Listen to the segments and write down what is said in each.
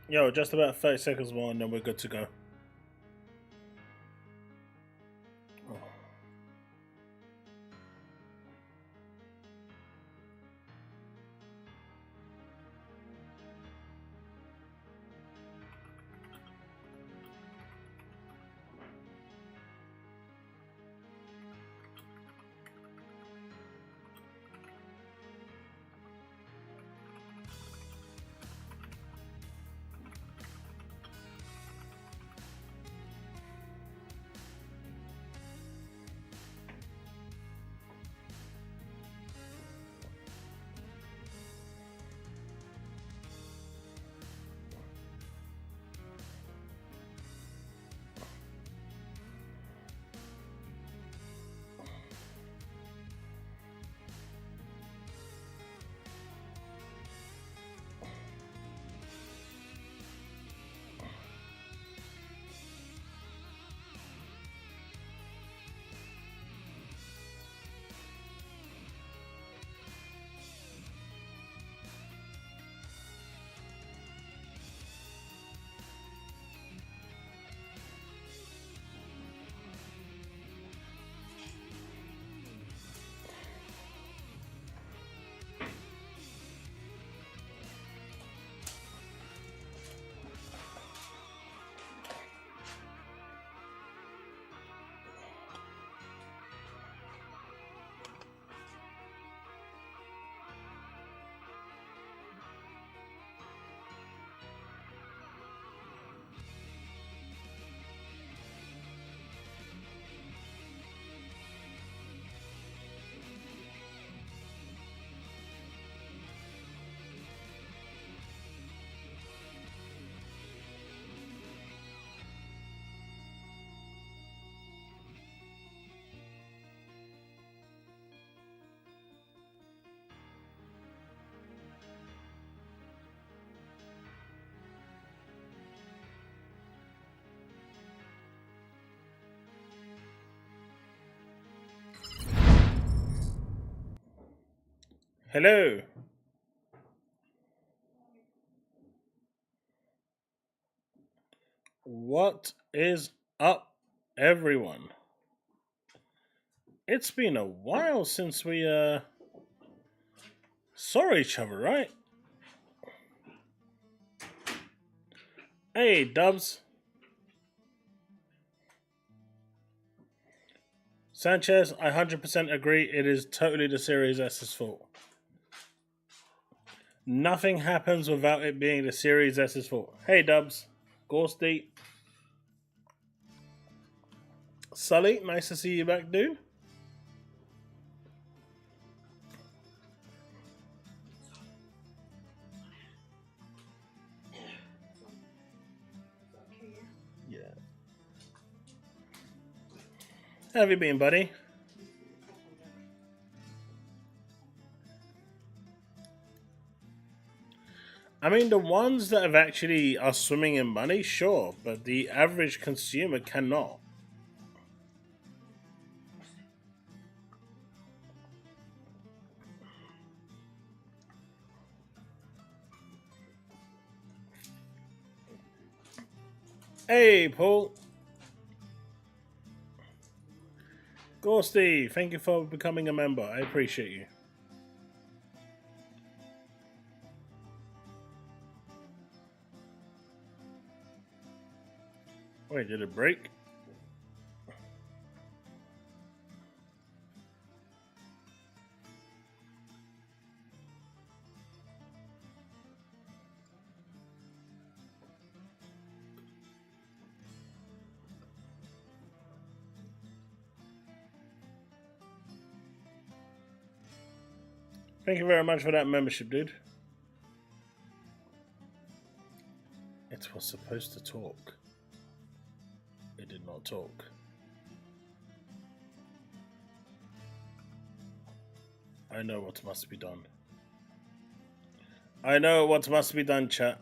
Yo, just about 30 seconds more and then we're good to go. Hello. What is up, everyone? It's been a while since we saw each other, right? Hey, Dubs. Sanchez, I 100% agree. It is totally the Series S's fault. Nothing happens without it being the Series S's fault. Hey, Dubs. Ghosty. Sully, nice to see you back, dude. Yeah. How have you been, buddy? I mean, the ones that have actually are swimming in money, sure, but the average consumer cannot. Hey, Paul. Ghosty, thank you for becoming a member. I appreciate you. Wait, did it break? Thank you very much for that membership, dude. It was supposed to talk. It did not talk. I know what must be done. I know what must be done, chat.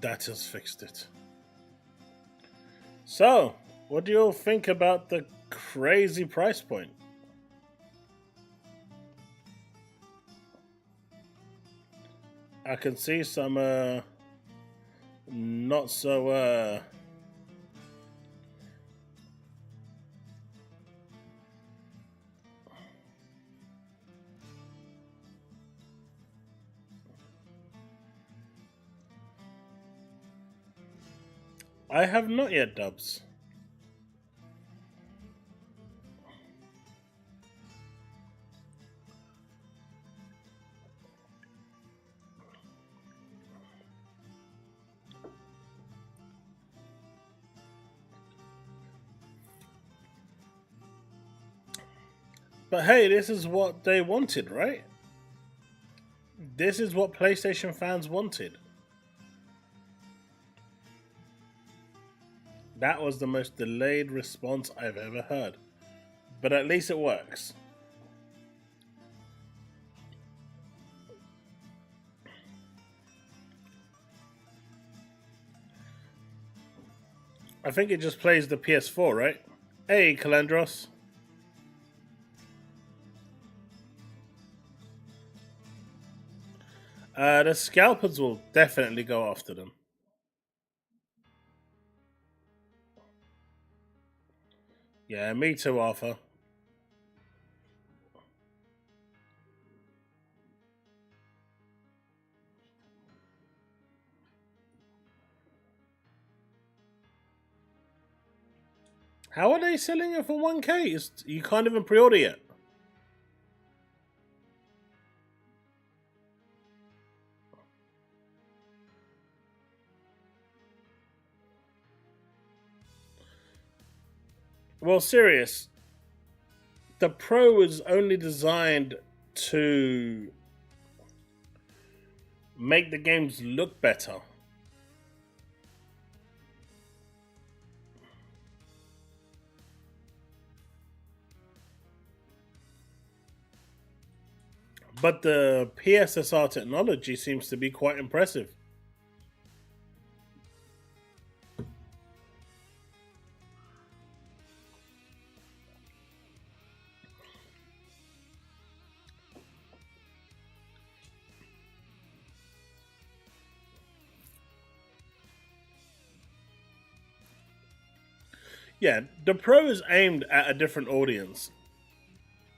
That has fixed it. So, what do you all think about the crazy price point? I can see some not so I have not yet, Dubs. But hey, this is what they wanted, right? This is what PlayStation fans wanted. That was the most delayed response I've ever heard. But at least it works. I think it just plays the PS4, right? Hey, Calandros. The scalpers will definitely go after them. Yeah, me too, Arthur. How are they selling it for 1K? You can't even pre-order yet. Well, serious. The Pro is only designed to make the games look better. But the PSSR technology seems to be quite impressive. Yeah, the Pro is aimed at a different audience.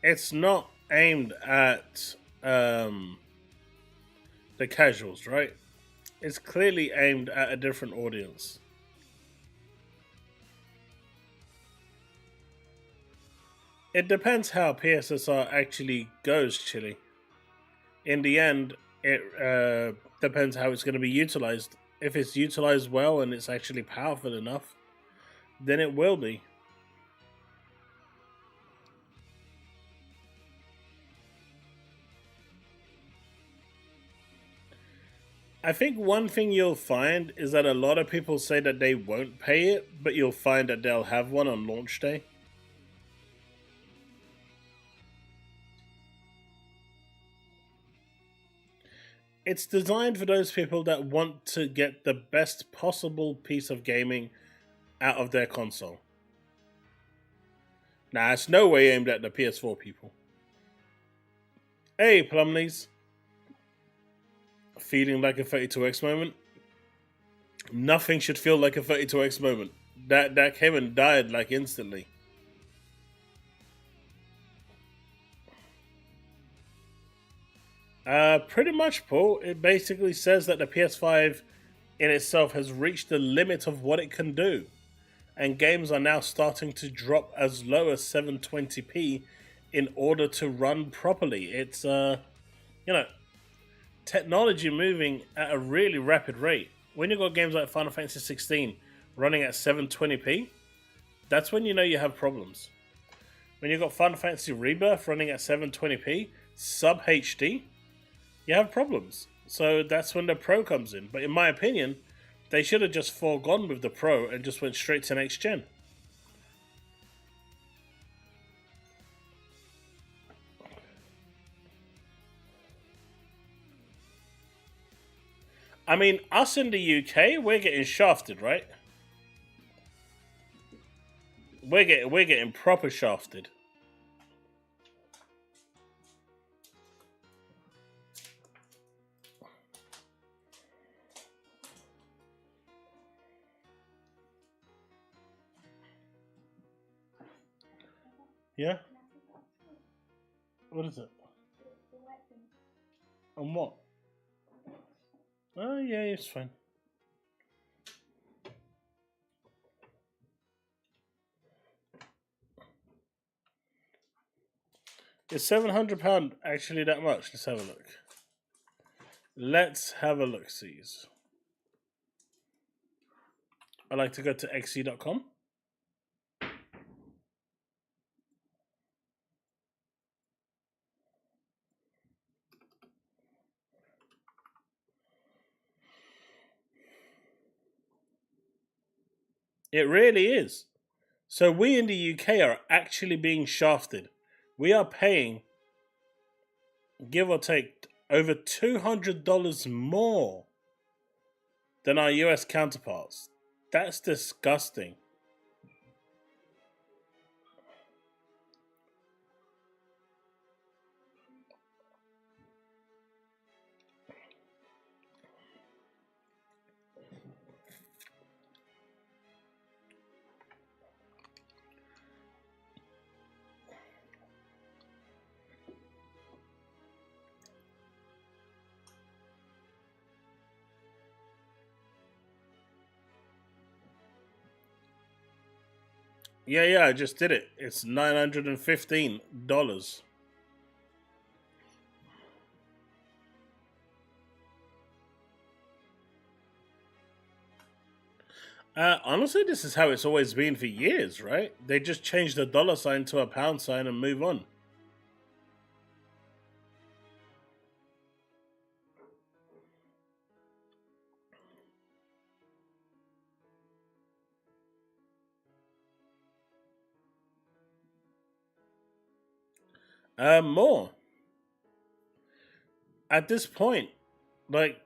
It's not aimed at the casuals, right? It's clearly aimed at a different audience. It depends how PSSR actually goes, Chille. In the end, it depends how it's going to be utilized. If it's utilized well and it's actually powerful enough, then it will be. I think one thing you'll find is that a lot of people say that they won't pay it, but you'll find that they'll have one on launch day. It's designed for those people that want to get the best possible piece of gaming out of their console. Nah, it's no way aimed at the PS4 people. Hey, Plumleys. Feeling like a 32X moment? Nothing should feel like a 32X moment. That came and died like instantly. Pretty much, Paul. It basically says that the PS5 in itself has reached the limit of what it can do. And games are now starting to drop as low as 720p in order to run properly. It's, technology moving at a really rapid rate. When you've got games like Final Fantasy 16 running at 720p, that's when you know you have problems. When you've got Final Fantasy Rebirth running at 720p, sub HD, you have problems. So that's when the Pro comes in. But in my opinion, they should have just foregone with the Pro and just went straight to next gen. I mean, us in the UK, we're getting shafted, right? We're getting proper shafted. Yeah? What is it? On what? Oh, yeah, it's fine. Is £700 actually that much? Let's have a look. Let's have a look, sees. I like to go to xe.com. It really is. So we in the UK are actually being shafted. We are paying, give or take, over $200 more than our US counterparts. That's disgusting. Yeah, I just did it. It's $915. Honestly, this is how it's always been for years, right? They just change the dollar sign to a pound sign and move on. More. At this point, like,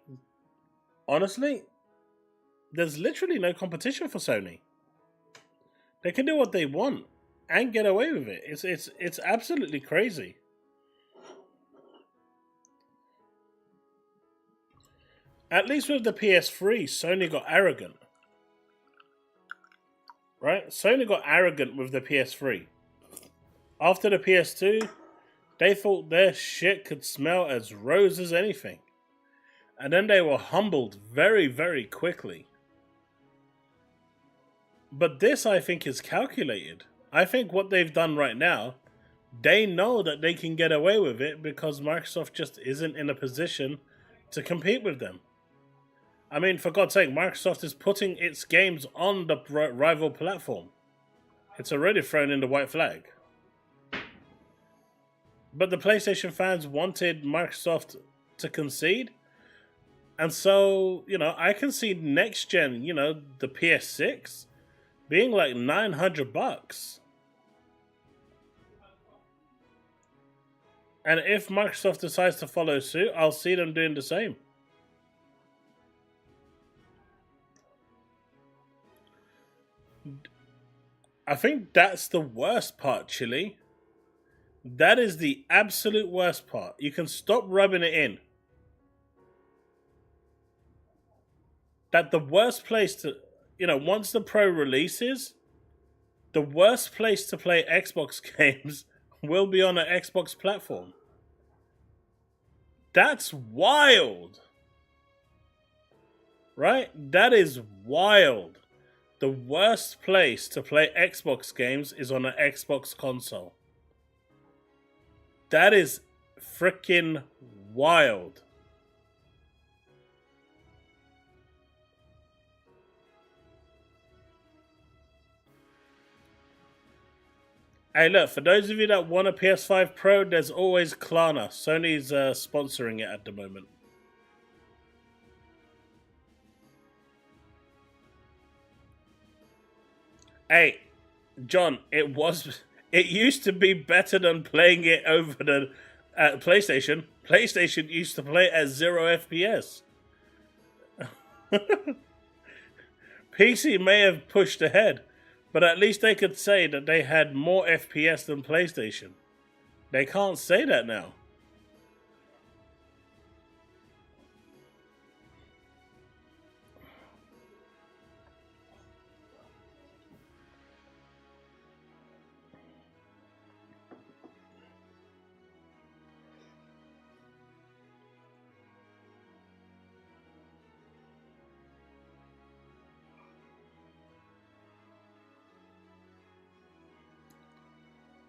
honestly, there's literally no competition for Sony. They can do what they want and get away with it. It's absolutely crazy. At least with the PS3, Sony got arrogant. Right? Sony got arrogant with the PS3. After the PS2, they thought their shit could smell as rose as anything. And then they were humbled very, very quickly. But this, I think, is calculated. I think what they've done right now, they know that they can get away with it because Microsoft just isn't in a position to compete with them. I mean, for God's sake, Microsoft is putting its games on the rival platform. It's already thrown in the white flag. But the PlayStation fans wanted Microsoft to concede. And so, I can see next gen, the PS6 being like $900. And if Microsoft decides to follow suit, I'll see them doing the same. I think that's the worst part, Chille. That is the absolute worst part. You can stop rubbing it in. That the worst place to, once the Pro releases, the worst place to play Xbox games will be on an Xbox platform. That's wild. Right? That is wild. The worst place to play Xbox games is on an Xbox console. That is freaking wild. Hey, look, for those of you that want a PS5 Pro, there's always Klarna. Sony's sponsoring it at the moment. Hey, John, it used to be better than playing it over the PlayStation. PlayStation used to play at 0 FPS. PC may have pushed ahead, but at least they could say that they had more FPS than PlayStation. They can't say that now.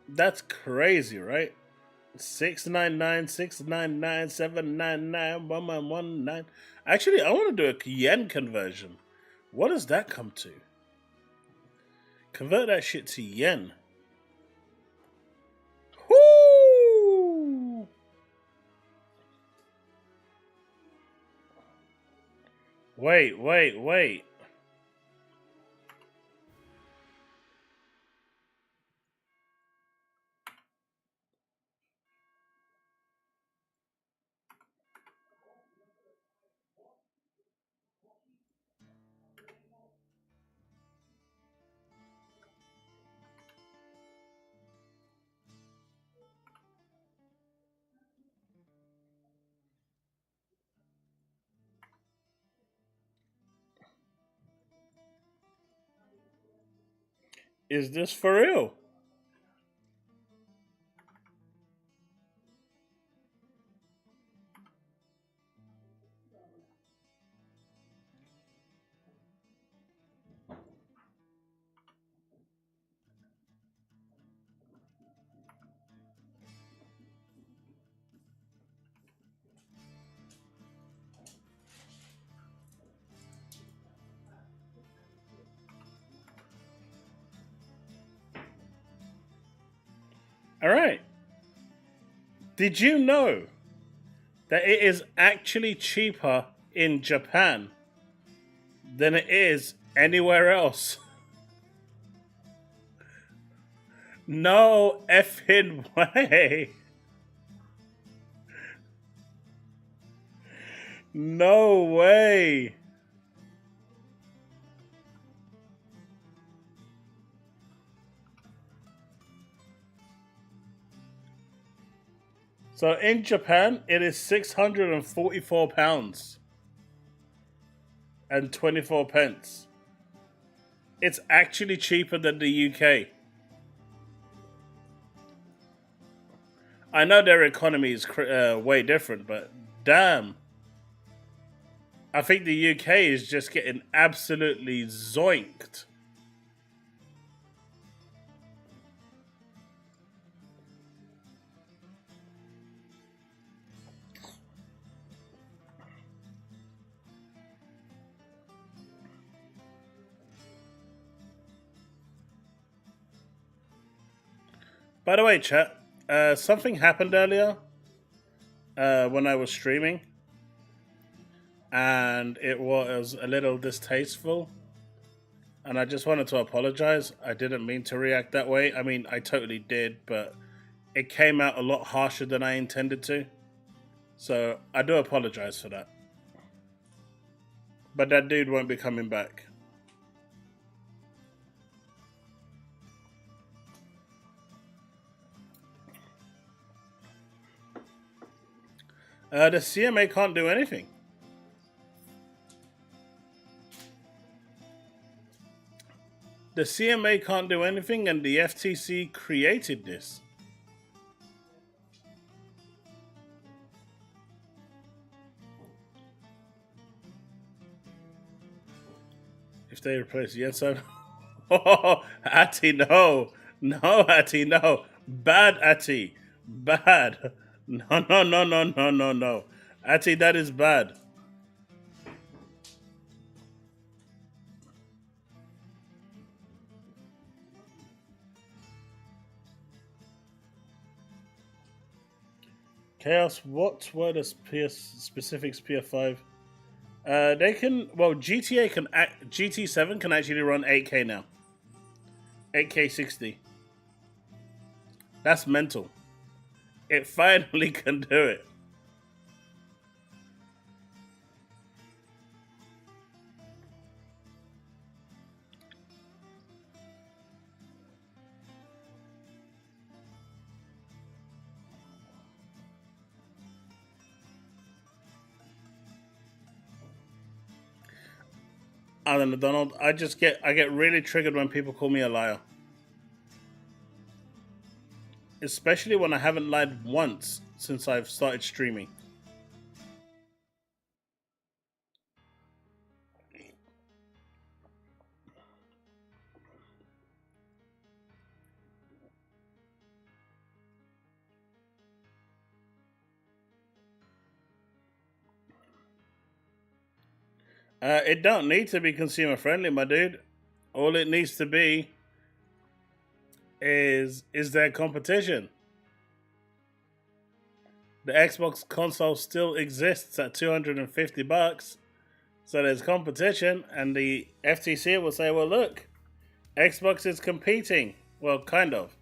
That's crazy, right? 699 Actually, I want to do a yen conversion. What does that come to? Convert that shit to yen. Whoo! Wait. Is this for real? All right. Did you know that it is actually cheaper in Japan than it is anywhere else? No effing way. No way. So in Japan, it is £644 and 24 pence. It's actually cheaper than the UK. I know their economy is way different, but damn. I think the UK is just getting absolutely zoinked. By the way, chat, something happened earlier when I was streaming, and it was a little distasteful. And I just wanted to apologize. I didn't mean to react that way. I mean, I totally did, but it came out a lot harsher than I intended to. So I do apologize for that. But that dude won't be coming back. The CMA can't do anything. The CMA can't do anything, and the FTC created this. If they replace Yenso. Oh, Atty, no. No, Atty, no. Bad, Atty. Bad. No. Atty, that is bad. Chaos, what were the specifics PS5? They can, well, GT7 can actually run 8K now. 8K 60. That's mental. It finally can do it. I don't know, Donald. I get really triggered when people call me a liar. Especially when I haven't lied once since I've started streaming. It don't need to be consumer friendly, my dude. All it needs to be is there competition. The Xbox console still exists at $250, so there's competition, and the FTC will say, "Well, look, Xbox is competing." Well, kind of.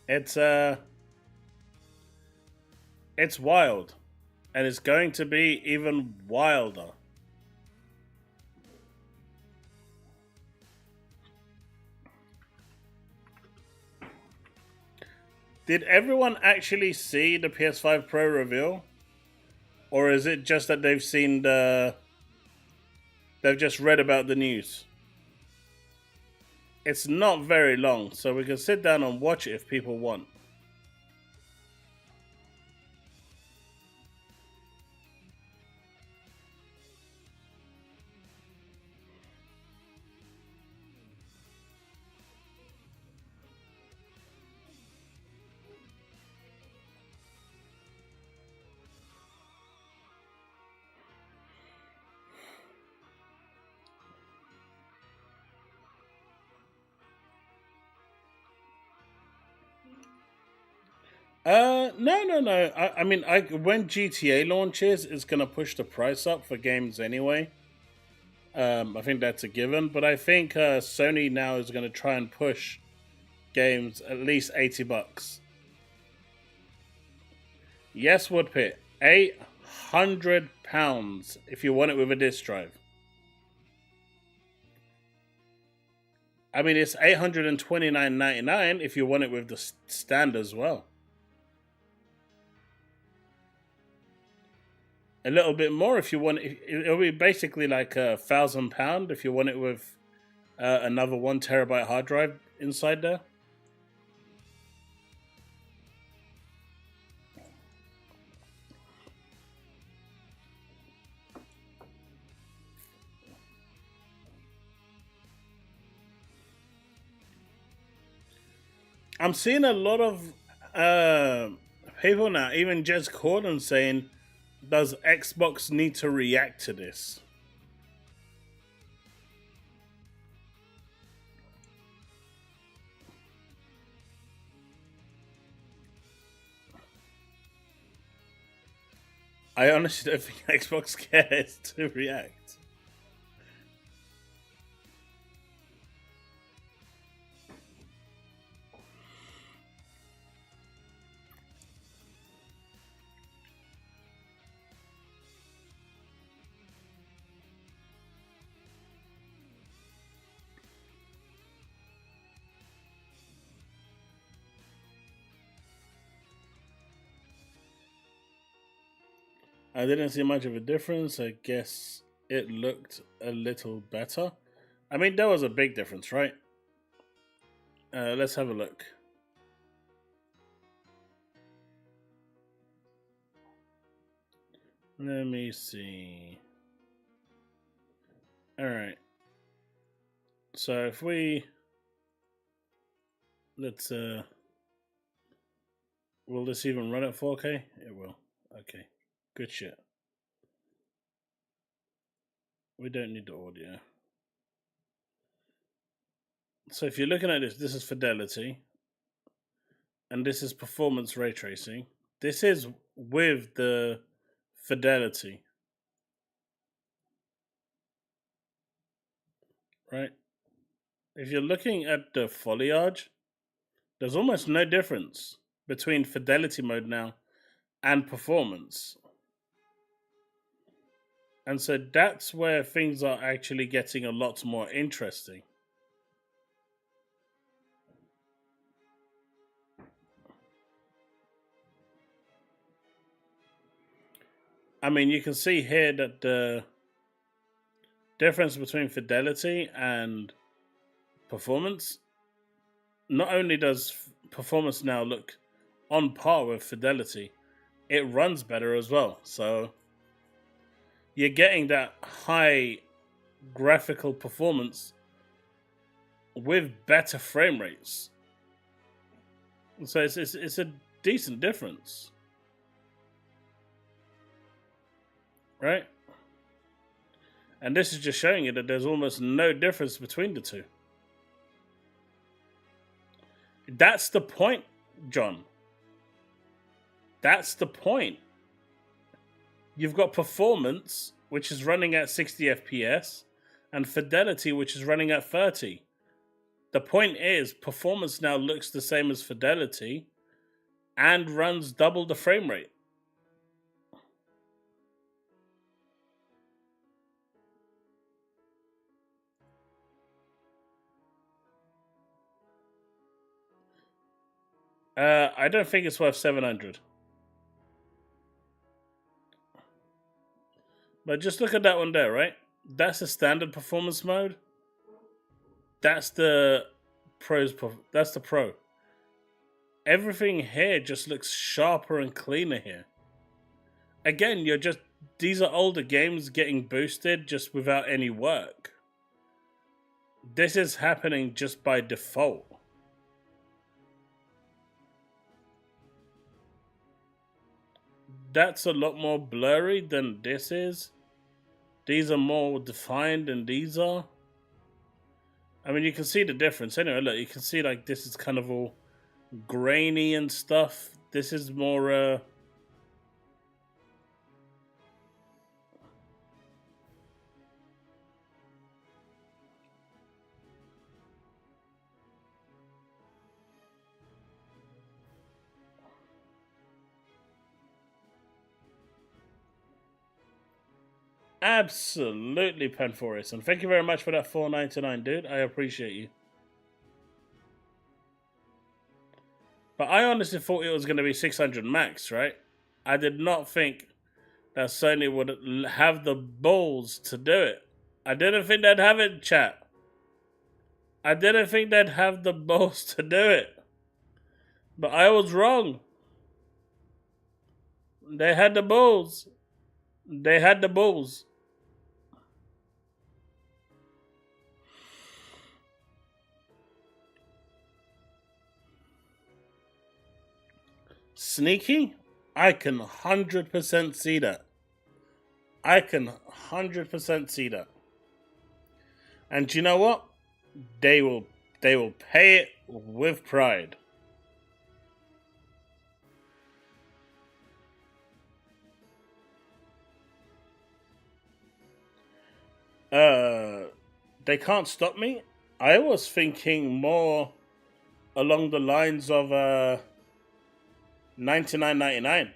It's wild, and it's going to be even wilder. Did everyone actually see the PS5 Pro reveal? Or is it just that they've seen they've just read about the news? It's not very long, so we can sit down and watch it if people want. No. I mean, when GTA launches, it's gonna push the price up for games anyway. I think that's a given. But I think Sony now is gonna try and push games at least $80. Yes, Woodpit, £800 if you want it with a disc drive. I mean, it's $829.99 if you want it with the stand as well. A little bit more if you want it. It'll be basically like £1,000 if you want it with another 1 terabyte hard drive inside there. I'm seeing a lot of people now, even just calling saying, does Xbox need to react to this? I honestly don't think Xbox cares to react. I didn't see much of a difference. I guess it looked a little better. I mean, there was a big difference, right? Let's have a look. Let me see. Alright. So if we... Let's... Will this even run at 4K? It will. Okay. Good shit. We don't need the audio. So if you're looking at this, this is fidelity. And this is performance ray tracing. This is with the fidelity. Right? If you're looking at the foliage, there's almost no difference between fidelity mode now and performance. And so that's where things are actually getting a lot more interesting. I mean, you can see here that the difference between fidelity and performance, not only does performance now look on par with fidelity, it runs better as well. So you're getting that high graphical performance with better frame rates. So it's a decent difference, right? And this is just showing you that there's almost no difference between the two. That's the point, John. That's the point. You've got performance, which is running at 60 FPS, and fidelity, which is running at 30. The point is, performance now looks the same as fidelity and runs double the frame rate. I don't think it's worth 700. But just look at that one there, right? That's the standard performance mode. That's the That's the pro. Everything here just looks sharper and cleaner here. Again, these are older games getting boosted just without any work. This is happening just by default. That's a lot more blurry than this is. These are more defined than these are. I mean, you can see the difference. Anyway, look, you can see like this is kind of all grainy and stuff. This is more absolutely Panforus. And thank you very much for that $4.99, dude. I appreciate you. But I honestly thought it was going to be 600 max, right? I did not think that Sony would have the balls to do it. I didn't think they'd have it, chat. I didn't think they'd have the balls to do it. But I was wrong. They had the balls. They had the balls. Sneaky? I can 100% see that. I can 100% see that. And you know what? They will pay it with pride. They can't stop me. I was thinking more along the lines of $99.99.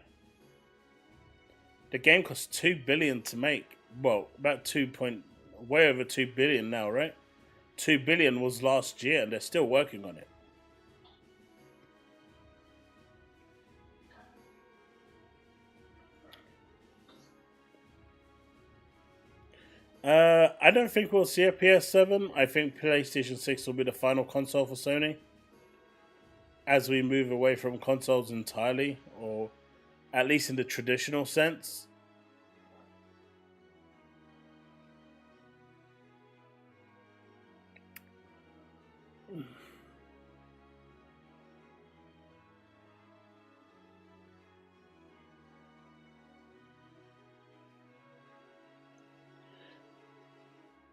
The game cost $2 billion to make. Well, about way over $2 billion now, right? $2 billion was last year, and they're still working on it. I don't think we'll see a PS7. I think PlayStation 6 will be the final console for Sony as we move away from consoles entirely, or at least in the traditional sense.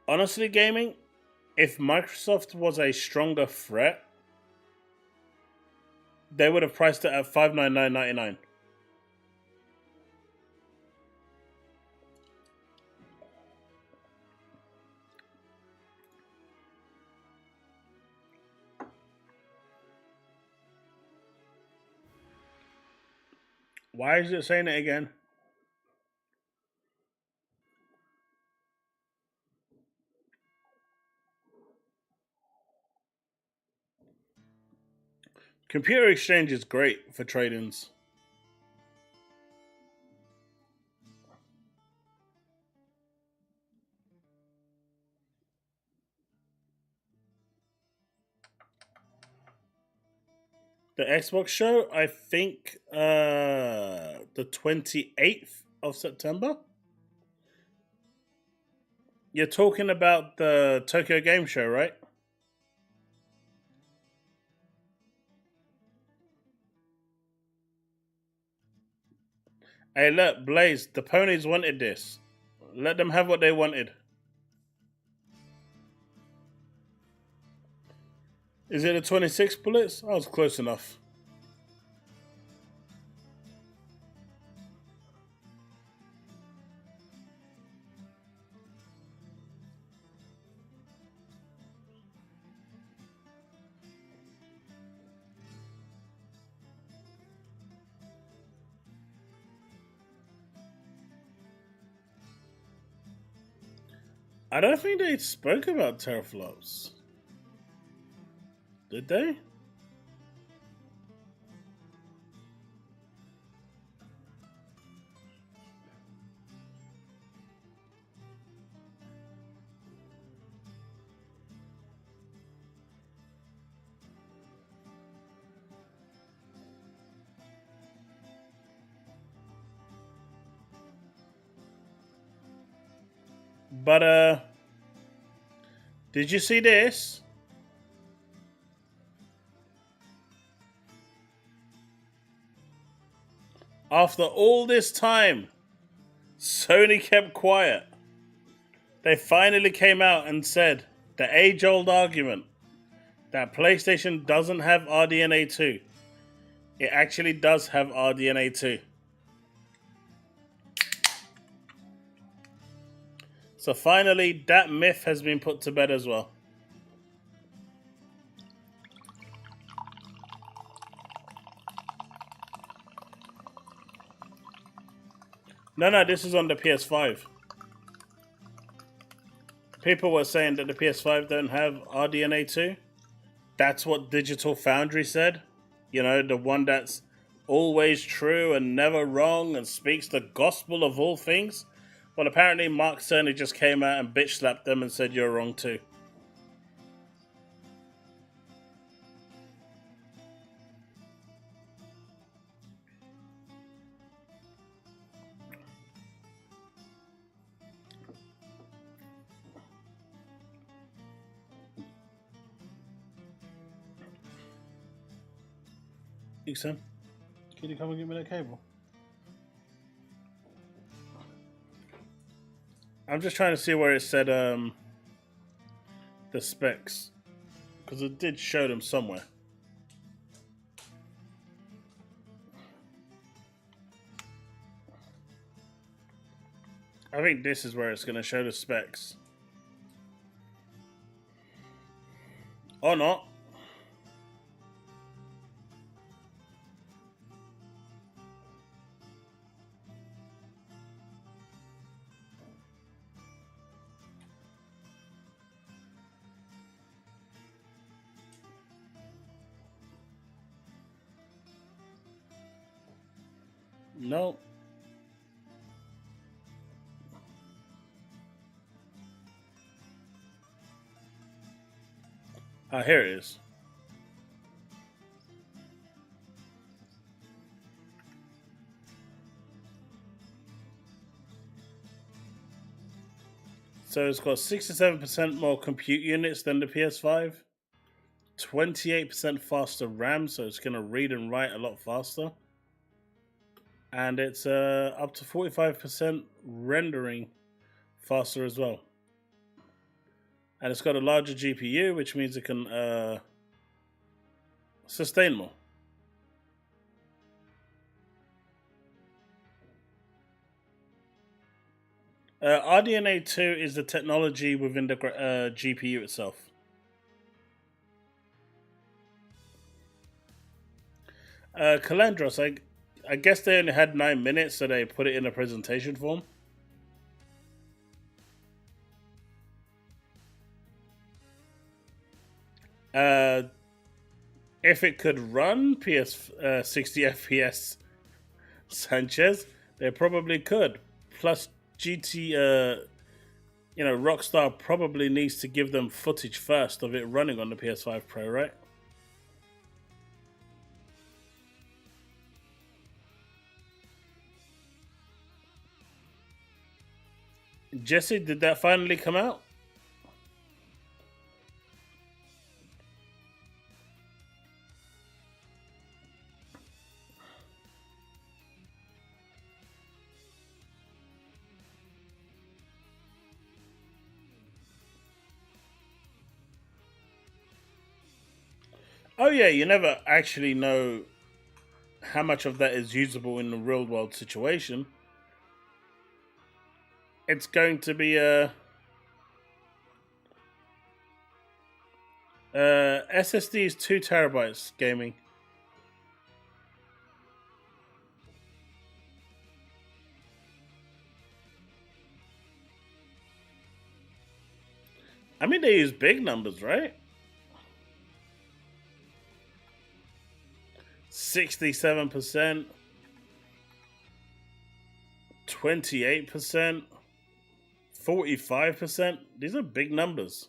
Honestly, gaming, if Microsoft was a stronger threat, they would have priced it at $599.99. Why is it saying it again? Computer Exchange is great for trade-ins. The Xbox show, I think the 28th of September. You're talking about the Tokyo Game Show, right? Hey, look, Blaze, the ponies wanted this. Let them have what they wanted. Is it the 26 bullets? I was close enough. I don't think they spoke about teraflops. Did they? But did you see this? After all this time, Sony kept quiet. They finally came out and said the age-old argument that PlayStation doesn't have RDNA 2. It actually does have RDNA 2. So finally, that myth has been put to bed as well. No, this is on the PS5. People were saying that the PS5 don't have RDNA 2. That's what Digital Foundry said. You know, the one that's always true and never wrong and speaks the gospel of all things. Well, apparently Mark Cerny just came out and bitch slapped them and said you're wrong too. Son, can you come and get me that cable? I'm just trying to see where it said the specs, because it did show them somewhere. I think this is where it's going to show the specs. Or not. No. Ah, here it is. So it's got 67% more compute units than the PS5, 28% faster RAM, so it's going to read and write a lot faster. And it's up to 45% rendering faster as well. And it's got a larger GPU, which means it can sustain more. RDNA 2 is the technology within the GPU itself. Calandros, I guess they only had 9 minutes, so they put it in a presentation form. If it could run 60 FPS Sanchez, they probably could. Plus, Rockstar probably needs to give them footage first of it running on the PS5 Pro, right? Jesse, did that finally come out? Oh yeah, you never actually know how much of that is usable in the real world situation. It's going to be a SSD is 2 terabytes gaming. I mean, they use big numbers, right? 67%, 28%, 45%. These are big numbers.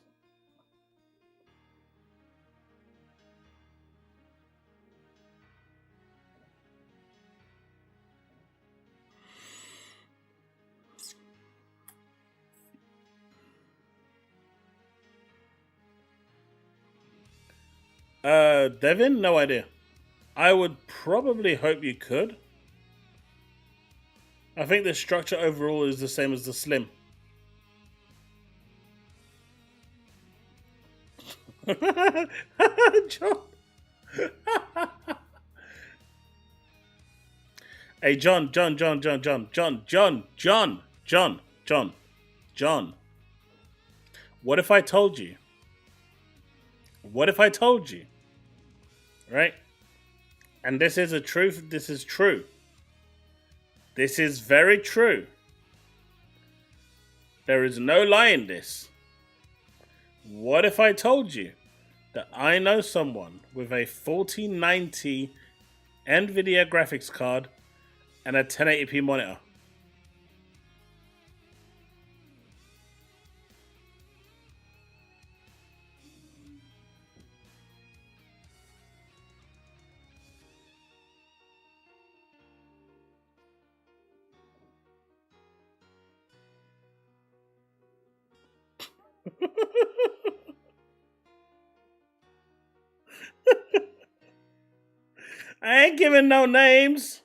Devin, no idea. I would probably hope you could. I think the structure overall is the same as the Slim. John. Hey, John. What if I told you? What if I told you? Right? And this is a truth. This is true. This is very true. There is no lie in this. What if I told you that I know someone with a 4090 NVIDIA graphics card and a 1080p monitor? I ain't giving no names.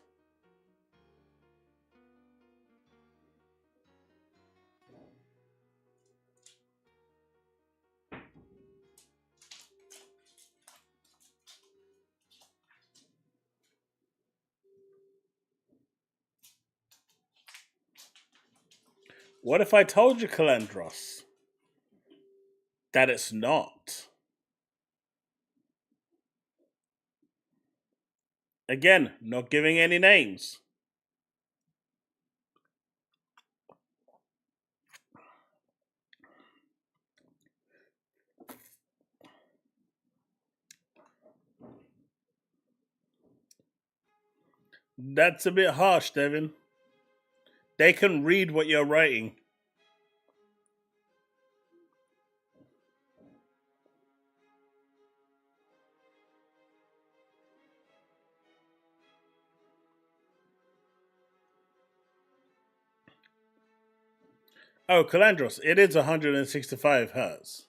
What if I told you, Calandros, that it's not? Again, not giving any names. That's a bit harsh, Devin. They can read what you're writing. Oh, Calandros, it is 165 hertz.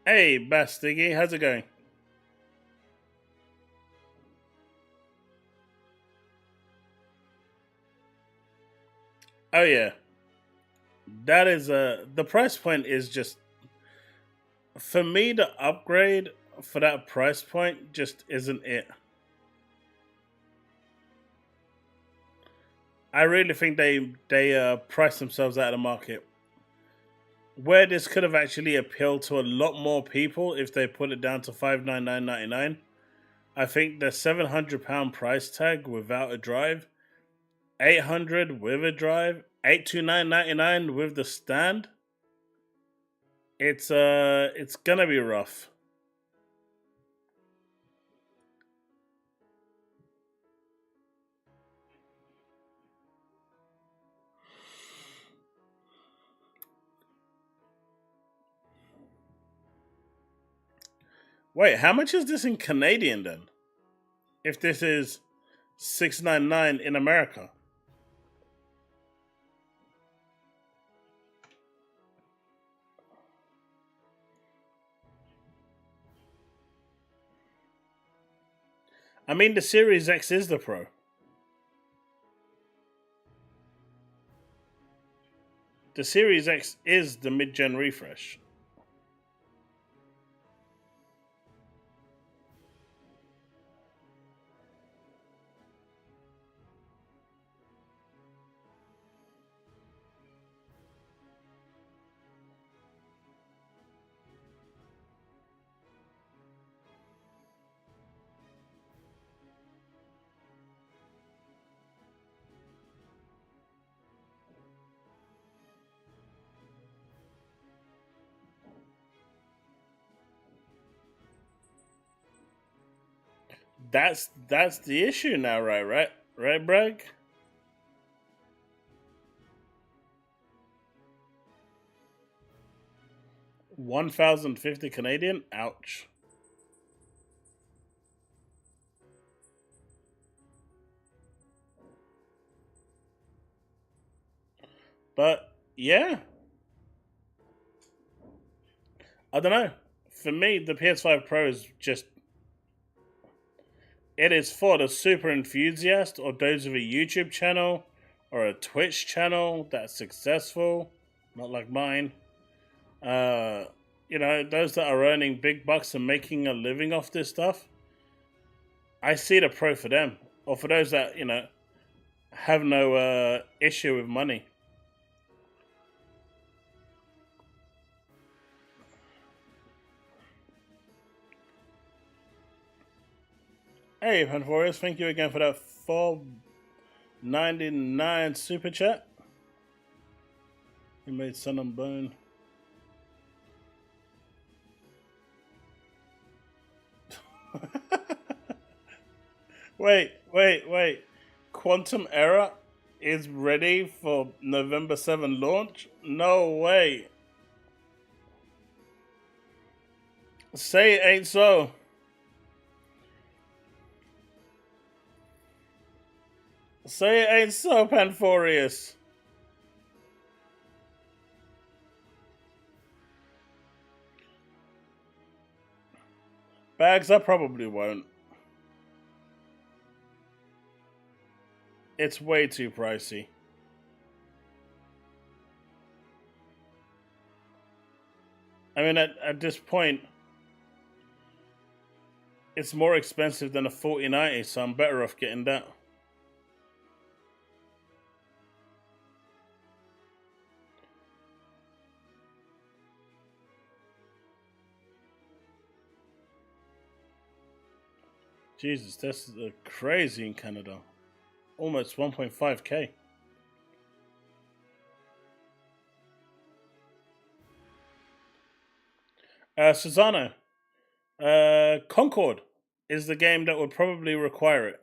Hey, Bastiggy, how's it going? Oh yeah, that is the price point is just for me to upgrade for that price point just isn't it. I really think they price themselves out of the market. Where this could have actually appealed to a lot more people if they put it down to $599.99. I think the £700 price tag without a drive, $800 with a drive, $829.99 with the stand. It's gonna be rough. Wait, how much is this in Canadian then? If this is $699 in America. I mean, the Series X is the Pro. The Series X is the mid-gen refresh. That's the issue now, right, Bragg? $1,050 Canadian. Ouch. But yeah, I don't know. For me, the PS5 Pro is just. It is for the super enthusiast or those with a YouTube channel or a Twitch channel that's successful, not like mine. Those that are earning big bucks and making a living off this stuff. I see the Pro for them, or for those that have no issue with money. Hey, Panforius, thank you again for that $4.99 super chat. You made Sun and Bone. Wait. Quantum Error is ready for November 7 launch? No way. Say it ain't so. Say it ain't so, Panforius. Bags, I probably won't. It's way too pricey. I mean, at this point, it's more expensive than a 4090, so I'm better off getting that. Jesus, that's crazy in Canada. Almost 1.5k. Susano, Concord is the game that would probably require it.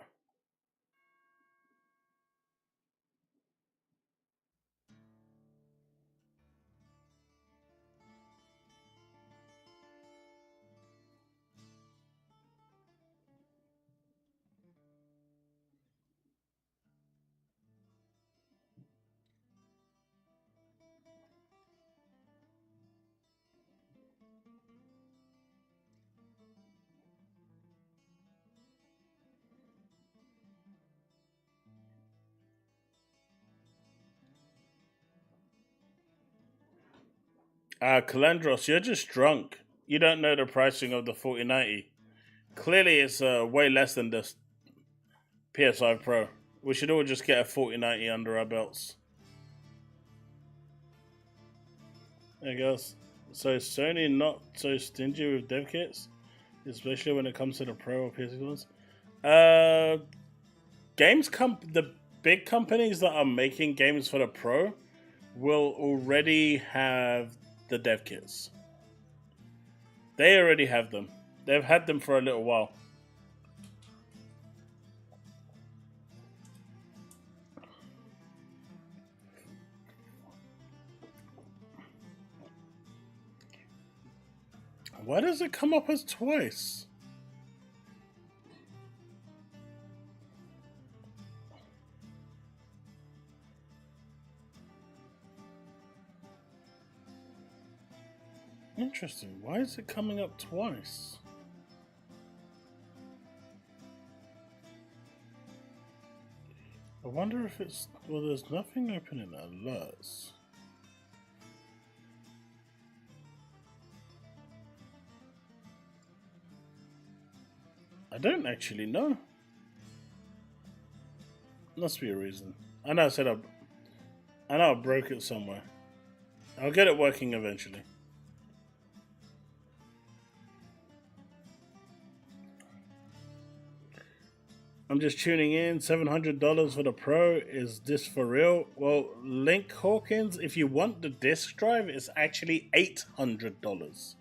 Calandros, you're just drunk. You don't know the pricing of the 4090. Clearly, it's way less than the PS5 Pro. We should all just get a 4090 under our belts. There goes. So Sony not so stingy with dev kits, especially when it comes to the Pro or PS ones. The big companies that are making games for the Pro will already have the dev kits. They already have them. They've had them for a little while. Why does it come up as twice? Interesting. Why is it coming up twice? I wonder if it's... Well, there's nothing open in alerts. I don't actually know. Must be a reason. I know I broke it somewhere. I'll get it working eventually. I'm just tuning in. $700 for the Pro. Is this for real? Well, Link Hawkins, if you want the disk drive, it's actually $800.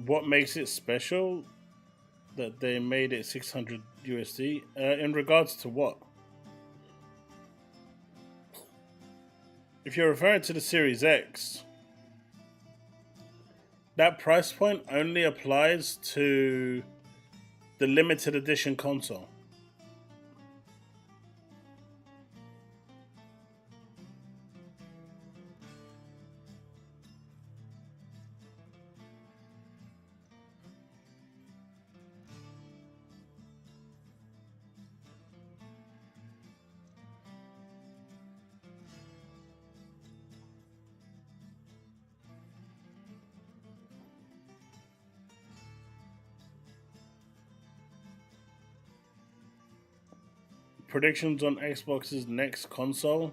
What makes it special that they made it 600 USD? In regards to what? If you're referring to the Series X, that price point only applies to the limited edition console. Predictions on Xbox's next console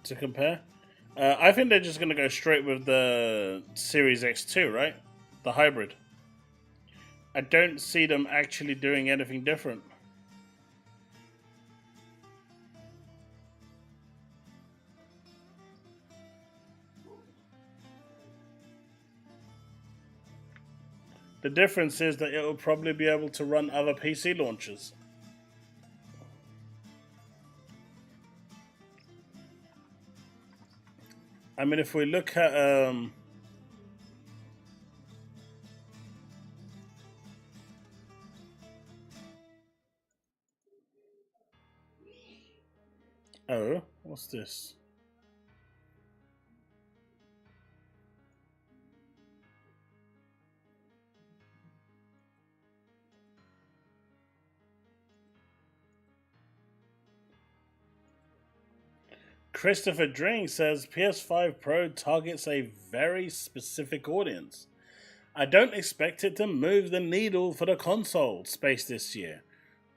to compare? I think they're just going to go straight with the Series X2, right? The hybrid. I don't see them actually doing anything different. The difference is that it will probably be able to run other PC launchers. I mean, if we look at oh, what's this? Christopher Drink says PS5 Pro targets a very specific audience. I don't expect it to move the needle for the console space this year.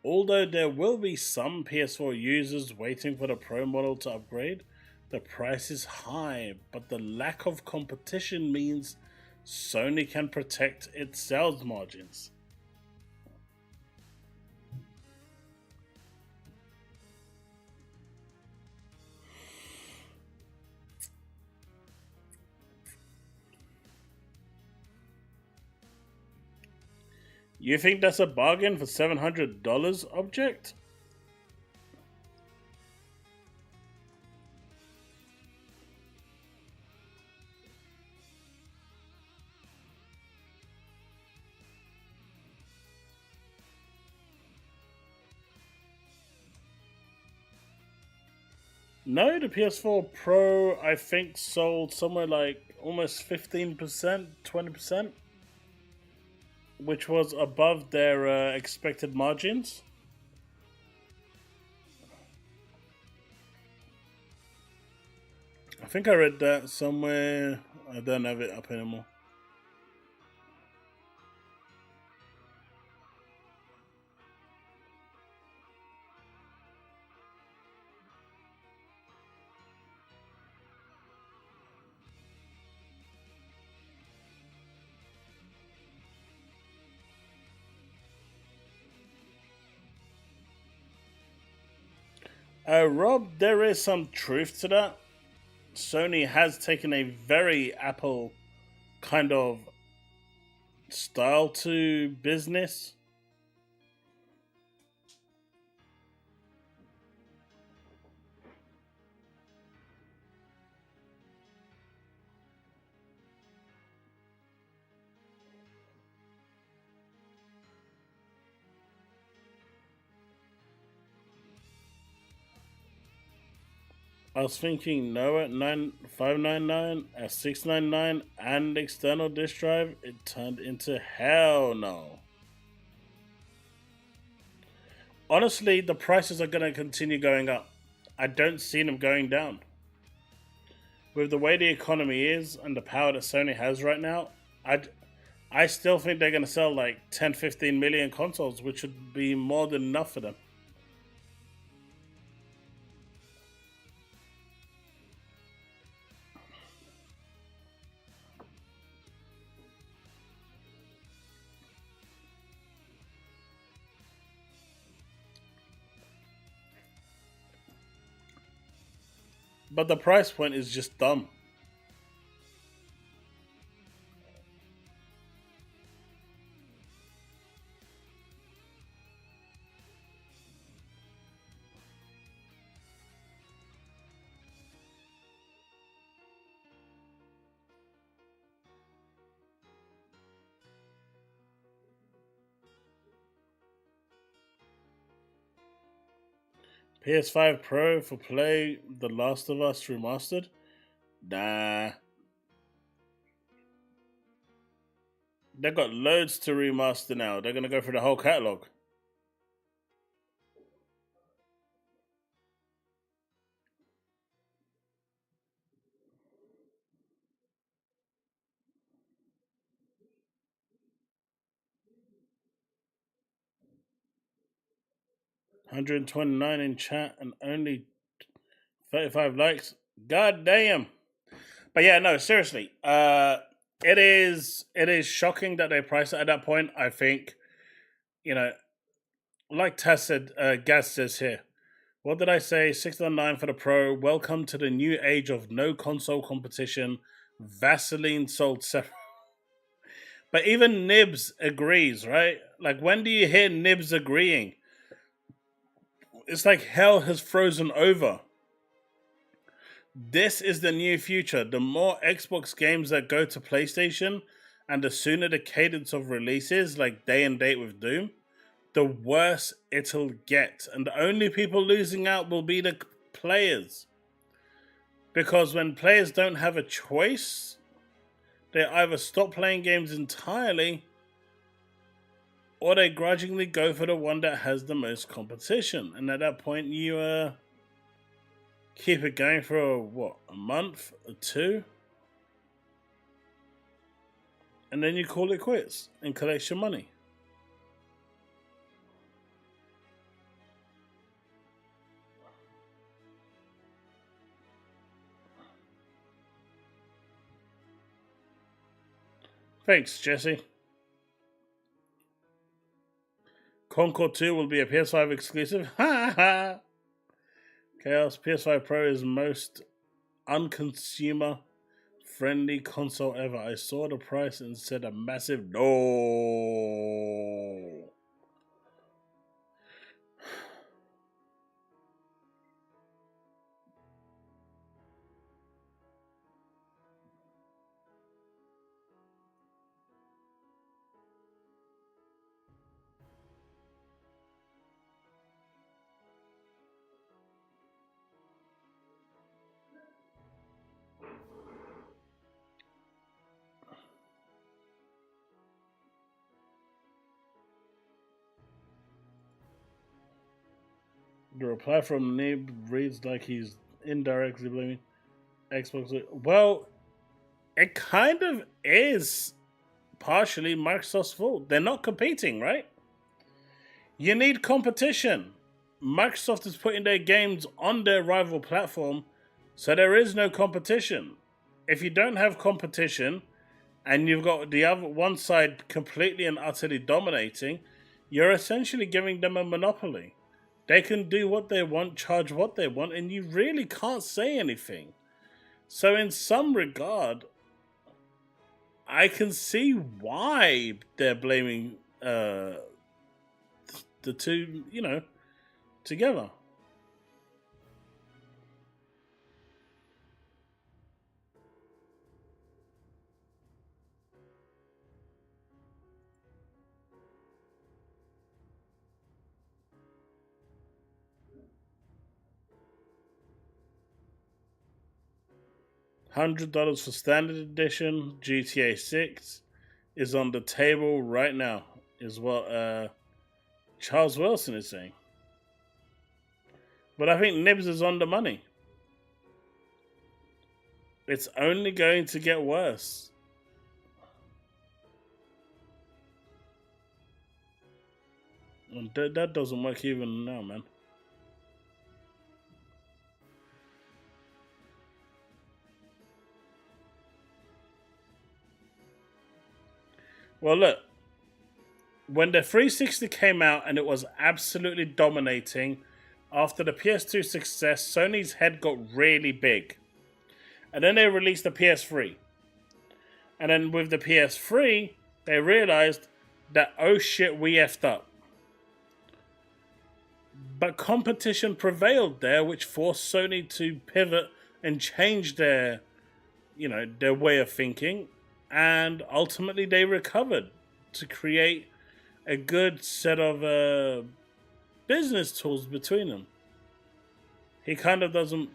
Although there will be some PS4 users waiting for the Pro model to upgrade, the price is high, but the lack of competition means Sony can protect its sales margins. You think that's a bargain for $700, Object? No, the PS4 Pro, I think, sold somewhere like almost 15%, 20%. Which was above their expected margins. I think I read that somewhere. I don't have it up anymore. Rob, there is some truth to that. Sony has taken a very Apple kind of style to business. I was thinking no at 9599, at 699, and external disk drive. It turned into hell no. Honestly, the prices are going to continue going up. I don't see them going down. With the way the economy is and the power that Sony has right now, I still think they're going to sell like 10, 15 million consoles, which would be more than enough for them. But the price point is just dumb. PS5 Pro for play The Last of Us Remastered? Nah. They've got loads to remaster now. They're going to go through the whole catalogue. $129 in chat and only 35 likes. God damn. But yeah, no, seriously. It is shocking that they price it at that point. I think, like Taz said, Gaz says here. What did I say? 699 for the Pro. Welcome to the new age of no console competition. Vaseline sold separate. But even Nibs agrees, right? Like, when do you hear Nibs agreeing? It's like hell has frozen over. This is the new future. The more Xbox games that go to PlayStation, and the sooner the cadence of releases, like day and date with Doom, the worse it'll get. And the only people losing out will be the players. Because when players don't have a choice, they either stop playing games entirely, or they grudgingly go for the one that has the most competition. And at that point, you keep it going for, a month or two? And then you call it quits and collect your money. Thanks, Jesse. Concord 2 will be a PS5 exclusive. Ha ha! Chaos PS5 Pro is most unconsumer friendly console ever. I saw the price and said a massive no. The reply from Nib reads like he's indirectly blaming Xbox. Well, it kind of is partially Microsoft's fault. They're not competing, right? You need competition. Microsoft is putting their games on their rival platform, so there is no competition. If you don't have competition and you've got the other one side completely and utterly dominating, you're essentially giving them a monopoly. They can do what they want, charge what they want, and you really can't say anything. So in some regard, I can see why they're blaming the two, together. $100 for standard edition. GTA 6 is on the table right now, is what Charles Wilson is saying. But I think Nibs is on the money. It's only going to get worse. And that doesn't work even now, man. Well, look. When the 360 came out and it was absolutely dominating, after the PS2 success, Sony's head got really big. And then they released the PS3. And then with the PS3, they realized that, oh shit, we effed up. But competition prevailed there, which forced Sony to pivot and change their way of thinking. And ultimately they recovered to create a good set of business tools between them. He kind of doesn't,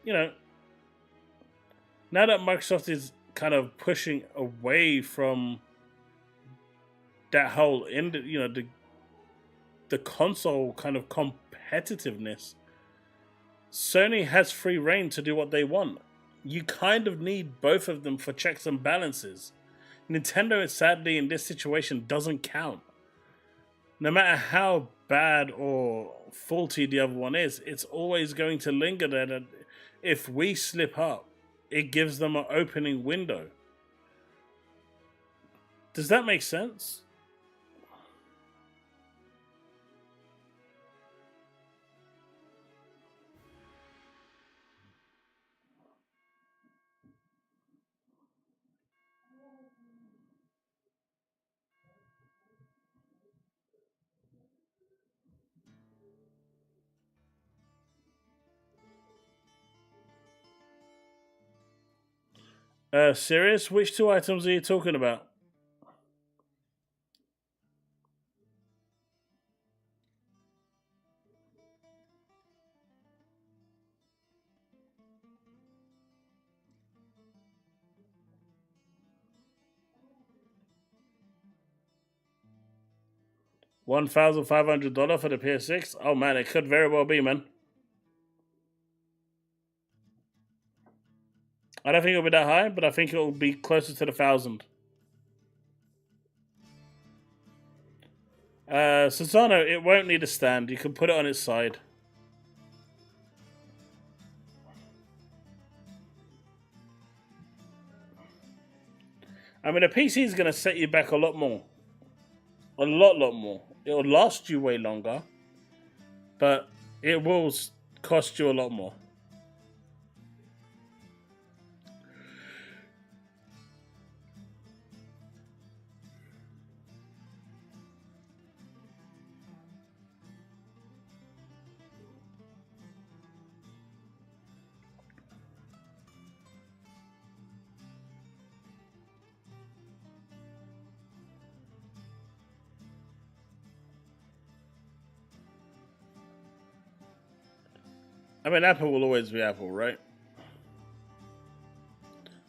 now that Microsoft is kind of pushing away from that whole, the console kind of competitiveness, Sony has free reign to do what they want. You kind of need both of them for checks and balances. Nintendo, sadly, in this situation, doesn't count. No matter how bad or faulty the other one is, it's always going to linger there that if we slip up, it gives them an opening window. Does that make sense? Serious? Which two items are you talking about? $1,500 for the PS6? Oh man, it could very well be, man. I don't think it'll be that high, but I think it'll be closer to the 1,000. Susano, it won't need a stand. You can put it on its side. I mean, a PC is going to set you back a lot more. A lot more. It'll last you way longer, but it will cost you a lot more. I mean, Apple will always be Apple, right?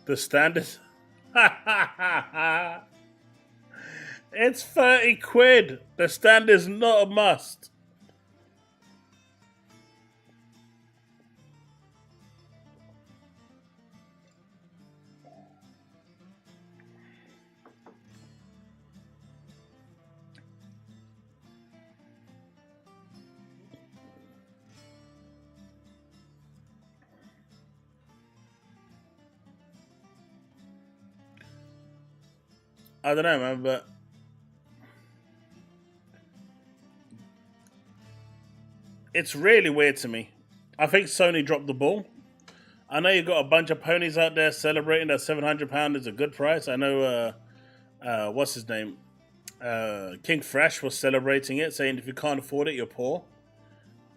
The standard. It's 30 quid. The stand is not a must. I don't know, man, but it's really weird to me. I think Sony dropped the ball. I know you got a bunch of ponies out there celebrating that £700 is a good price. I know, what's his name? King Fresh was celebrating it, saying if you can't afford it, you're poor.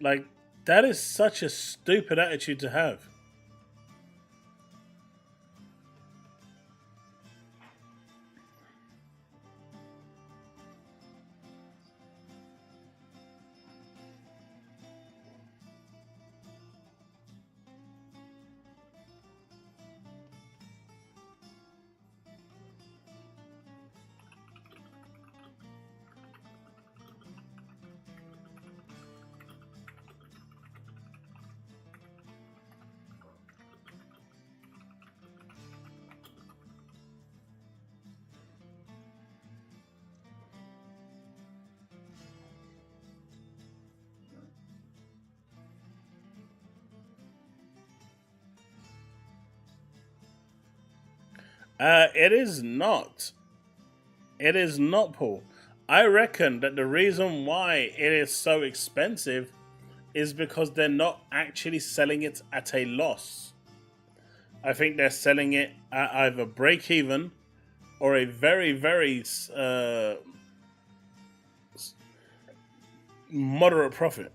Like, that is such a stupid attitude to have. It is not. It is not, Paul. I reckon that the reason why it is so expensive is because they're not actually selling it at a loss. I think they're selling it at either break even or a very, very moderate profit.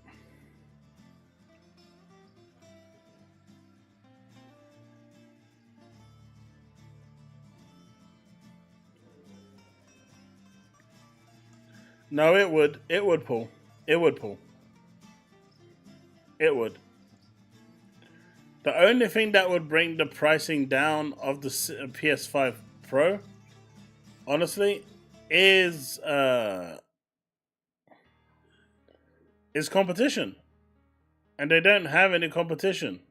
No, it would. It would, Paul. It would, Paul. It would. The only thing that would bring the pricing down of the PS5 Pro, honestly, is competition, and they don't have any competition.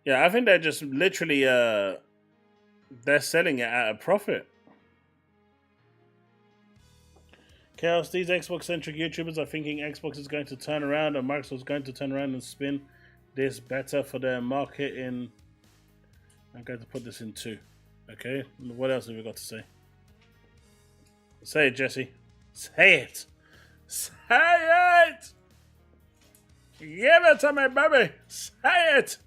Yeah, I think they're just literally they're selling it at a profit. Chaos, these Xbox centric YouTubers are thinking Xbox is going to turn around and Microsoft is going to turn around and spin this better for their market in. I'm going to put this in 2. Okay, what else have we got to say? Say it, Jesse. Say it. Say it. Give it to me, baby. Say it.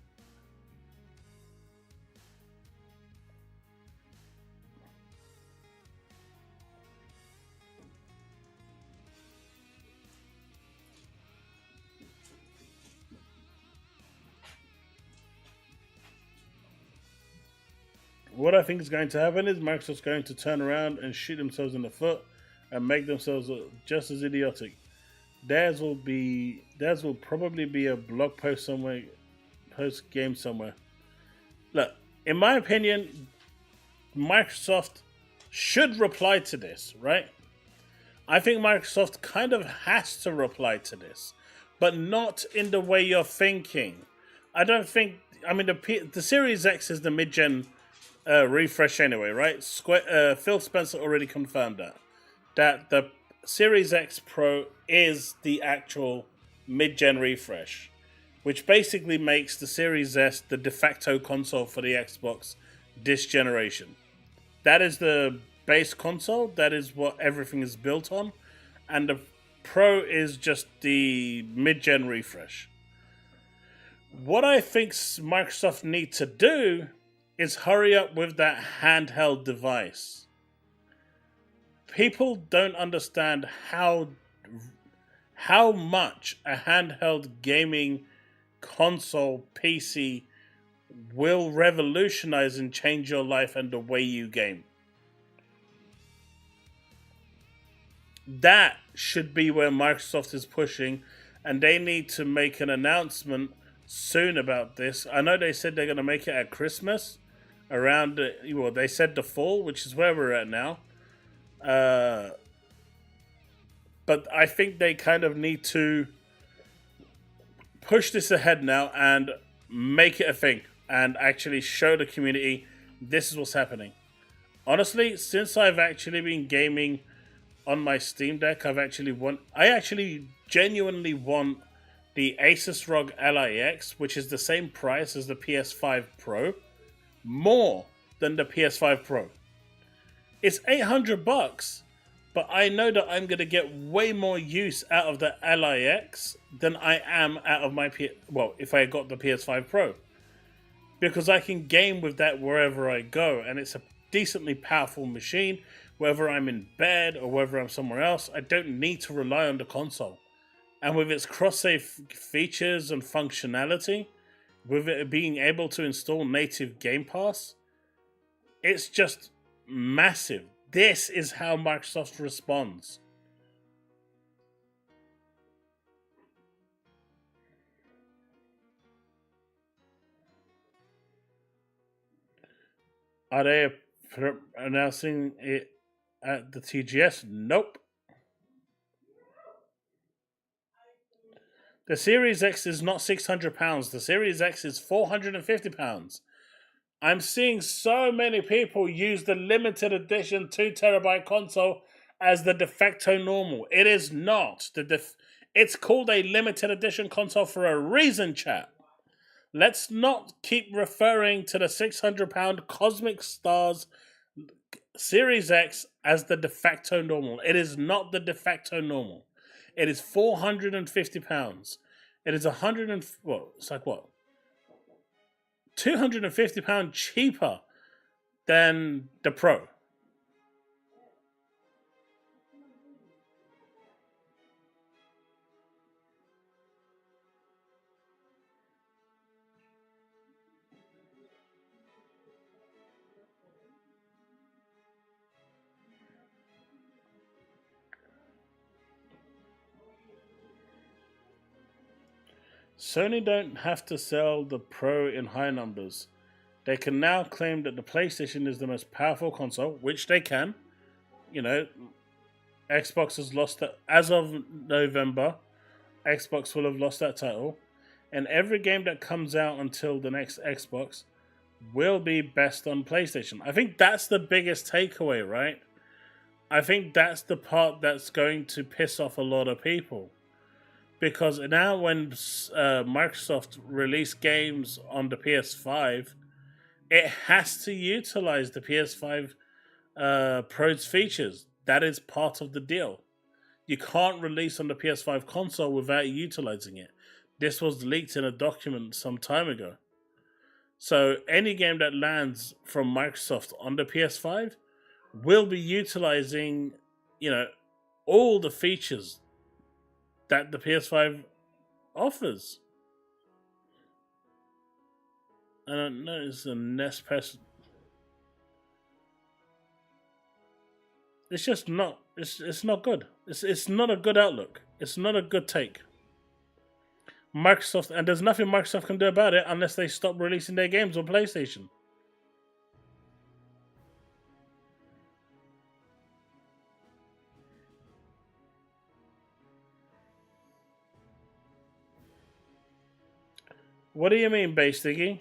What I think is going to happen is Microsoft's going to turn around and shoot themselves in the foot and make themselves just as idiotic. Theirs will probably be a blog post somewhere, post game somewhere. Look, in my opinion, Microsoft should reply to this, right? I think Microsoft kind of has to reply to this, but not in the way you're thinking. I don't think. I mean, the Series X is the mid-gen refresh anyway, right? Phil Spencer already confirmed that the Series X Pro is the actual mid-gen refresh, which basically makes the Series S the de facto console for the Xbox this generation. That is the base console. That is what everything is built on, and the Pro is just the mid-gen refresh. What I think Microsoft need to do is hurry up with that handheld device. People don't understand how much a handheld gaming console PC will revolutionize and change your life and the way you game. That should be where Microsoft is pushing, and they need to make an announcement soon about this. I know they said they're going to make it at Christmas, around they said the fall, which is where we're at now. But I think they kind of need to push this ahead now and make it a thing and actually show the community this is what's happening. Honestly, since I've actually been gaming on my Steam Deck, I actually genuinely want the Asus ROG LIX, which is the same price as the PS5 Pro, more than the PS5 Pro. It's $800, but I know that I'm going to get way more use out of the LIX than I am out of my if I got the PS5 Pro. Because I can game with that wherever I go, and it's a decently powerful machine, whether I'm in bed or whether I'm somewhere else. I don't need to rely on the console. And with its cross-save features and functionality, with it being able to install native Game Pass, it's just massive. This is how Microsoft responds. Are they announcing it at the TGS? Nope. The Series X is not £600. The Series X is £450. I'm seeing so many people use the limited edition 2TB console as the de facto normal. It is not. It's called a limited edition console for a reason, chat. Let's not keep referring to the £600 Cosmic Stars Series X as the de facto normal. It is not the de facto normal. It is £450. It is it's like what? £250 cheaper than the Pro. Sony don't have to sell the Pro in high numbers. They can now claim that the PlayStation is the most powerful console, which they can. You know, Xbox has lost that. As of November, Xbox will have lost that title. And every game that comes out until the next Xbox will be best on PlayStation. I think that's the biggest takeaway, right? I think that's the part that's going to piss off a lot of people. Because now when Microsoft release games on the PS5, it has to utilize the PS5 Pro's features. That is part of the deal. You can't release on the PS5 console without utilizing it. This was leaked in a document some time ago. So any game that lands from Microsoft on the PS5 will be utilizing, all the features that the PS5 offers. I don't know, it's a Nest Press. It's just not. It's not good. It's not a good outlook. It's not a good take. Microsoft, and there's nothing Microsoft can do about it unless they stop releasing their games on PlayStation. What do you mean, Base Diggy?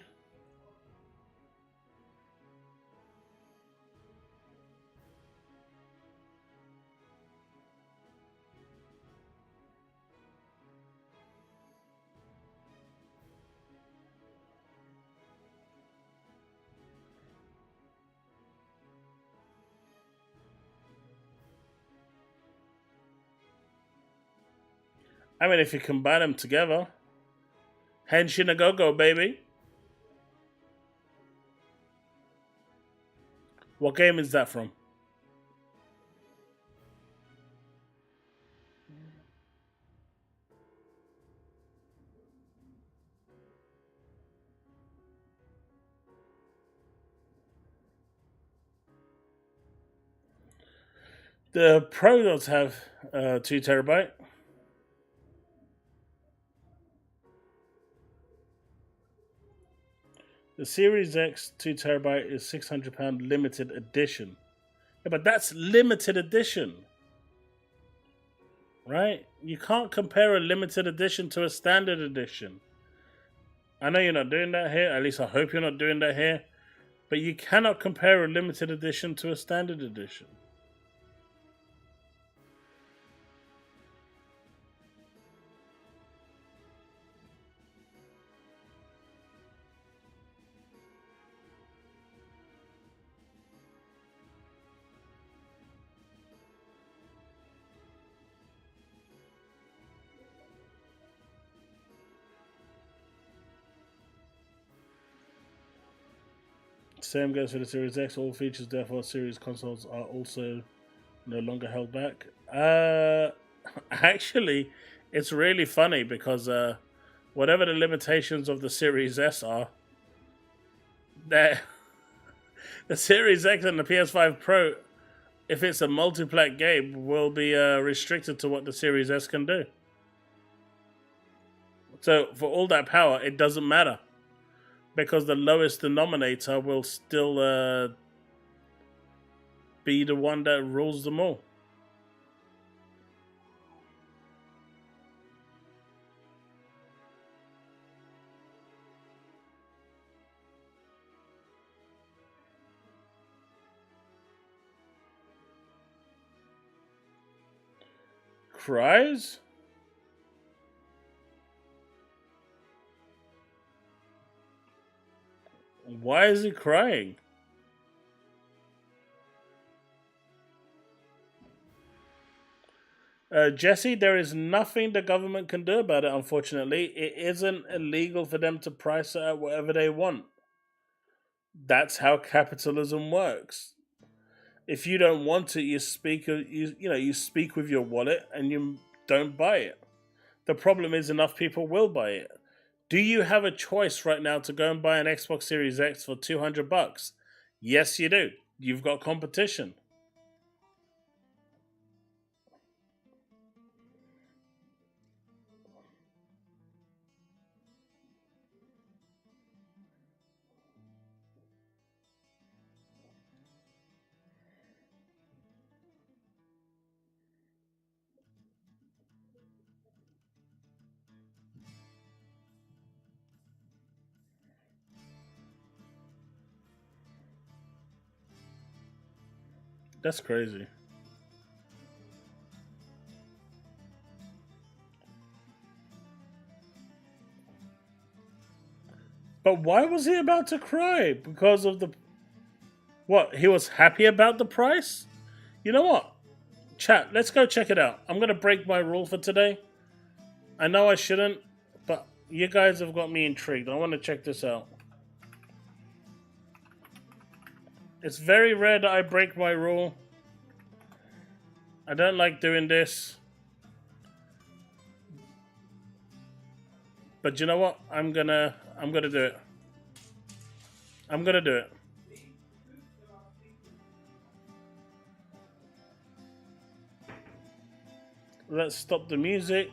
I mean, if you combine them together, Henshin a go-go, baby. What game is that from? The Pro does have 2TB. The Series X 2TB is £600 limited edition. Yeah, but that's limited edition. Right? You can't compare a limited edition to a standard edition. I know you're not doing that here. At least I hope you're not doing that here. But you cannot compare a limited edition to a standard edition. Same goes for the Series X. All features, therefore, series consoles are also no longer held back. Actually, it's really funny because whatever the limitations of the Series S are, the Series X and the PS5 Pro, if it's a multiplayer game, will be restricted to what the Series S can do. So for all that power, it doesn't matter. Because the lowest denominator will still be the one that rules them all. cries? Why is he crying? Jesse, there is nothing the government can do about it, unfortunately. It isn't illegal for them to price it at whatever they want. That's how capitalism works. If you don't want it, you speak you speak with your wallet and you don't buy it. The problem is enough people will buy it. Do you have a choice right now to go and buy an Xbox Series X for $200? Yes, you do. You've got competition. That's crazy. But why was he about to cry? Because of the... What? He was happy about the price? You know what? Chat, let's go check it out. I'm going to break my rule for today. I know I shouldn't, but you guys have got me intrigued. I want to check this out. It's very rare that I break my rule. I don't like doing this. But you know what? I'm gonna do it. I'm gonna do it. Let's stop the music.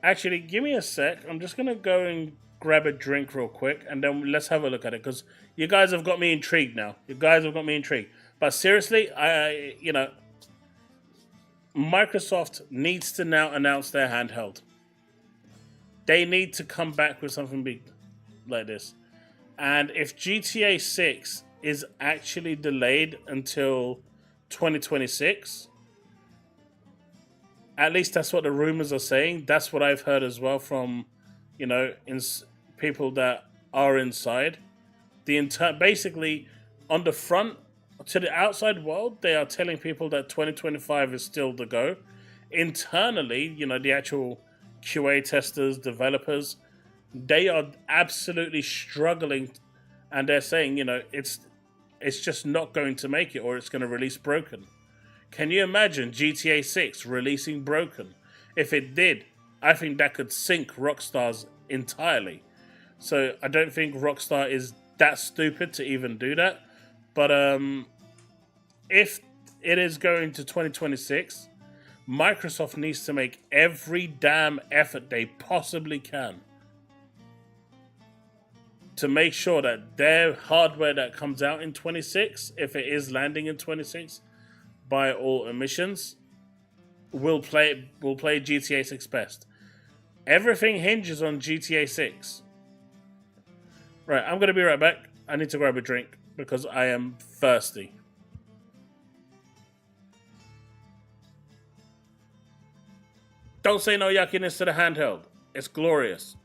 Actually, give me a sec. I'm just gonna go and grab a drink real quick, and then let's have a look at it, because you guys have got me intrigued now. You guys have got me intrigued. But seriously, Microsoft needs to now announce their handheld. They need to come back with something big like this. And if GTA 6 is actually delayed until 2026, at least that's what the rumors are saying. That's what I've heard as well from, people that are inside. Basically, on the front, to the outside world, they are telling people that 2025 is still the go. Internally, the actual QA testers, developers, they are absolutely struggling, and they're saying, it's just not going to make it, or it's going to release broken. Can you imagine GTA 6 releasing broken? If it did, I think that could sink Rockstar's entirely. So I don't think Rockstar is that stupid to even do that. But if it is going to 2026, Microsoft needs to make every damn effort they possibly can to make sure that their hardware that comes out in 26, if it is landing in 26, by all emissions, will play GTA 6 best. Everything hinges on GTA 6. Right, I'm going to be right back. I need to grab a drink because I am thirsty. Don't say no yuckiness to the handheld. It's glorious.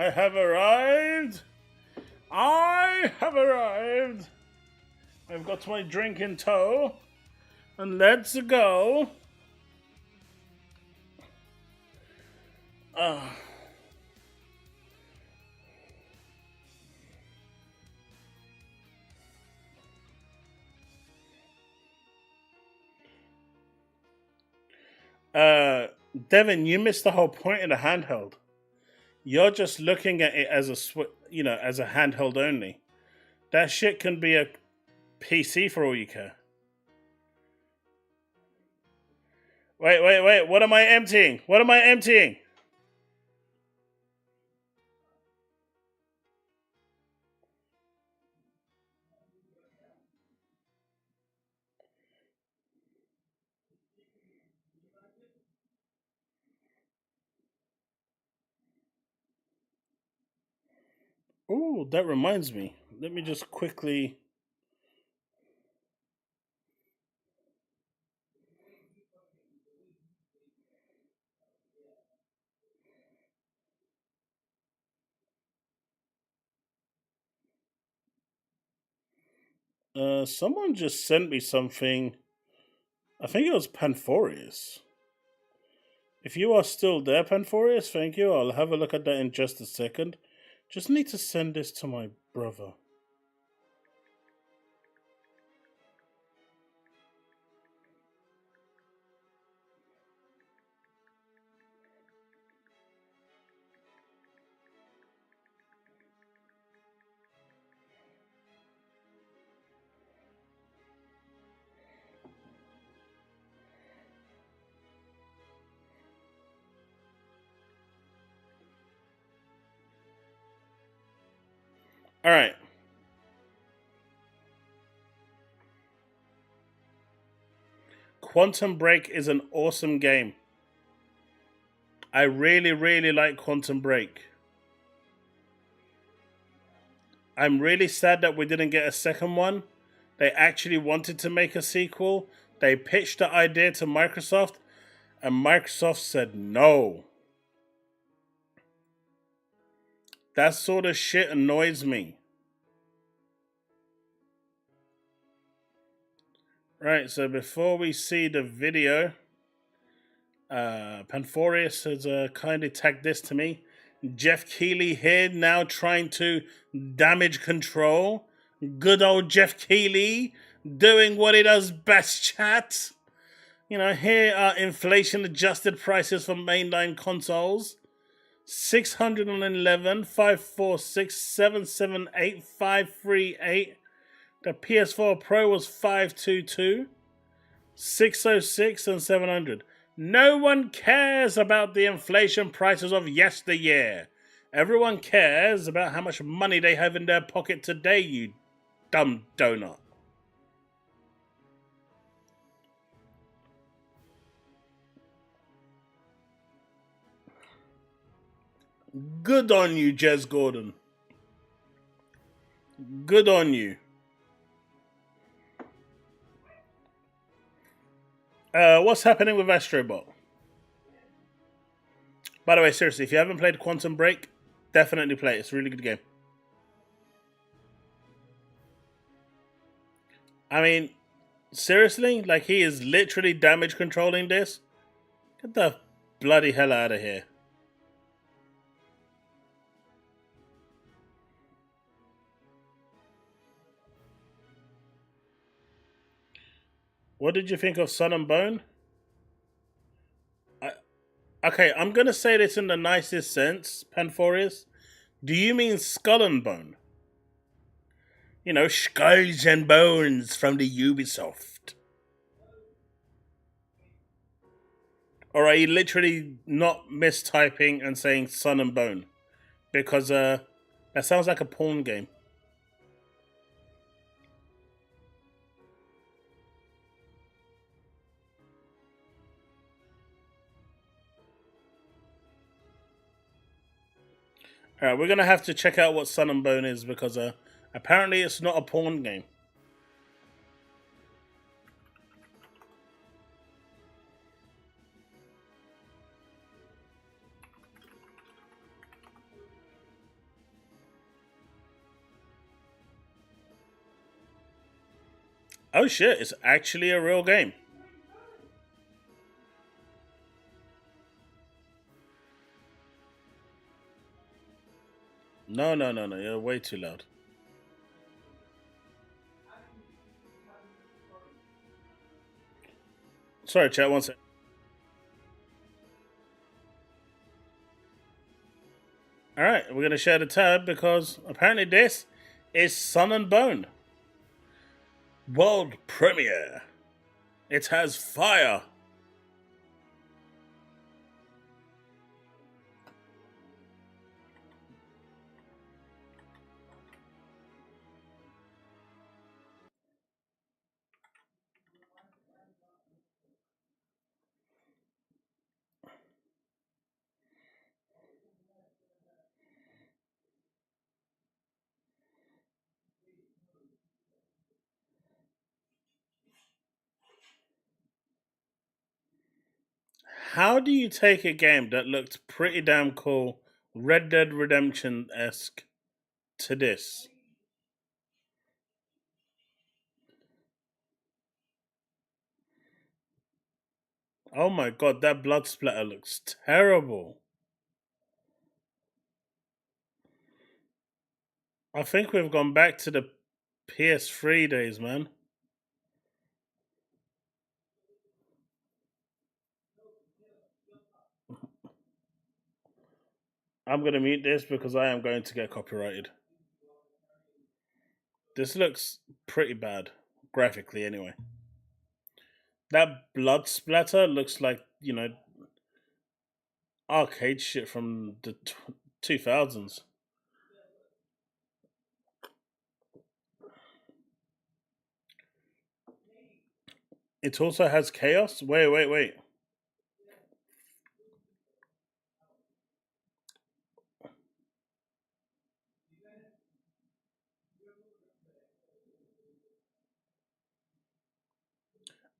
I have arrived. I have arrived. I've got my drink in tow. And let's go. Devin, you missed the whole point of the handheld. You're just looking at it as as a handheld only. That shit can be a PC for all you care. Wait. What am I emptying? What am I emptying? Oh, that reminds me. Let me just quickly... someone just sent me something. I think it was Panforius. If you are still there, Panforius, thank you. I'll have a look at that in just a second. Just need to send this to my brother. All right. Quantum Break is an awesome game. I really, really like Quantum Break. I'm really sad that we didn't get a second one. They actually wanted to make a sequel. They pitched the idea to Microsoft, and Microsoft said no. That sort of shit annoys me. Right, so before we see the video, Panforius has kindly tagged this to me. Jeff Keighley here now trying to damage control. Good old Jeff Keighley doing what he does best, chat. You know, here are inflation adjusted prices for mainline consoles. 611, 546, 778, 538. The PS4 Pro was 522, 606, and 700. No one cares about the inflation prices of yesteryear. Everyone cares about how much money they have in their pocket today, you dumb donut. Good on you, Jez Gordon. Good on you. What's happening with Astrobot? By the way, seriously, if you haven't played Quantum Break, definitely play it. It's a really good game. I mean, seriously? Like, he is literally damage controlling this? Get the bloody hell out of here. What did you think of Sun and Bone? Okay, I'm going to say this in the nicest sense, Panforius. Do you mean Skull and Bone? You know, Skulls and Bones from the Ubisoft. Or are you literally not mistyping and saying Sun and Bone? Because that sounds like a porn game. Alright, we're going to have to check out what Sun and Bone is because apparently it's not a porn game. Oh shit, it's actually a real game. No, no, no, no, you're way too loud. Sorry, chat, one sec. Alright, we're gonna share the tab because apparently this is Sun and Bone. World premiere. It has fire. How do you take a game that looked pretty damn cool, Red Dead Redemption esque, to this? Oh my god, that blood splatter looks terrible. I think we've gone back to the PS3 days, man. I'm gonna mute this because I am going to get copyrighted. This looks pretty bad, graphically anyway. That blood splatter looks like, arcade shit from the 2000s. It also has chaos. Wait.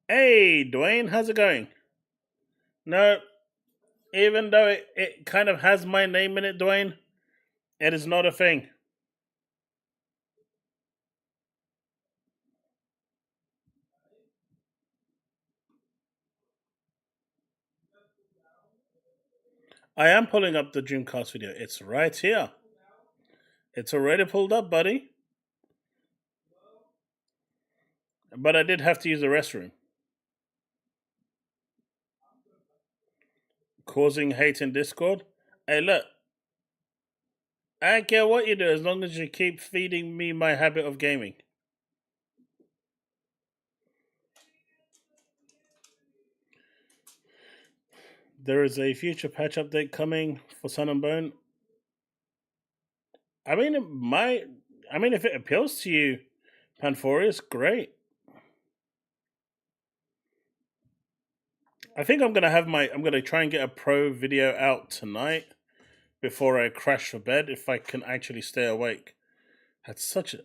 Hey, Dwayne, how's it going? No, even though it kind of has my name in it, Dwayne, it is not a thing. I am pulling up the Dreamcast video. It's right here. It's already pulled up, buddy. But I did have to use the restroom. Causing hate in Discord. Hey, look. I don't care what you do as long as you keep feeding me my habit of gaming. There is a future patch update coming for Sun and Bone. I mean, it might. I mean, if it appeals to you, Panphorius, great. I think I'm gonna have my. I'm gonna try and get a pro video out tonight before I crash for bed if I can actually stay awake. That's such a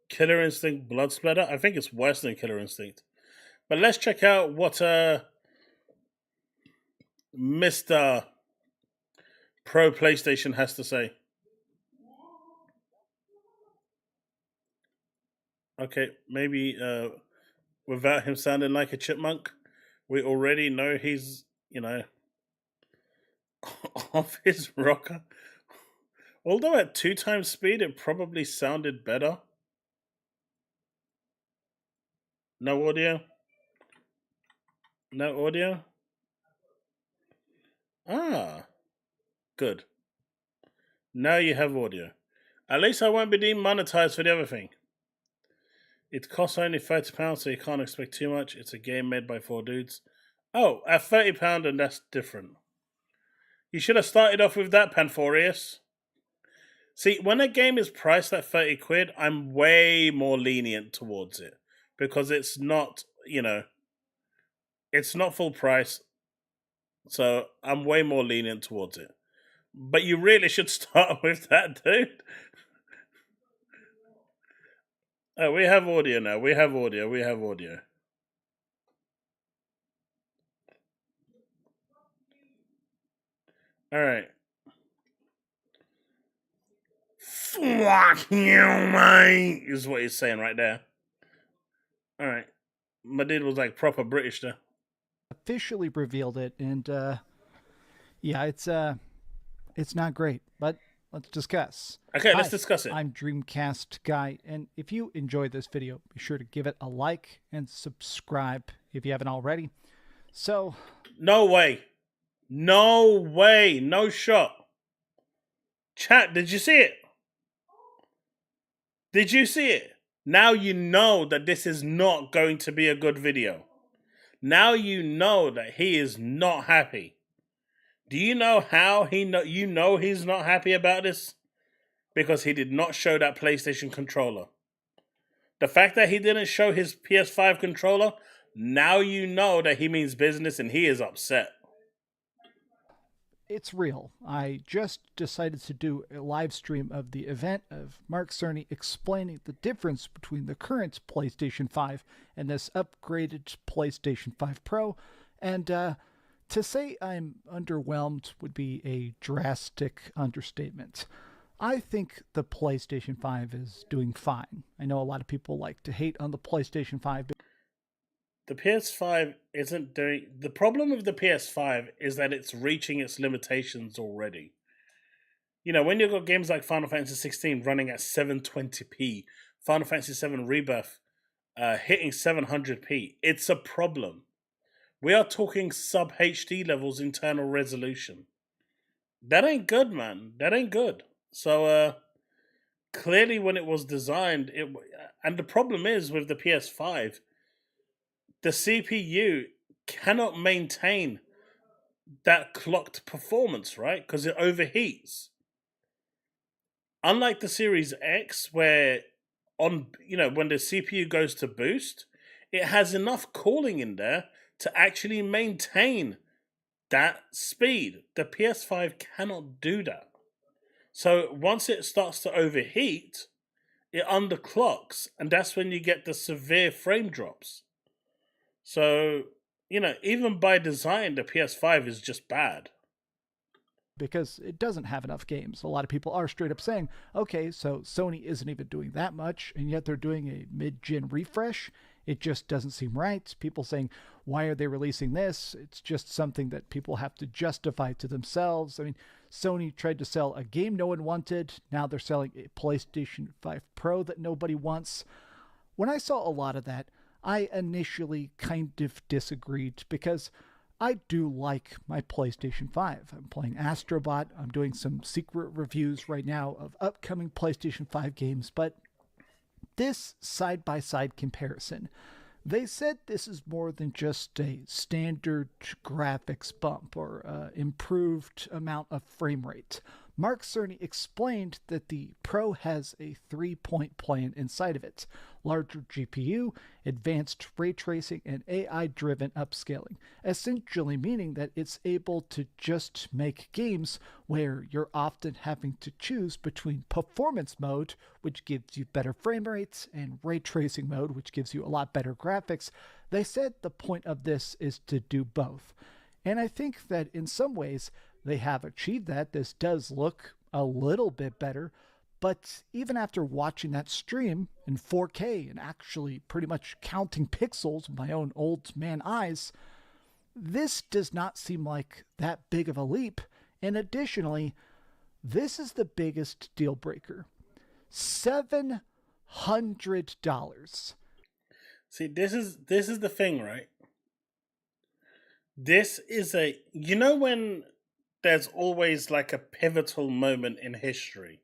Killer Instinct blood splatter. I think it's worse than Killer Instinct. But let's check out what Mr. Pro PlayStation has to say. Okay, maybe without him sounding like a chipmunk, we already know he's, off his rocker. Although at 2 times speed, it probably sounded better. No audio? No audio? Ah, good. Now you have audio. At least I won't be demonetized for the other thing. It costs only £30, so you can't expect too much. It's a game made by 4 dudes. Oh, at £30, and that's different. You should have started off with that, Panphorius. See, when a game is priced at 30 quid, I'm way more lenient towards it. Because it's not, it's not full price. So I'm way more lenient towards it. But you really should start with that, dude. Oh, we have audio now. We have audio. All right. Fuck you, mate, is what he's saying right there. All right. My dude was like proper British there. Officially revealed it, and yeah, it's not great, but let's discuss. Okay, let's Hi, discuss it. I'm Dreamcast Guy, and if you enjoyed this video, be sure to give it a like and subscribe if you haven't already. So, No way. No way. No shot. Chat, did you see it? Did you see it? Now you know that this is not going to be a good video. Now you know that he is not happy. Do you know how you know he's not happy about this? Because he did not show that PlayStation controller. The fact that he didn't show his PS5 controller, now you know that he means business and he is upset. it's real. I just decided to do a live stream of the event of Mark Cerny explaining the difference between the current PlayStation 5 and this upgraded PlayStation 5 Pro. And to say I'm underwhelmed would be a drastic understatement. I think the PlayStation 5 is doing fine. I know a lot of people like to hate on the PlayStation 5. The PS5 isn't doing. The problem with the PS5 is that it's reaching its limitations already. You know, when you've got games like Final Fantasy 16 running at 720p, Final Fantasy 7 Rebirth hitting 700p, it's a problem. We are talking sub HD levels internal resolution. That ain't good, man. That ain't good. So clearly, when it was designed, and the problem is with the PS5, the CPU cannot maintain that clocked performance, right? Because it overheats. Unlike the Series X, where when the CPU goes to boost, it has enough cooling in there to actually maintain that speed. The PS5 cannot do that. So once it starts to overheat, it underclocks, and that's when you get the severe frame drops. So, even by design, the PS5 is just bad. Because it doesn't have enough games. A lot of people are straight up saying, okay, so Sony isn't even doing that much, and yet they're doing a mid gen refresh. It just doesn't seem right. People saying, why are they releasing this? It's just something that people have to justify to themselves. I mean, Sony tried to sell a game no one wanted. Now they're selling a PlayStation 5 Pro that nobody wants. When I saw a lot of that, I initially kind of disagreed because I do like my PlayStation 5. I'm playing Astrobot. I'm doing some secret reviews right now of upcoming PlayStation 5 games, but this side by side comparison, they said this is more than just a standard graphics bump or improved amount of frame rate. Mark Cerny explained that the Pro has a 3-point plan inside of it: larger GPU, advanced ray tracing, and AI driven upscaling, essentially meaning that it's able to just make games where you're often having to choose between performance mode, which gives you better frame rates, and ray tracing mode, which gives you a lot better graphics. They said the point of this is to do both. And I think that in some ways they have achieved that. This does look a little bit better, but even after watching that stream in 4K and actually pretty much counting pixels with my own old man eyes, this does not seem like that big of a leap. And additionally, this is the biggest deal breaker: $700. See, this is the thing, right? This is when there's always like a pivotal moment in history.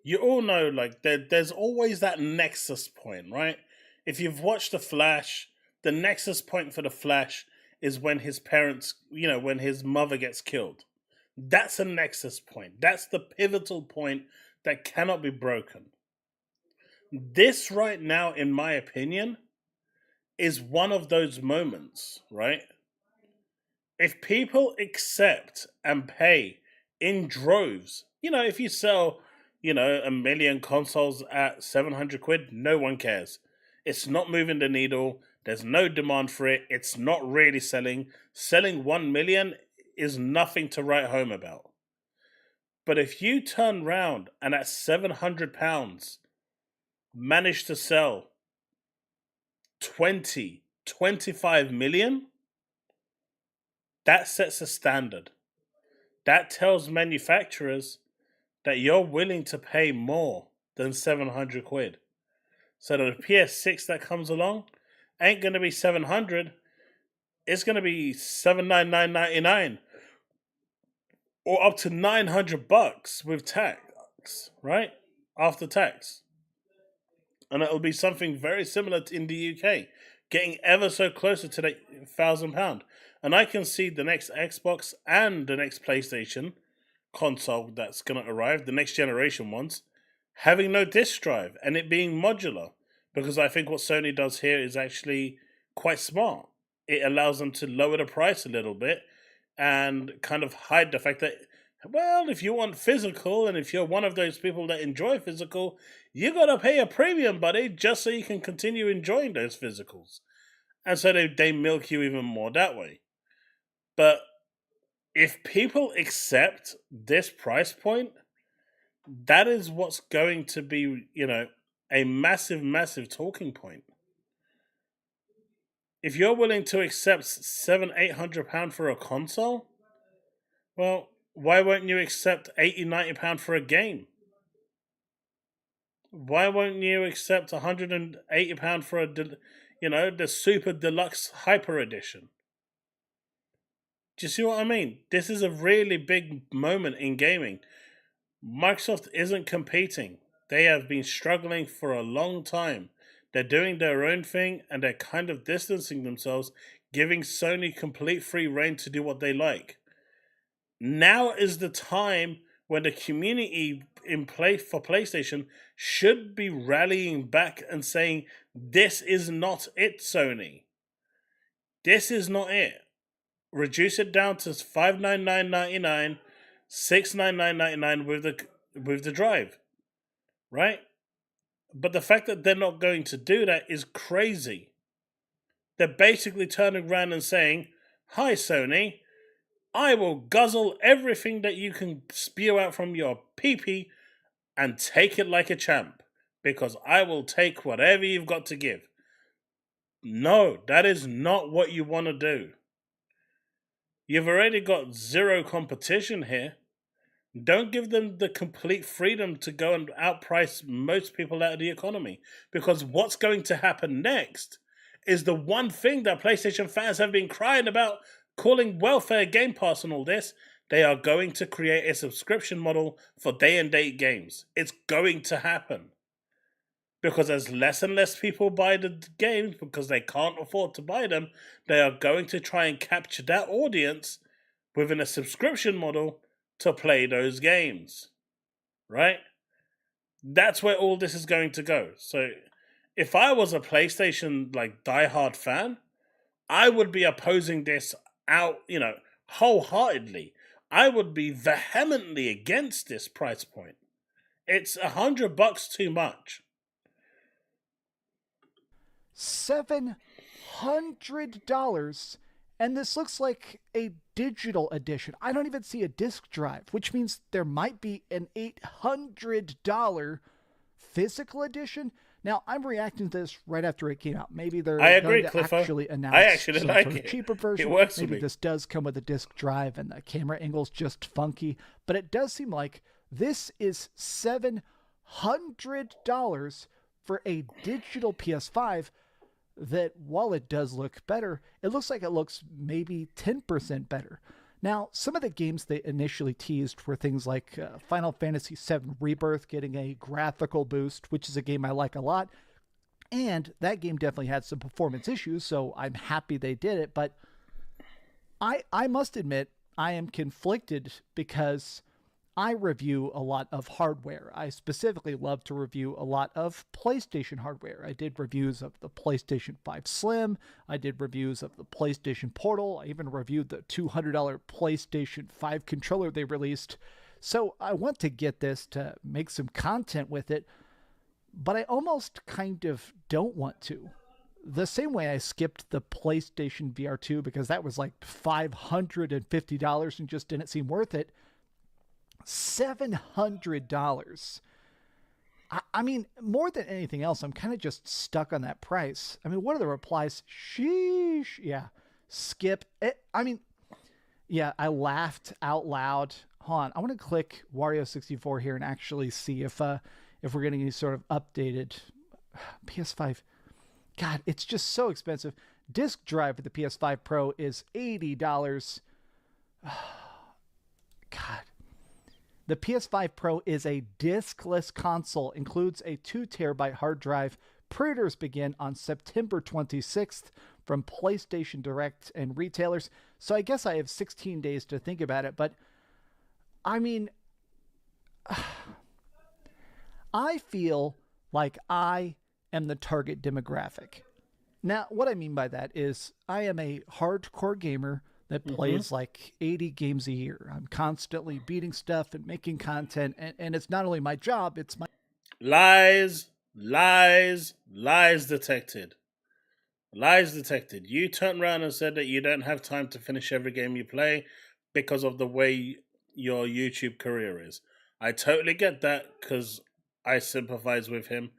You all know, like there's always that nexus point, right? If you've watched The Flash, the nexus point for The Flash is when his parents, when his mother gets killed. That's a nexus point. That's the pivotal point that cannot be broken. This right now, in my opinion, is one of those moments, right? If people accept and pay in droves, if you sell, a million consoles at 700 quid, no one cares. It's not moving the needle. There's no demand for it. It's not really selling. Selling 1 million is nothing to write home about. But if you turn round and at £700 manage to sell 20, 25 million, that sets a standard. That tells manufacturers that you're willing to pay more than 700 quid. So the PS6 that comes along ain't going to be 700. It's going to be 799.99 or up to $900 with tax, right? After tax. And it'll be something very similar in the UK, getting ever so closer to that £1,000. And I can see the next Xbox and the next PlayStation console that's going to arrive, the next generation ones, having no disk drive and it being modular. Because I think what Sony does here is actually quite smart. It allows them to lower the price a little bit and kind of hide the fact that, well, if you want physical and if you're one of those people that enjoy physical, you got to pay a premium, buddy, just so you can continue enjoying those physicals. And so they milk you even more that way. But if people accept this price point, that is what's going to be, a massive, massive talking point. If you're willing to accept £700-800 for a console, well, why won't you accept £80-90 for a game? Why won't you accept £180 for the Super Deluxe Hyper Edition? Do you see what I mean? This is a really big moment in gaming. Microsoft isn't competing. They have been struggling for a long time. They're doing their own thing and they're kind of distancing themselves, giving Sony complete free rein to do what they like. Now is the time when the community for PlayStation should be rallying back and saying, this is not it, Sony. This is not it. Reduce it down to $599.99, $699.99 with the drive. Right? But the fact that they're not going to do that is crazy. They're basically turning around and saying, hi, Sony, I will guzzle everything that you can spew out from your pee-pee and take it like a champ, because I will take whatever you've got to give. No, that is not what you want to do. You've already got zero competition here. Don't give them the complete freedom to go and outprice most people out of the economy. Because what's going to happen next is the one thing that PlayStation fans have been crying about, calling welfare, Game Pass and all this. They are going to create a subscription model for day-and-date games. It's going to happen. Because as less and less people buy the games because they can't afford to buy them, they are going to try and capture that audience within a subscription model to play those games, right? That's where all this is going to go. So if I was a PlayStation diehard fan, I would be opposing this out, wholeheartedly. I would be vehemently against this price point. It's $100 too much. $700, and this looks like a digital edition. I don't even see a disc drive, which means there might be an $800 physical edition. Now, I'm reacting to this right after it came out. Maybe they're going to Cliffo. actually announce I actually some like sort of it. cheaper version. It works for Maybe me. this does come with a disc drive and the camera angle's just funky. But it does seem like this is $700 for a digital PS5 that, while it does look better, it looks like it looks maybe 10% better. Now, some of the games they initially teased were things like Final Fantasy VII Rebirth getting a graphical boost, which is a game I like a lot. And that game definitely had some performance issues, so I'm happy they did it. But I must admit, I am conflicted because I review a lot of hardware. I specifically love to review a lot of PlayStation hardware. I did reviews of the PlayStation 5 Slim. I did reviews of the PlayStation Portal. I even reviewed the $200 PlayStation 5 controller they released. So I want to get this to make some content with it, but I almost kind of don't want to. The same way I skipped the PlayStation VR 2 because that was like $550 and just didn't seem worth it. $700. I mean, more than anything else, I'm kind of just stuck on that price. I mean, what are the replies? Sheesh. Yeah. Skip. I mean, yeah, I laughed out loud. Hold on. I want to click Wario64 here and actually see if we're getting any sort of updated PS5. God, it's just so expensive. Disk drive for the PS5 Pro is $80. God. The PS5 Pro is a diskless console, includes a 2 terabyte hard drive. Pre-orders begin on September 26th from PlayStation Direct and retailers. So I guess I have 16 days to think about it, but I mean, I feel like I am the target demographic. Now, what I mean by that is I am a hardcore gamer that plays like 80 games a year. I'm constantly beating stuff and making content, and it's not only my job, it's my... Lies detected. Lies detected. You turned around and said that you don't have time to finish every game you play because of the way your YouTube career is. I totally get that because I sympathize with him.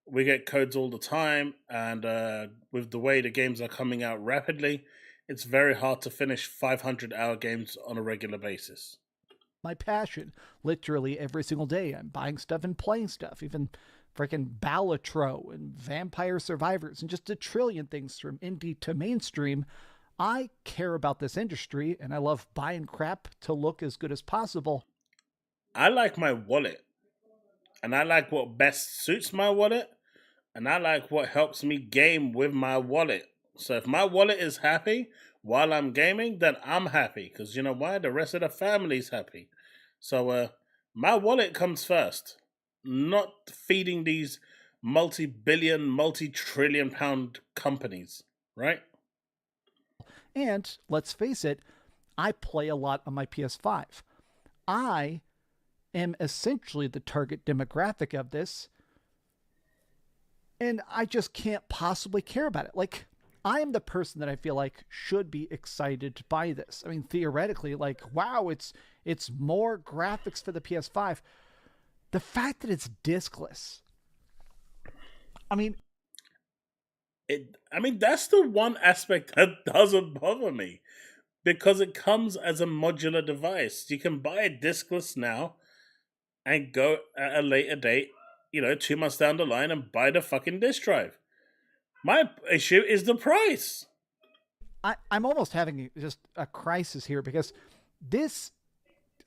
We get codes all the time, and with the way the games are coming out rapidly, it's very hard to finish 500-hour games on a regular basis. My passion. Literally every single day, I'm buying stuff and playing stuff. Even freaking Balatro and Vampire Survivors and just a trillion things from indie to mainstream. I care about this industry, and I love buying crap to look as good as possible. I like my wallet, and I like what best suits my wallet, and I like what helps me game with my wallet. So if my wallet is happy while I'm gaming, then I'm happy. Because you know why? The rest of the family's happy. So my wallet comes first. Not feeding these multi-billion, multi-trillion pound companies. Right? And let's face it, I play a lot on my PS5. I am essentially the target demographic of this. And I just can't possibly care about it. Like, I am the person that I feel like should be excited by this. I mean, theoretically, like, wow, it's more graphics for the PS5. The fact that it's diskless. I mean, that's the one aspect that doesn't bother me, because it comes as a modular device. You can buy it diskless now and go at a later date, 2 months down the line, and buy the fucking disk drive. My issue is the price. I'm almost having just a crisis here because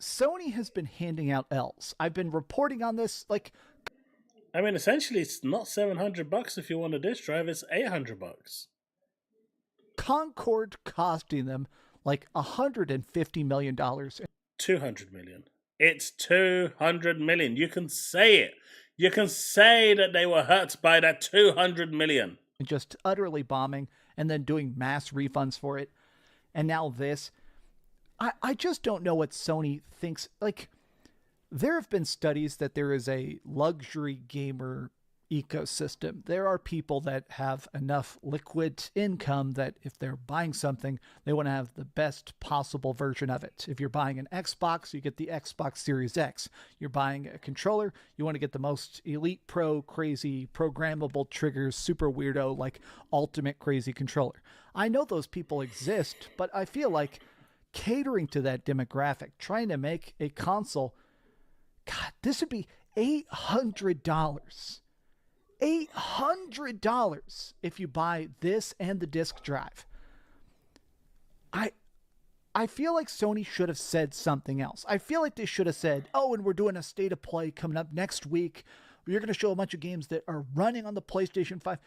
Sony has been handing out L's. I've been reporting on this. Essentially, it's not $700 if you want a disk drive. It's $800. Concord costing them like $150 million. $200 million. It's $200 million. You can say it. You can say that they were hurt by that $200 million. Just utterly bombing and then doing mass refunds for it. And now this. I just don't know what Sony thinks. Like, there have been studies that there is a luxury gamer ecosystem. There are people that have enough liquid income that if they're buying something, they want to have the best possible version of it. If you're buying an Xbox, you get the Xbox Series X. You're buying a controller, you want to get the most elite pro crazy programmable triggers, super weirdo, like ultimate crazy controller. I know those people exist, but I feel like catering to that demographic, trying to make a console, God, this would be $800. $800 if you buy this and the disc drive. I feel like Sony should have said something else. I feel like they should have said, oh, and we're doing a state of play coming up next week. You're going to show a bunch of games that are running on the PlayStation 5.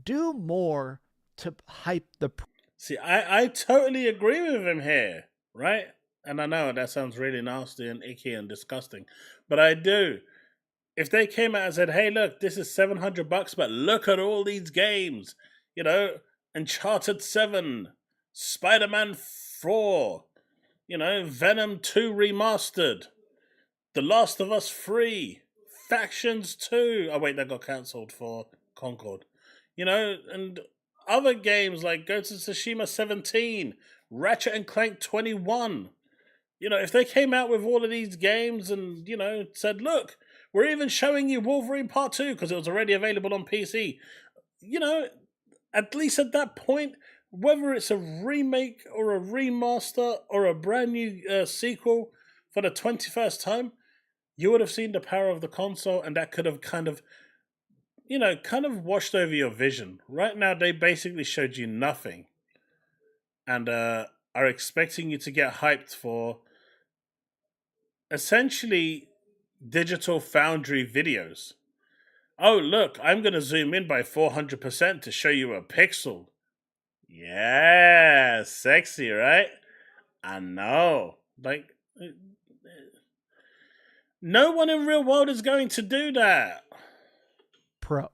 Do more to hype the... See, I totally agree with him here, right? And I know that sounds really nasty and icky and disgusting, but I do. If they came out and said, hey, look, this is $700, but look at all these games, Uncharted 7, Spider-Man 4, Venom 2 Remastered, The Last of Us 3, Factions 2. Oh, wait, that got cancelled for Concord. And other games like Ghost of Tsushima 17, Ratchet and Clank 21. If they came out with all of these games and, said, look, We're even showing you Wolverine Part 2 because it was already available on PC. You know, at least at that point, whether it's a remake or a remaster or a brand new sequel for the 21st time, you would have seen the power of the console, and that could have kind of, kind of washed over your vision. Right now, they basically showed you nothing and are expecting you to get hyped for essentially digital foundry videos. Oh, look, I'm going to zoom in by 400% to show you a pixel. Yeah, sexy, right? I know. Like, no one in real world is going to do that. Pro.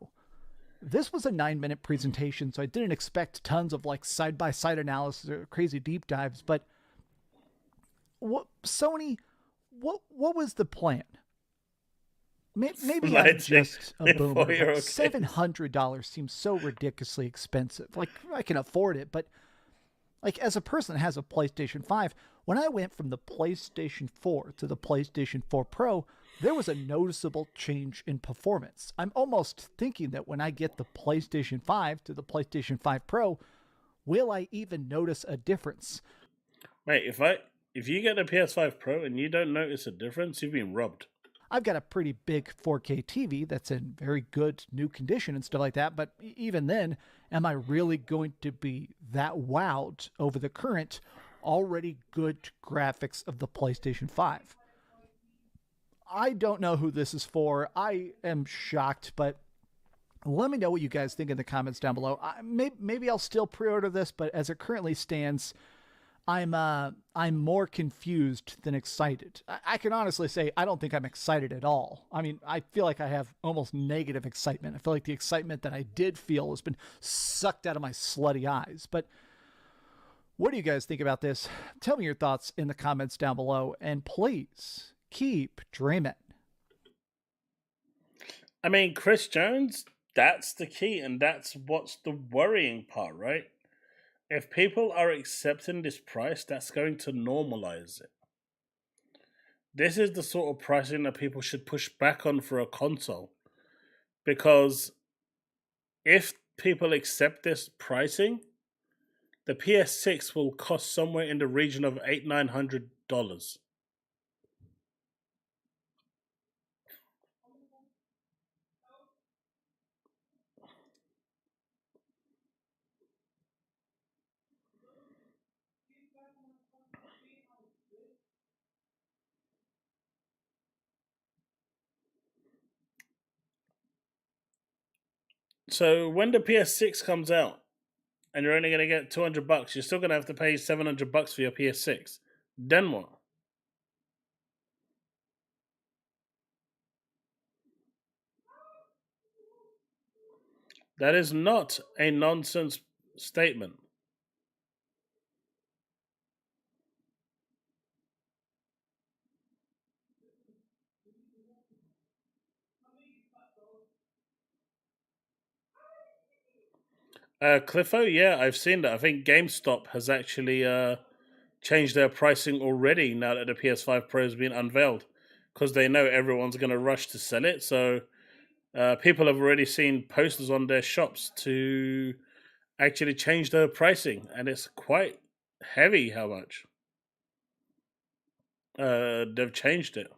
This was a 9-minute presentation, so I didn't expect tons of like side-by-side analysis or crazy deep dives, but Sony, what was the plan? Maybe I'm just a boomer, but $700 seems so ridiculously expensive. Like, I can afford it, but like, as a person that has a PlayStation 5, when I went from the PlayStation 4 to the PlayStation 4 Pro, there was a noticeable change in performance. I'm almost thinking that when I get the PlayStation 5 to the PlayStation 5 Pro, will I even notice a difference? Mate, if you get a PS5 Pro and you don't notice a difference, you've been robbed. I've got a pretty big 4K TV that's in very good new condition and stuff like that, but even then, am I really going to be that wowed over the current, already good graphics of the PlayStation 5? I don't know who this is for. I am shocked, but let me know what you guys think in the comments down below. Maybe I'll still pre-order this, but as it currently stands, I'm more confused than excited. I can honestly say I don't think I'm excited at all. I mean, I feel like I have almost negative excitement. I feel like the excitement that I did feel has been sucked out of my slutty eyes. But what do you guys think about this? Tell me your thoughts in the comments down below, and please keep dreaming. I mean, Chris Jones, that's the key, and that's what's the worrying part, right? If people are accepting this price, that's going to normalize it. This is the sort of pricing that people should push back on for a console. Because if people accept this pricing, the PS6 will cost somewhere in the region of $800-900. So when the PS6 comes out and you're only going to get $200, you're still going to have to pay $700 for your PS6. Then what? That is not a nonsense statement. Cliffo, yeah, I've seen that. I think GameStop has actually changed their pricing already now that the PS5 Pro has been unveiled, because they know everyone's going to rush to sell it. So people have already seen posters on their shops to actually change their pricing, and it's quite heavy how much they've changed it.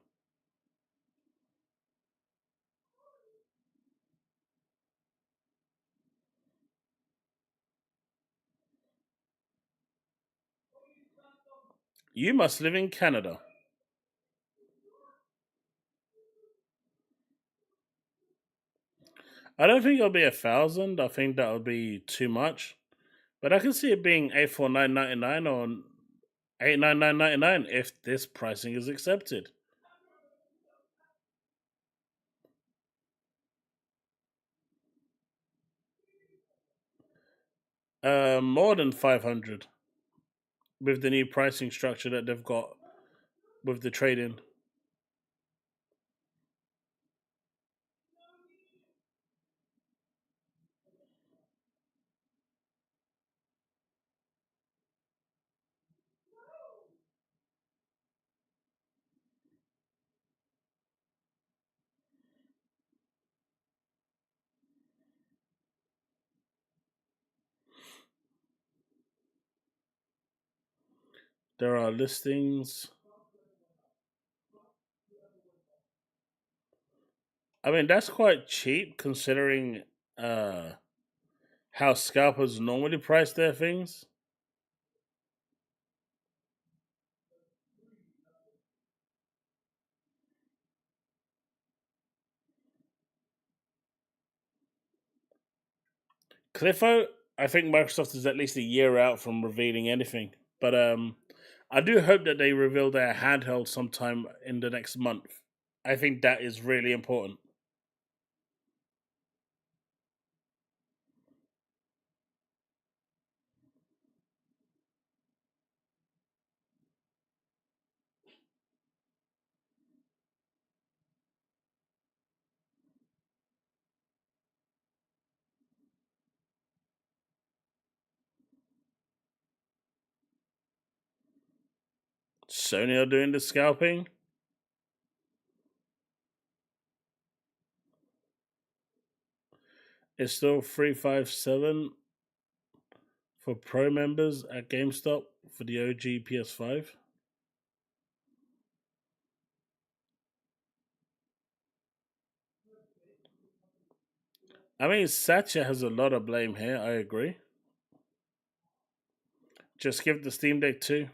You must live in Canada. I don't think it'll be 1,000. I think that would be too much. But I can see it being 849.99 or 899.99 if this pricing is accepted. More than 500 with the new pricing structure that they've got with the trade in. There are listings. I mean, that's quite cheap considering uh, how scalpers normally price their things. Cliffo, I think Microsoft is at least a year out from revealing anything. But I do hope that they reveal their handheld sometime in the next month. I think that is really important. Sony are doing the scalping. It's still 357 for pro members at GameStop for the OG PS5. I mean, Satya has a lot of blame here. I agree. Just give the Steam Deck 2.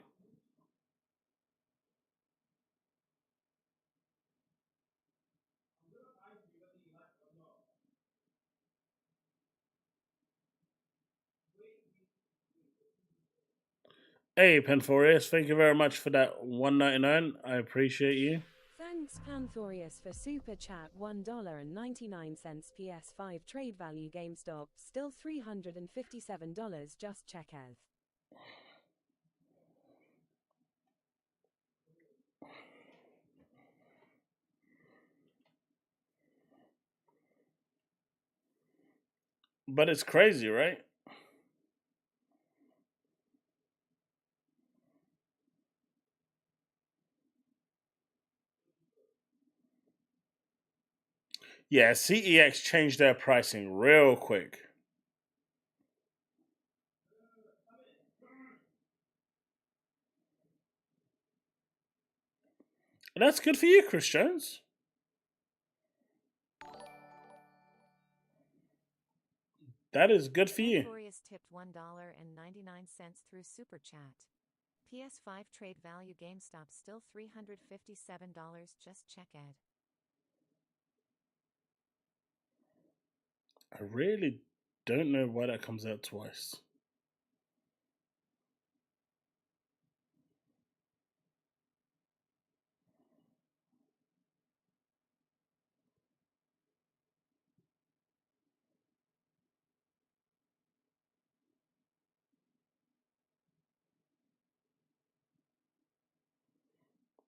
Hey, Penforius, thank you very much for that $1.99. I appreciate you. Thanks, Panthorius, for super chat $1.99 PS5 trade value GameStop, still $357. Just check Ev. But it's crazy, right? Yeah, CEX changed their pricing real quick. That's good for you, Chris Jones. That is good for you. Panthorius tipped $1.99 through super chat. PS5 trade value GameStop still $357. Just check Ed. I really don't know why that comes out twice.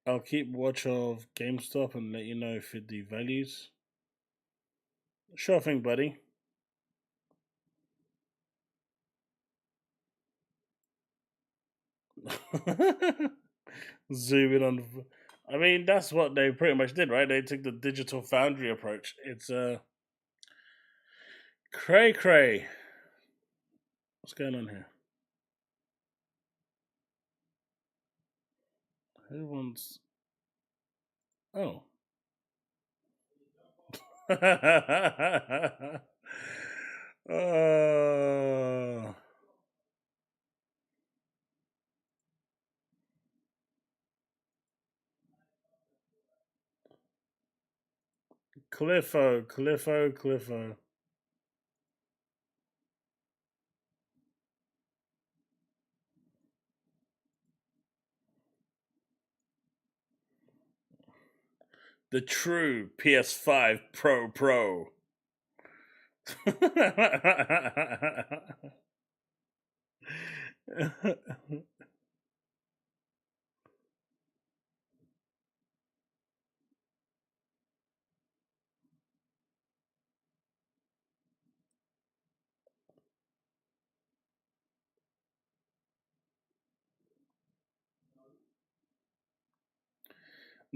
I'll keep watch of GameStop and let you know if it devalues. Sure thing, buddy. Zoom in on. I mean, that's what they pretty much did, right? They took the digital foundry approach. It's cray cray. What's going on here? Who wants? Oh. uh, Cliffo. The true PS5 Pro.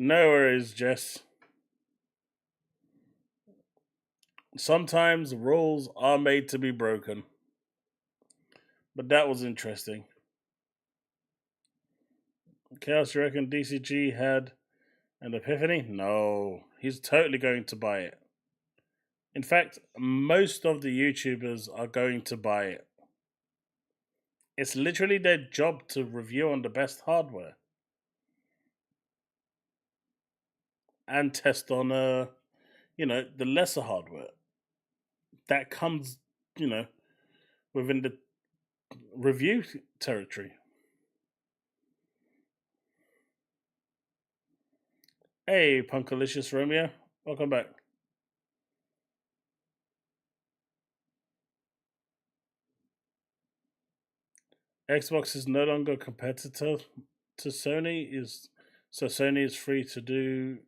No worries, Jess. Sometimes rules are made to be broken. But that was interesting. Chaos, you reckon DCG had an epiphany? No, he's totally going to buy it. In fact, most of the YouTubers are going to buy it. It's literally their job to review on the best hardware and test on, the lesser hardware that comes, within the review territory. Hey, Punkalicious Romeo, welcome back. Xbox is no longer a competitor to Sony. So Sony is free to do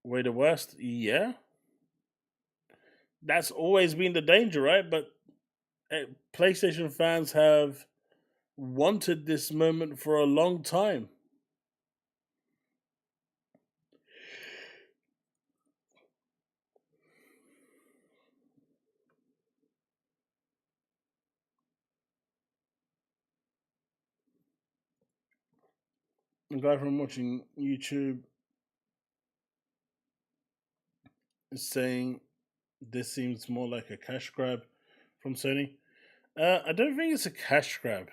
way the worst? Yeah. That's always been the danger, right? But PlayStation fans have wanted this moment for a long time. A guy from watching YouTube is saying this seems more like a cash grab from Sony. I don't think it's a cash grab.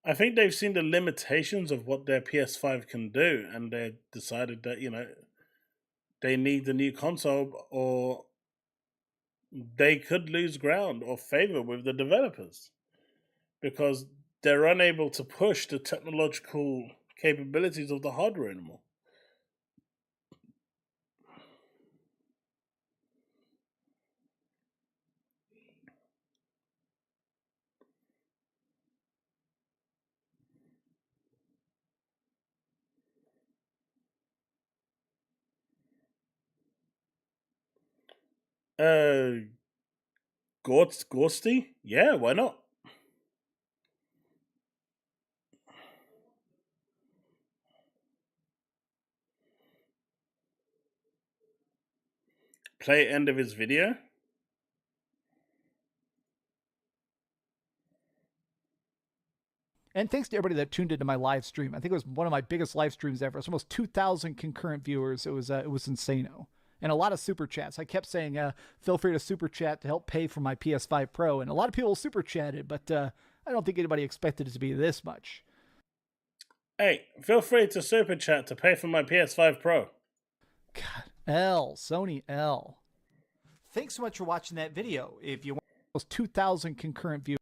I think they've seen the limitations of what their PS5 can do, and they decided that they need a new console, or they could lose ground or favor with the developers because they're unable to push the technological capabilities of the hardware anymore. Ghosty? Yeah, why not? Play end of his video. And thanks to everybody that tuned into my live stream. I think it was one of my biggest live streams ever. It's almost 2,000 concurrent viewers. It was insano. And a lot of super chats. I kept saying, feel free to super chat to help pay for my PS5 Pro. And a lot of people super chatted, but I don't think anybody expected it to be this much. Hey, feel free to super chat to pay for my PS5 Pro. God, Sony L. Thanks so much for watching that video. If you want those 2,000 concurrent viewers.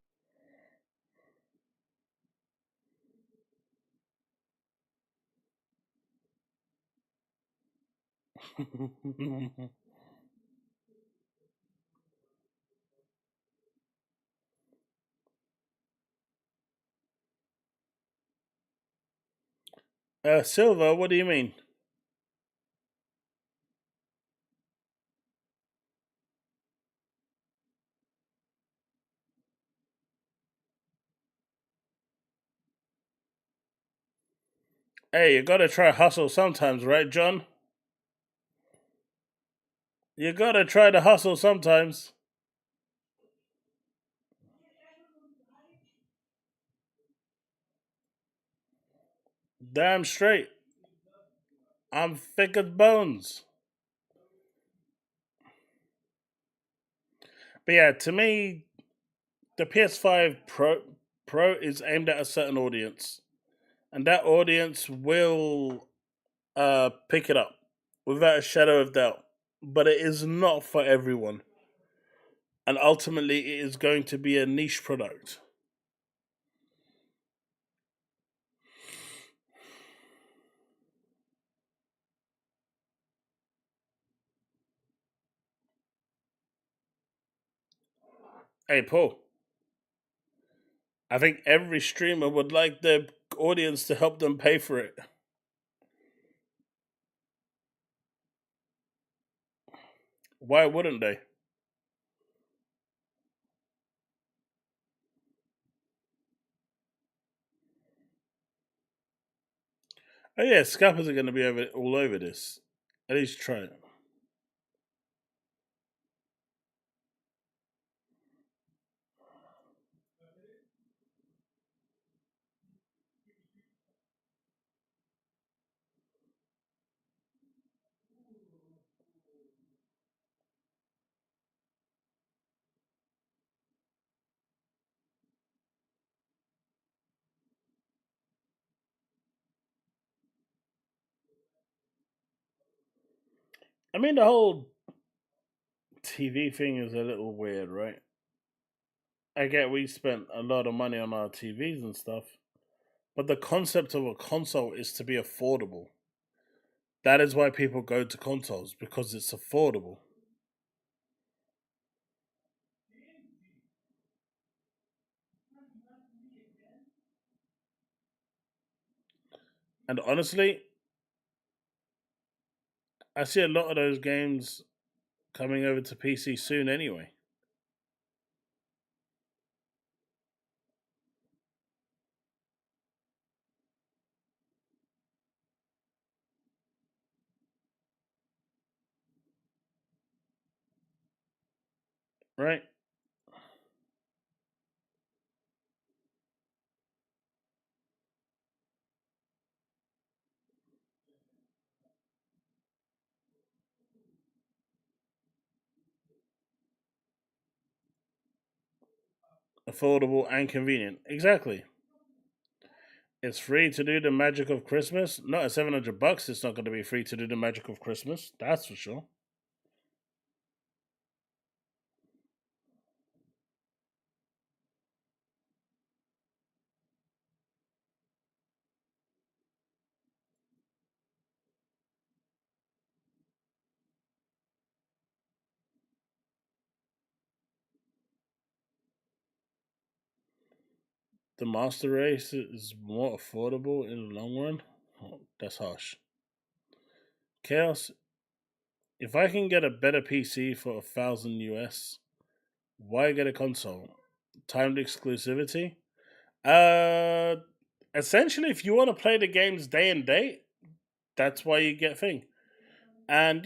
Silver, what do you mean? Hey, you gotta try hustle sometimes, right, John? You gotta try to hustle sometimes. Damn straight. I'm thick as bones. But yeah, to me, the PS5 Pro is aimed at a certain audience, and that audience will pick it up without a shadow of doubt. But it is not for everyone, and ultimately, it is going to be a niche product. Hey, Paul. I think every streamer would like their audience to help them pay for it. Why wouldn't they? Oh yeah, scalpers are going to be all over this. At least try it. I mean, the whole TV thing is a little weird, right? I get we spent a lot of money on our TVs and stuff, but the concept of a console is to be affordable. That is why people go to consoles, because it's affordable. And honestly, I see a lot of those games coming over to PC soon anyway. Right? Affordable and convenient. Exactly. It's free to do the magic of Christmas. Not at $700. It's not going to be free to do the magic of Christmas. That's for sure. The Master Race is more affordable in the long run. Oh, that's harsh. Chaos. If I can get a better PC for 1,000 US, why get a console? Timed exclusivity. Uh, Essentially, if you want to play the games day and date, that's why you get thing. And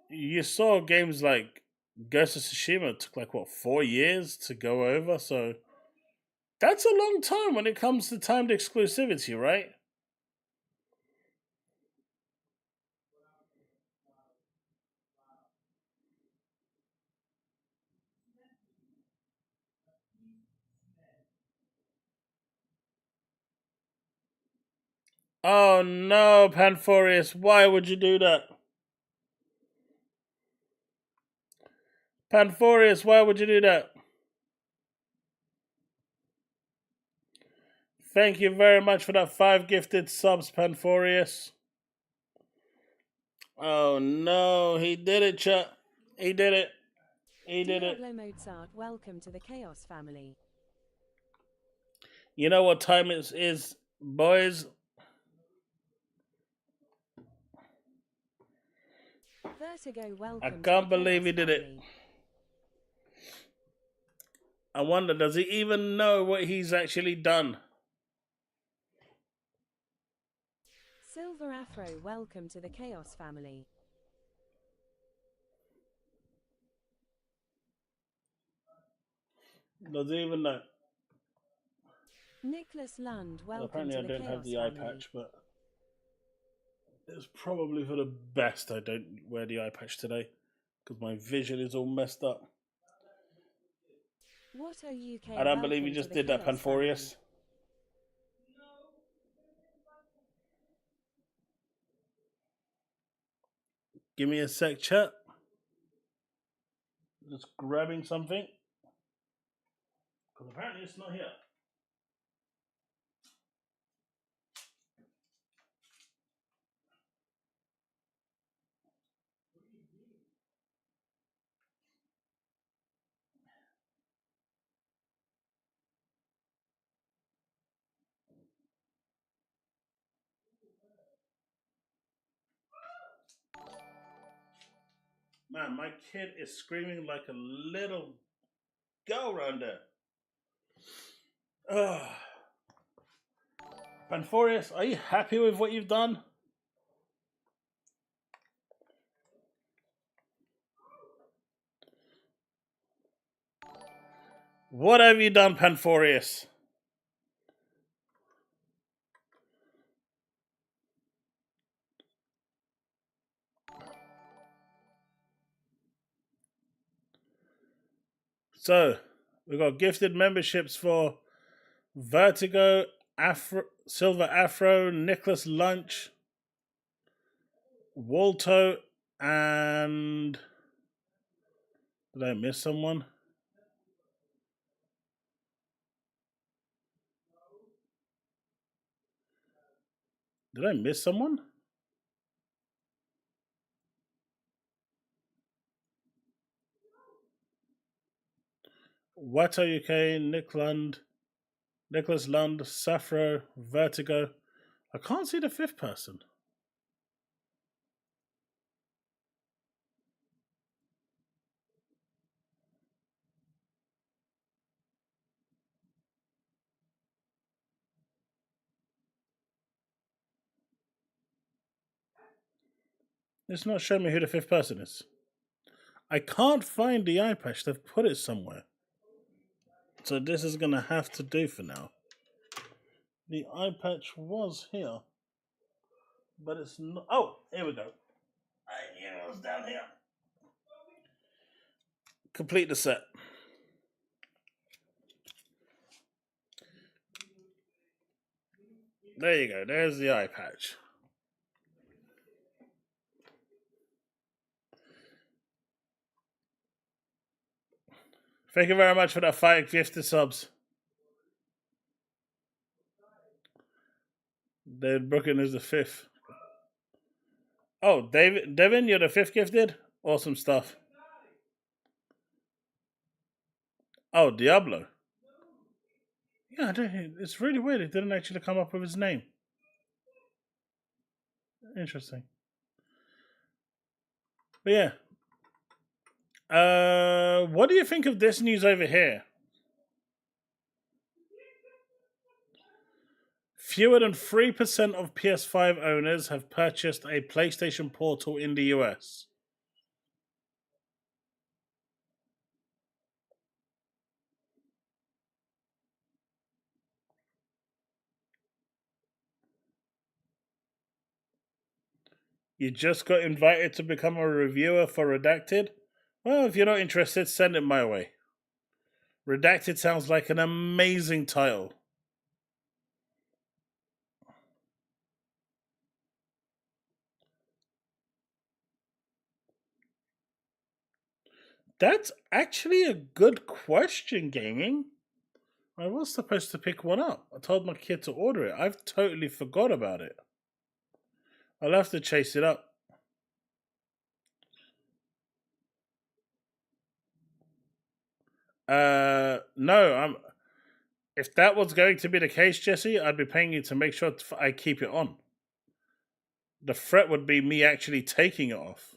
you saw games like Ghost of Tsushima took like what 4 years to go over, so that's a long time when it comes to timed exclusivity, right? Oh no, Panforius, why would you do that? Panforius, why would you do that? Thank you very much for that 5 gifted subs, Panforius. Oh no, he did it, chat. He did it. He did it. diablomozart, welcome to the Chaos family. You know what time it is, boys? Vertigo, welcome. I can't believe he did it. I wonder, does he even know what he's actually done? Silver Afro, welcome to the Chaos family. Does he even know? Nicholas Lund, welcome Well, apparently to I the don't Chaos have the eye family. patch, but it's probably for the best I don't wear the eye patch today, because my vision is all messed up. What are UK? I don't believe you just did that, Panforius. Give me a sec, chat. Just grabbing something. Because apparently it's not here. Man, my kid is screaming like a little girl around there. Ugh. Panforius, are you happy with what you've done? What have you done, Panforius? So, we've got gifted memberships for Vertigo, Silver Afro, Nicholas Lunch, Walto, And did I miss someone? Did I miss someone? Wato UK, Nicholas Lund, Safro, Vertigo. I can't see the fifth person. It's not showing me who the fifth person is. I can't find the eye patch. They've put it somewhere. So this is going to have to do for now. The eye patch was here. But it's not. Oh, here we go. I knew it was down here. Complete the set. There you go. There's the eye patch. Thank you very much for that 5 gifted subs. David Brooking is the fifth. Oh, Devin, you're the fifth gifted? Awesome stuff. Oh, Diablo. Yeah, it's really weird. It didn't actually come up with his name. Interesting. But yeah. What do you think of this news over here? Fewer than 3% of PS5 owners have purchased a PlayStation Portal in the US. You just got invited to become a reviewer for Redacted? Well, if you're not interested, send it my way. Redacted sounds like an amazing title. That's actually a good question, gaming. I was supposed to pick one up. I told my kid to order it. I've totally forgot about it. I'll have to chase it up. No, if that was going to be the case, Jesse, I'd be paying you to make sure I keep it on. The threat would be me actually taking it off.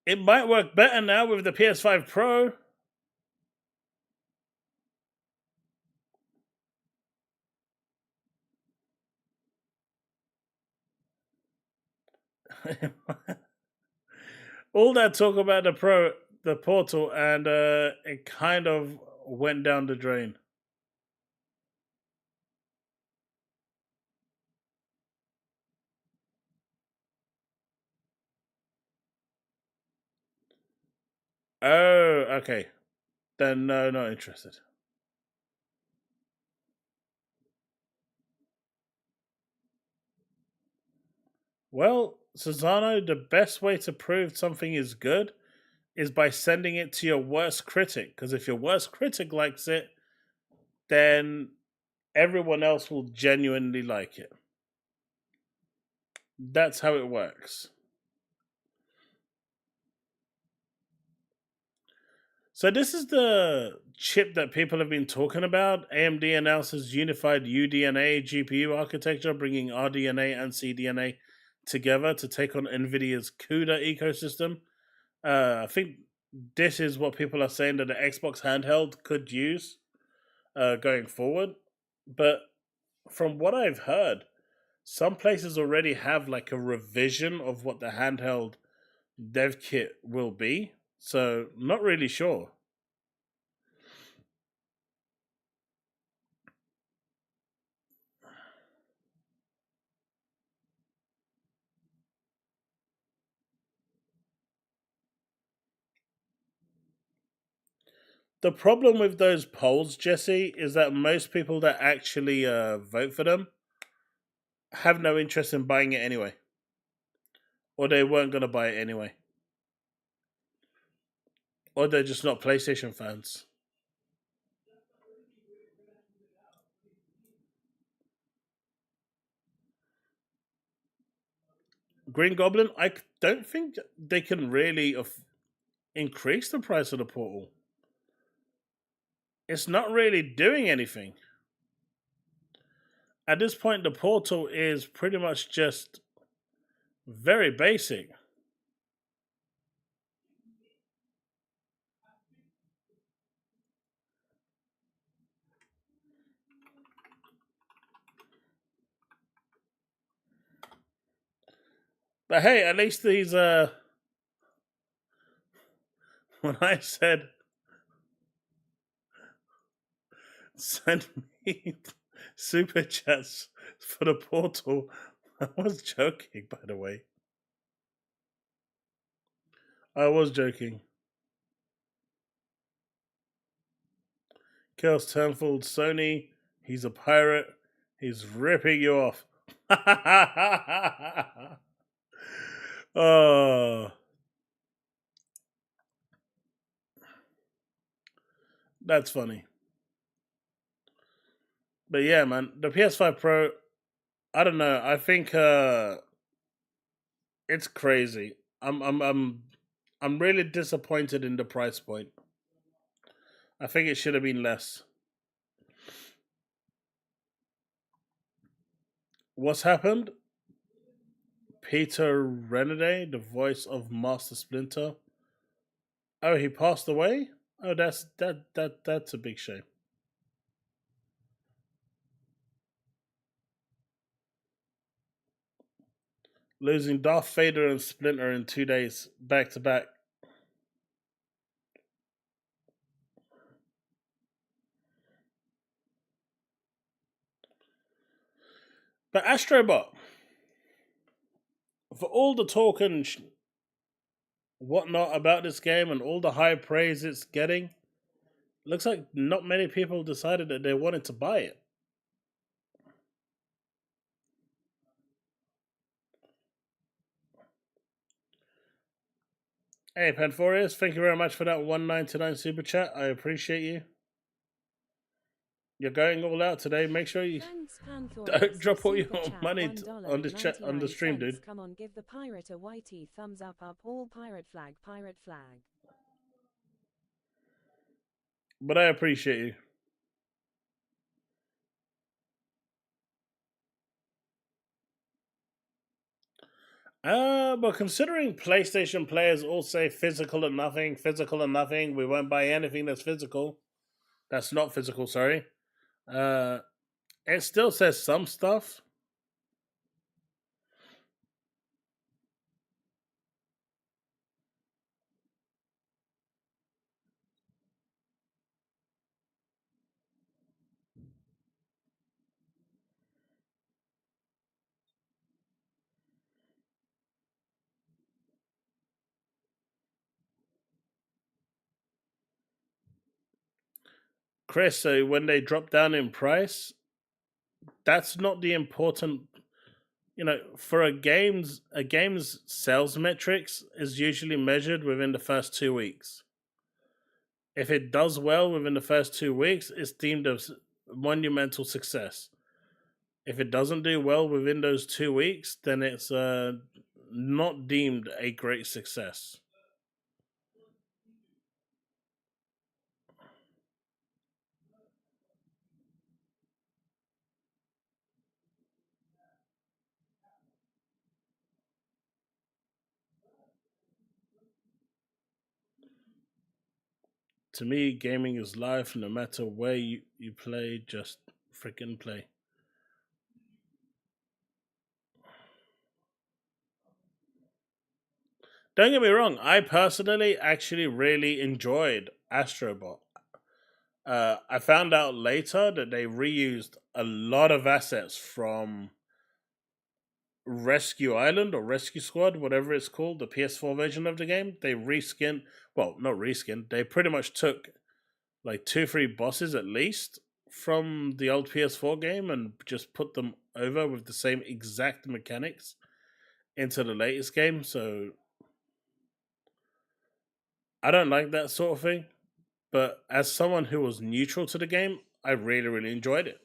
It might work better now with the PS5 Pro. All that talk about the Portal, and it kind of went down the drain. Oh, okay. Then no, not interested. Well, Susano, the best way to prove something is good is by sending it to your worst critic. Because if your worst critic likes it, then everyone else will genuinely like it. That's how it works. So this is the chip that people have been talking about. AMD announces unified UDNA GPU architecture, bringing RDNA and CDNA together to take on NVIDIA's CUDA ecosystem. I think this is what people are saying that the Xbox handheld could use going forward. But from what I've heard, some places already have like a revision of what the handheld dev kit will be. So, not really sure. The problem with those polls, Jesse, is that most people that actually vote for them have no interest in buying it anyway. Or they weren't going to buy it anyway. Or they're just not PlayStation fans. Green Goblin, I don't think they can really increase the price of the Portal. It's not really doing anything. At this point, the Portal is pretty much just very basic. But hey, at least these when I said send me super chats for the Portal, I was joking, by the way. I was joking. Chaos Tenfold, Sony, he's a pirate. He's ripping you off. Oh. That's funny. But yeah, man, the PS5 Pro, I don't know. I think it's crazy. I'm really disappointed in the price point. I think it should have been less. What's happened? Peter Renade, the voice of Master Splinter. Oh, he passed away? Oh, that's a big shame. Losing Darth Vader and Splinter in 2 days, back to back. But Astrobot, for all the talk and whatnot about this game and all the high praise it's getting, looks like not many people decided that they wanted to buy it. Hey, Panforius, thank you very much for that $1.99 super chat. I appreciate you. You're going all out today. Make sure you don't drop all your money on this chat on the stream, dude. Come on, give the pirate a whitey thumbs up, all pirate flag, pirate flag. But I appreciate you. But considering PlayStation players all say physical and nothing, we won't buy anything that's physical. That's not physical, sorry. It still says some stuff. Chris, so when they drop down in price, that's not the important. For a game's sales metrics is usually measured within the first 2 weeks. If it does well within the first 2 weeks, it's deemed a monumental success. If it doesn't do well within those 2 weeks, then it's not deemed a great success. To me, gaming is life. No matter where you play, just freaking play. Don't get me wrong. I personally actually really enjoyed Astrobot. I found out later that they reused a lot of assets from Rescue Island or Rescue Squad, whatever it's called, the PS4 version of the game. They reskinned, well, not reskinned, they pretty much took like 2-3 bosses at least from the old PS4 game and just put them over with the same exact mechanics into the latest game. So I don't like that sort of thing. But as someone who was neutral to the game, I really, really enjoyed it.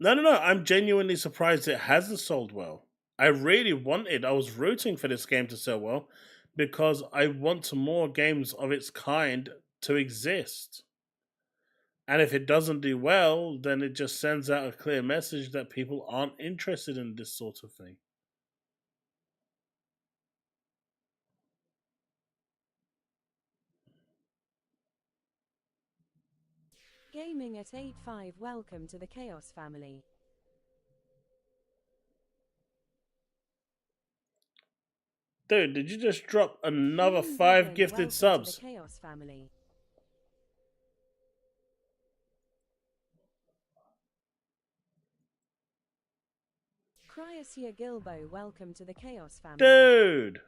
No. I'm genuinely surprised it hasn't sold well. I was rooting for this game to sell well because I want more games of its kind to exist. And if it doesn't do well, then it just sends out a clear message that people aren't interested in this sort of thing. Gaming at 85, welcome to the Chaos family. Dude, did you just drop another Devin 5 Brooking, gifted welcome subs? to the Chaos family. Cryosia Gilbo, welcome to the Chaos family. Dude!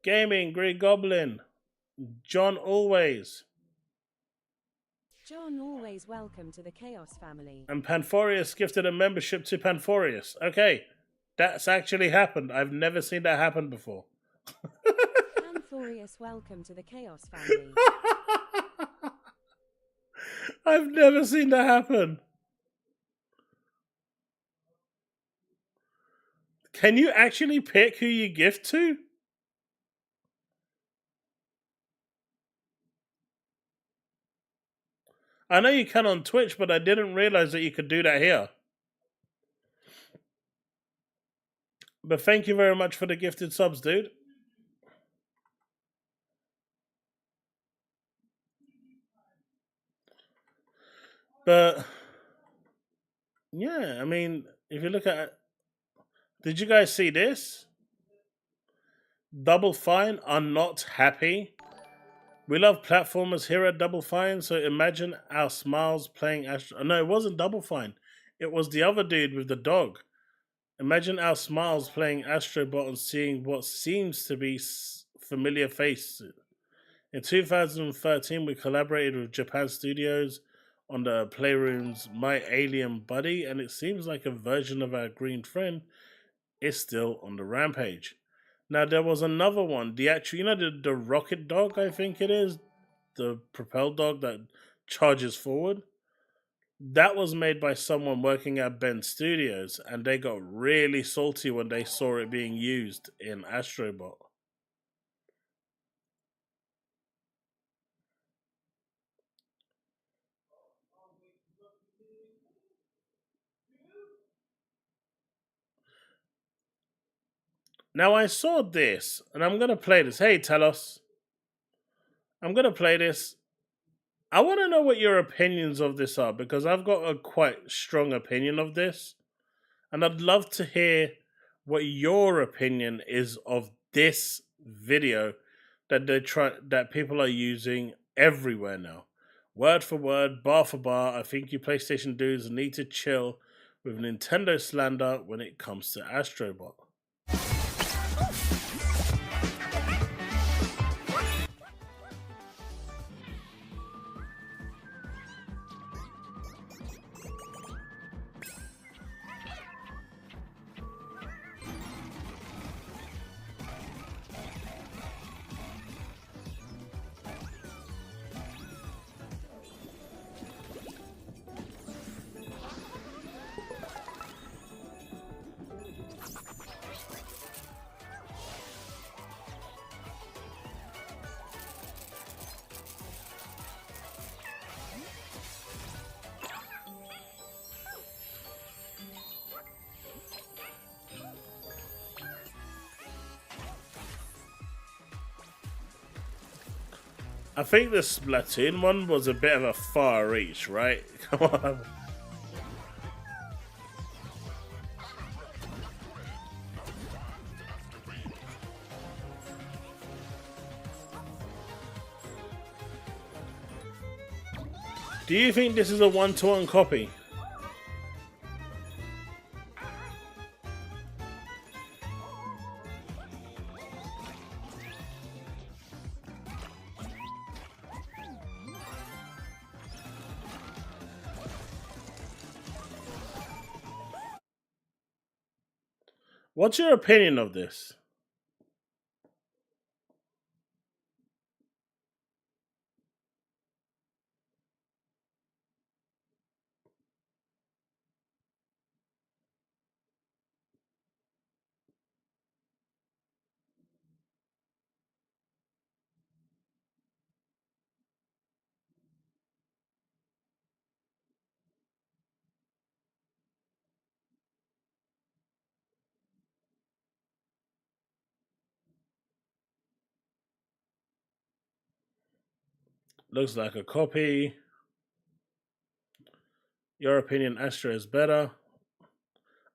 Gaming, Green Goblin. John Always. John Always, welcome to the Chaos family. And Panforius gifted a membership to Panforius. Okay, that's actually happened. I've never seen that happen before. Panforius, welcome to the Chaos family. I've never seen that happen. Can you actually pick who you gift to? I know you can on Twitch, but I didn't realize that you could do that here. But thank you very much for the gifted subs, dude. But yeah, I mean, if you look at, did you guys see this? Double Fine are not happy. We love platformers here at Double Fine, so imagine our smiles playing Astro. No, it wasn't Double Fine. It was the other dude with the dog. Imagine our smiles playing Astrobot and seeing what seems to be familiar faces. In 2013, we collaborated with Japan Studios on the Playroom's My Alien Buddy, and it seems like a version of our green friend is still on the rampage. Now, there was another one, the actual, the rocket dog, I think it is, the propel dog that charges forward. That was made by someone working at Ben Studios, and they got really salty when they saw it being used in Astrobot. Now, I saw this, and I'm going to play this. Hey, Talos. I'm going to play this. I want to know what your opinions of this are, because I've got a quite strong opinion of this. And I'd love to hear what your opinion is of this video that people are using everywhere now. Word for word, bar for bar, I think you PlayStation dudes need to chill with Nintendo slander when it comes to Astrobot. I think the Splatoon one was a bit of a far reach, right? Come on. Do you think this is a one-to-one copy? What's your opinion of this? Looks like a copy. Your opinion, Astro is better.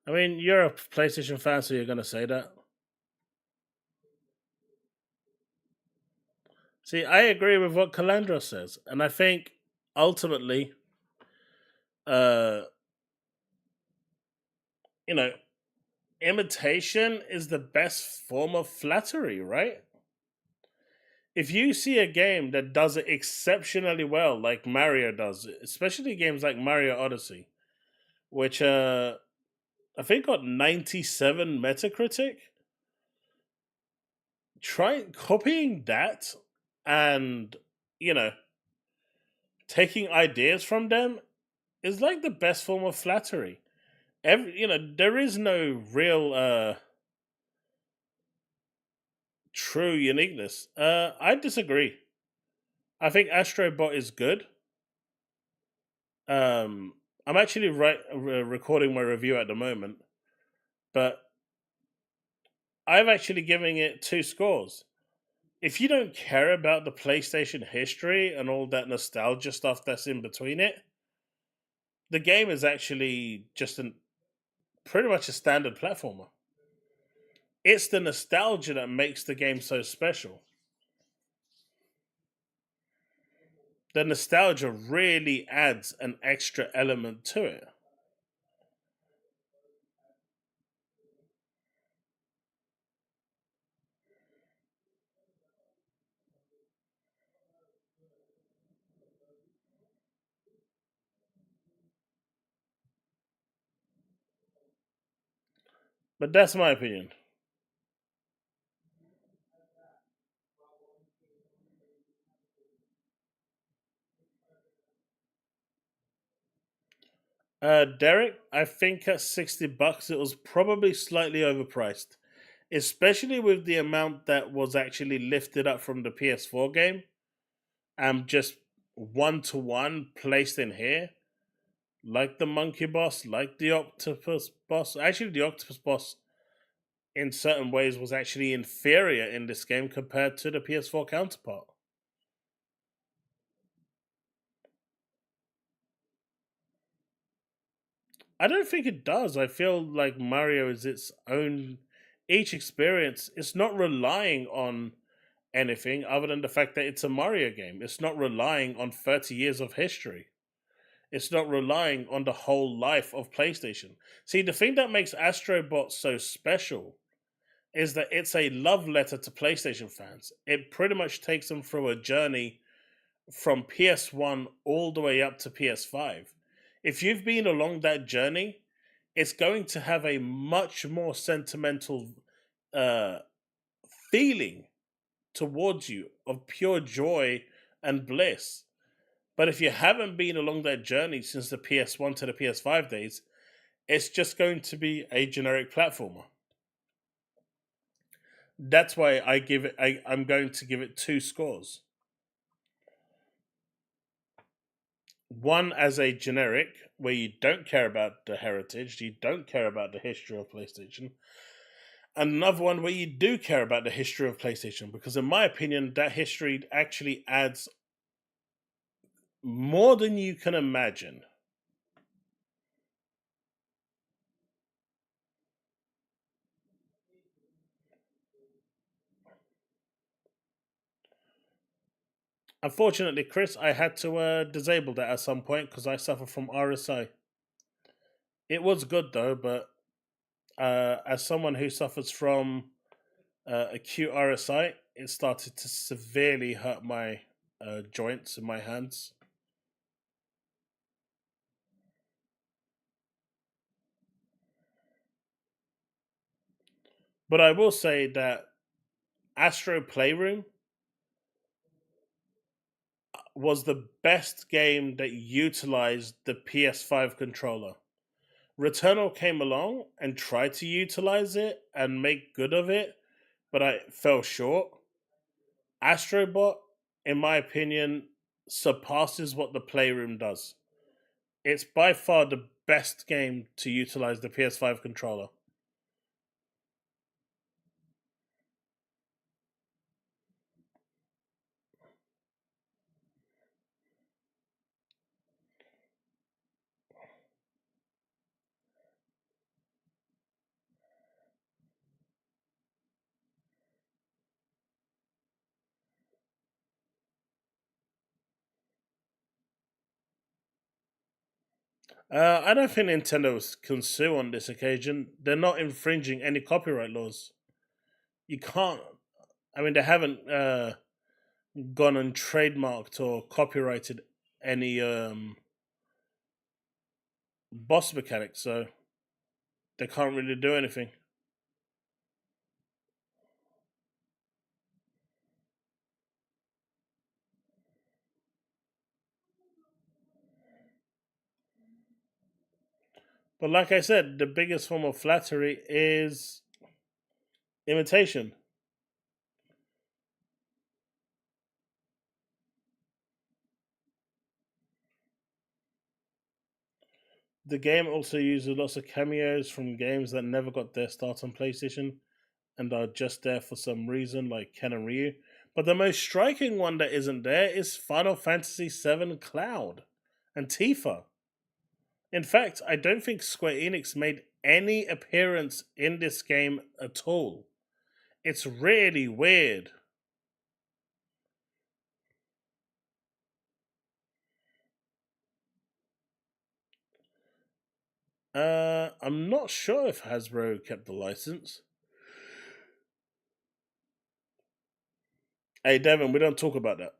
I mean, you're a PlayStation fan, so you're going to say that. See, I agree with what Calandra says, and I think ultimately, uh, you know, imitation is the best form of flattery, right? If you see a game that does it exceptionally well, like Mario does, especially games like Mario Odyssey, which I think got 97 Metacritic, try copying that and, you know, taking ideas from them is like the best form of flattery. There is no real true uniqueness. I disagree. I think Astrobot is good. I'm actually recording my review at the moment, but I've actually given it 2 scores. If you don't care about the PlayStation history and all that nostalgia stuff that's in between it, the game is actually just pretty much a standard platformer. It's the nostalgia that makes the game so special. The nostalgia really adds an extra element to it. But that's my opinion. Derek, I think at $60 it was probably slightly overpriced, especially with the amount that was actually lifted up from the PS4 game and just one to one placed in here, like the monkey boss, like the octopus boss. Actually, the octopus boss in certain ways was actually inferior in this game compared to the PS4 counterpart. I don't think it does. I feel like Mario is its own. Each experience is not relying on anything other than the fact that it's a Mario game. It's not relying on 30 years of history. It's not relying on the whole life of PlayStation. See, the thing that makes Astrobot so special is that it's a love letter to PlayStation fans. It pretty much takes them through a journey from PS1 all the way up to PS5. If you've been along that journey, it's going to have a much more sentimental uh, feeling towards you of pure joy and bliss. But if you haven't been along that journey since the PS1 to the PS5 days, it's just going to be a generic platformer. That's why I'm going to give it 2 scores. One as a generic, where you don't care about the heritage, you don't care about the history of PlayStation. And another one where you do care about the history of PlayStation, because in my opinion, that history actually adds more than you can imagine. Unfortunately, Chris, I had to disable that at some point because I suffer from RSI. It was good though, but as someone who suffers from acute RSI, it started to severely hurt my joints in my hands. But I will say that Astro Playroom was the best game that utilized the PS5 controller. Returnal came along and tried to utilize it and make good of it, but I fell short. Astrobot, in my opinion, surpasses what the Playroom does. It's by far the best game to utilize the PS5 controller. I don't think Nintendo can sue on this occasion. They're not infringing any copyright laws. You can't. I mean, they haven't gone and trademarked or copyrighted any boss mechanics, so they can't really do anything. But like I said, the biggest form of flattery is imitation. The game also uses lots of cameos from games that never got their start on PlayStation and are just there for some reason, like Ken and Ryu. But the most striking one that isn't there is Final Fantasy VII Cloud and Tifa. In fact, I don't think Square Enix made any appearance in this game at all. It's really weird. I'm not sure if Hasbro kept the license. Hey, Devin, we don't talk about that.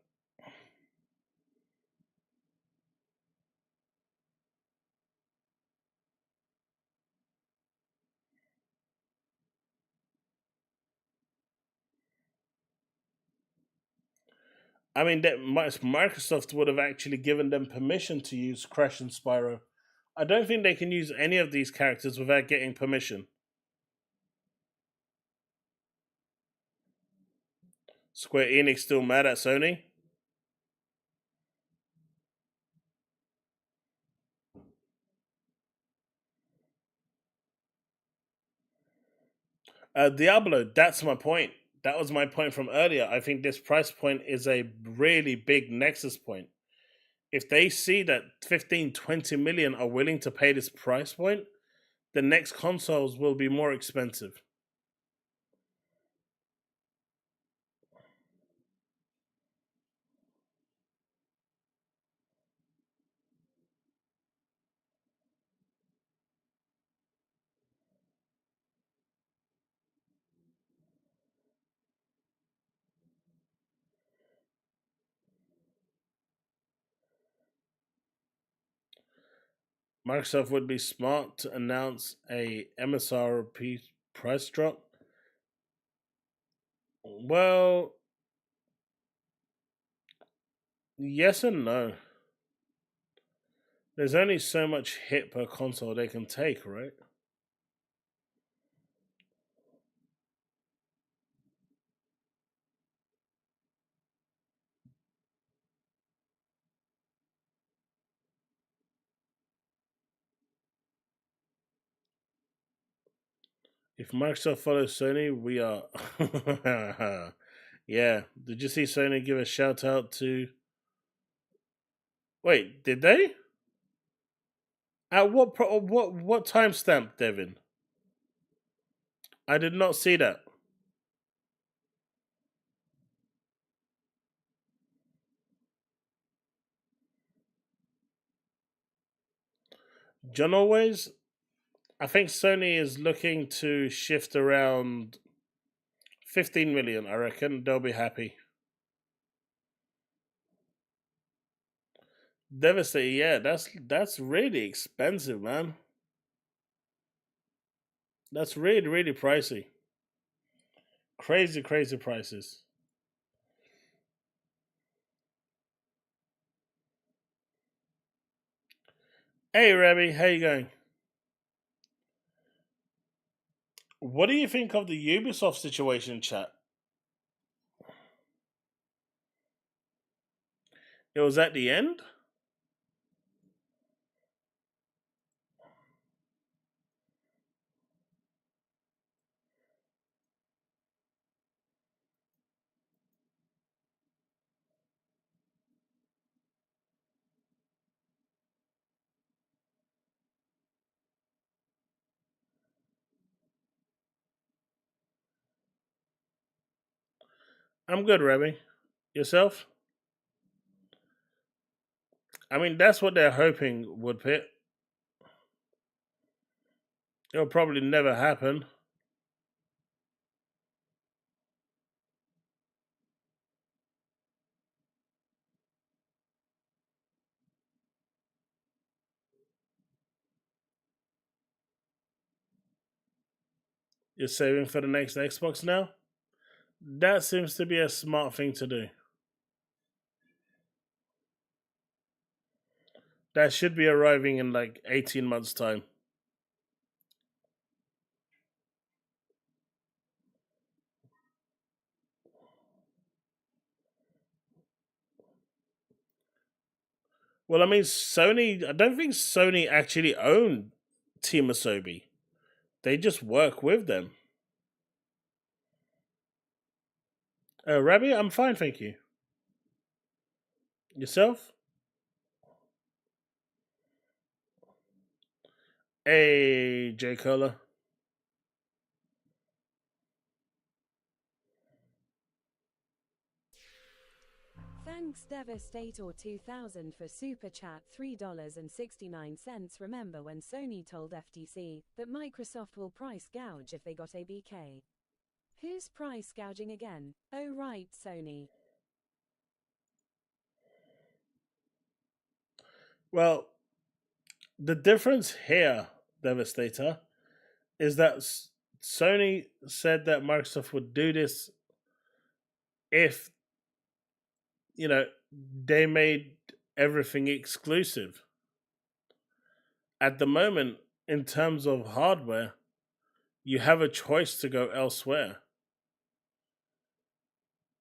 I mean, that Microsoft would have actually given them permission to use Crash and Spyro. I don't think they can use any of these characters without getting permission. Square Enix still mad at Sony? Diablo, that's my point. That was my point from earlier. I think this price point is a really big nexus point. If they see that 15, 20 million are willing to pay this price point, the next consoles will be more expensive. Microsoft would be smart to announce a MSRP price drop. Well, yes and no. There's only so much hit per console they can take, right? If Microsoft follows Sony, we are. Yeah. Did you see Sony give a shout out to. Wait, did they? At what timestamp, Devin? I did not see that. John Always, I think Sony is looking to shift around 15 million. I reckon they'll be happy. Devastating, yeah, that's really expensive, man. That's really, really pricey. Crazy, crazy prices. Hey, Rebby, how you going? What do you think of the Ubisoft situation, chat? It was at the end? I'm good, Rebby. Yourself? I mean, that's what they're hoping would pit. It'll probably never happen. You're saving for the next Xbox now? That seems to be a smart thing to do. That should be arriving in like 18 months' time. Well, I mean, Sony, I don't think Sony actually owned Team Asobi. They just work with them. Rabbi, I'm fine, thank you. Yourself? Hey, J. Cola. Thanks Devastator 2000 for Super Chat $3.69. Remember when Sony told FTC that Microsoft will price gouge if they got a BK? Who's price gouging again? Oh right, Sony. Well, the difference here, Devastator, is that Sony said that Microsoft would do this if, you know, they made everything exclusive. At the moment, in terms of hardware, you have a choice to go elsewhere.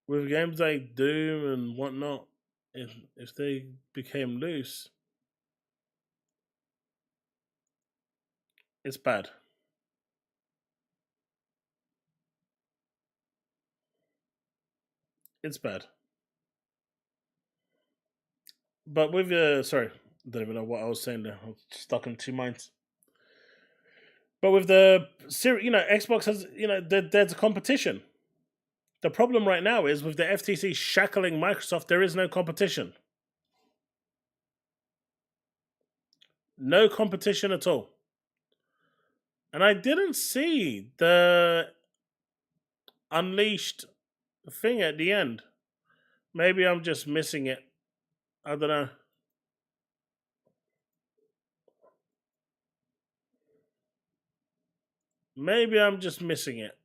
With games like Doom and whatnot, if they became loose, it's bad. It's bad. But with sorry, I don't even know what I was saying there. I'm stuck in two minds. But with the series, Xbox has, there's a competition. The problem right now is with the FTC shackling Microsoft, there is no competition. No competition at all. And I didn't see the Unleashed thing at the end. Maybe I'm just missing it. I don't know. Maybe I'm just missing it.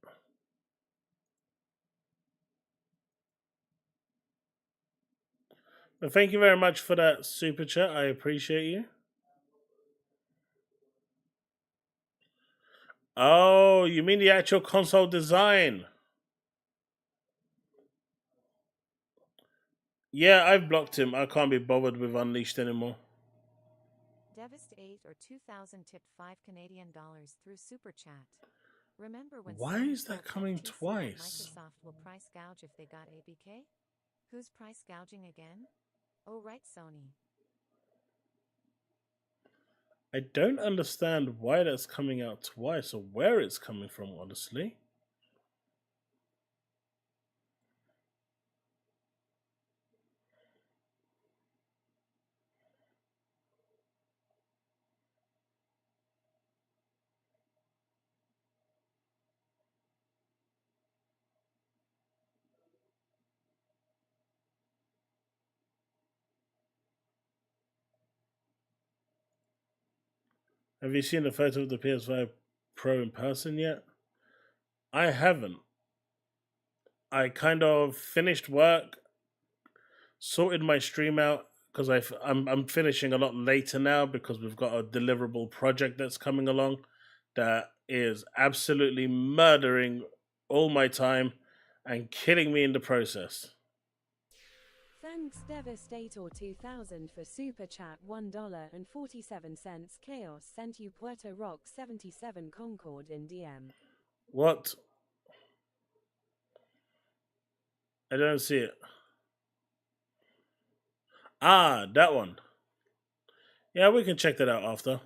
But thank you very much for that super chat. I appreciate you. Oh, you mean the actual console design? Yeah, I've blocked him. I can't be bothered with Unleashed anymore. Devastate or 2000 tipped $5 through Super Chat. Remember when Why Sony is that told coming FTC that twice? Microsoft will price gouge if they got ABK? Who's price gouging again? Oh right, Sony. I don't understand why that's coming out twice or where it's coming from, honestly. Have you seen a photo of the PS5 Pro in person yet? I haven't. I kind of finished work, sorted my stream out because I'm finishing a lot later now because we've got a deliverable project that's coming along that is absolutely murdering all my time and killing me in the process. Thanks Devastator 2000 for Super Chat $1.47. Chaos sent you Puerto Rock 77 Concord in DM. What? I don't see it. Ah, that one. Yeah, we can check that out after.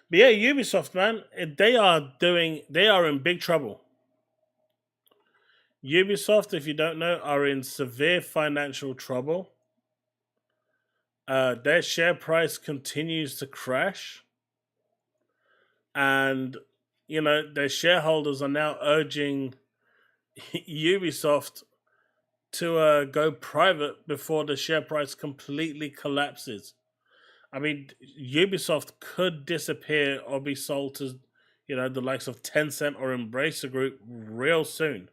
But yeah, Ubisoft, man, they are in big trouble. Ubisoft, if you don't know, are in severe financial trouble. Their share price continues to crash. And, you know, their shareholders are now urging Ubisoft to go private before the share price completely collapses. I mean, Ubisoft could disappear or be sold to, you know, the likes of Tencent or Embracer Group real soon.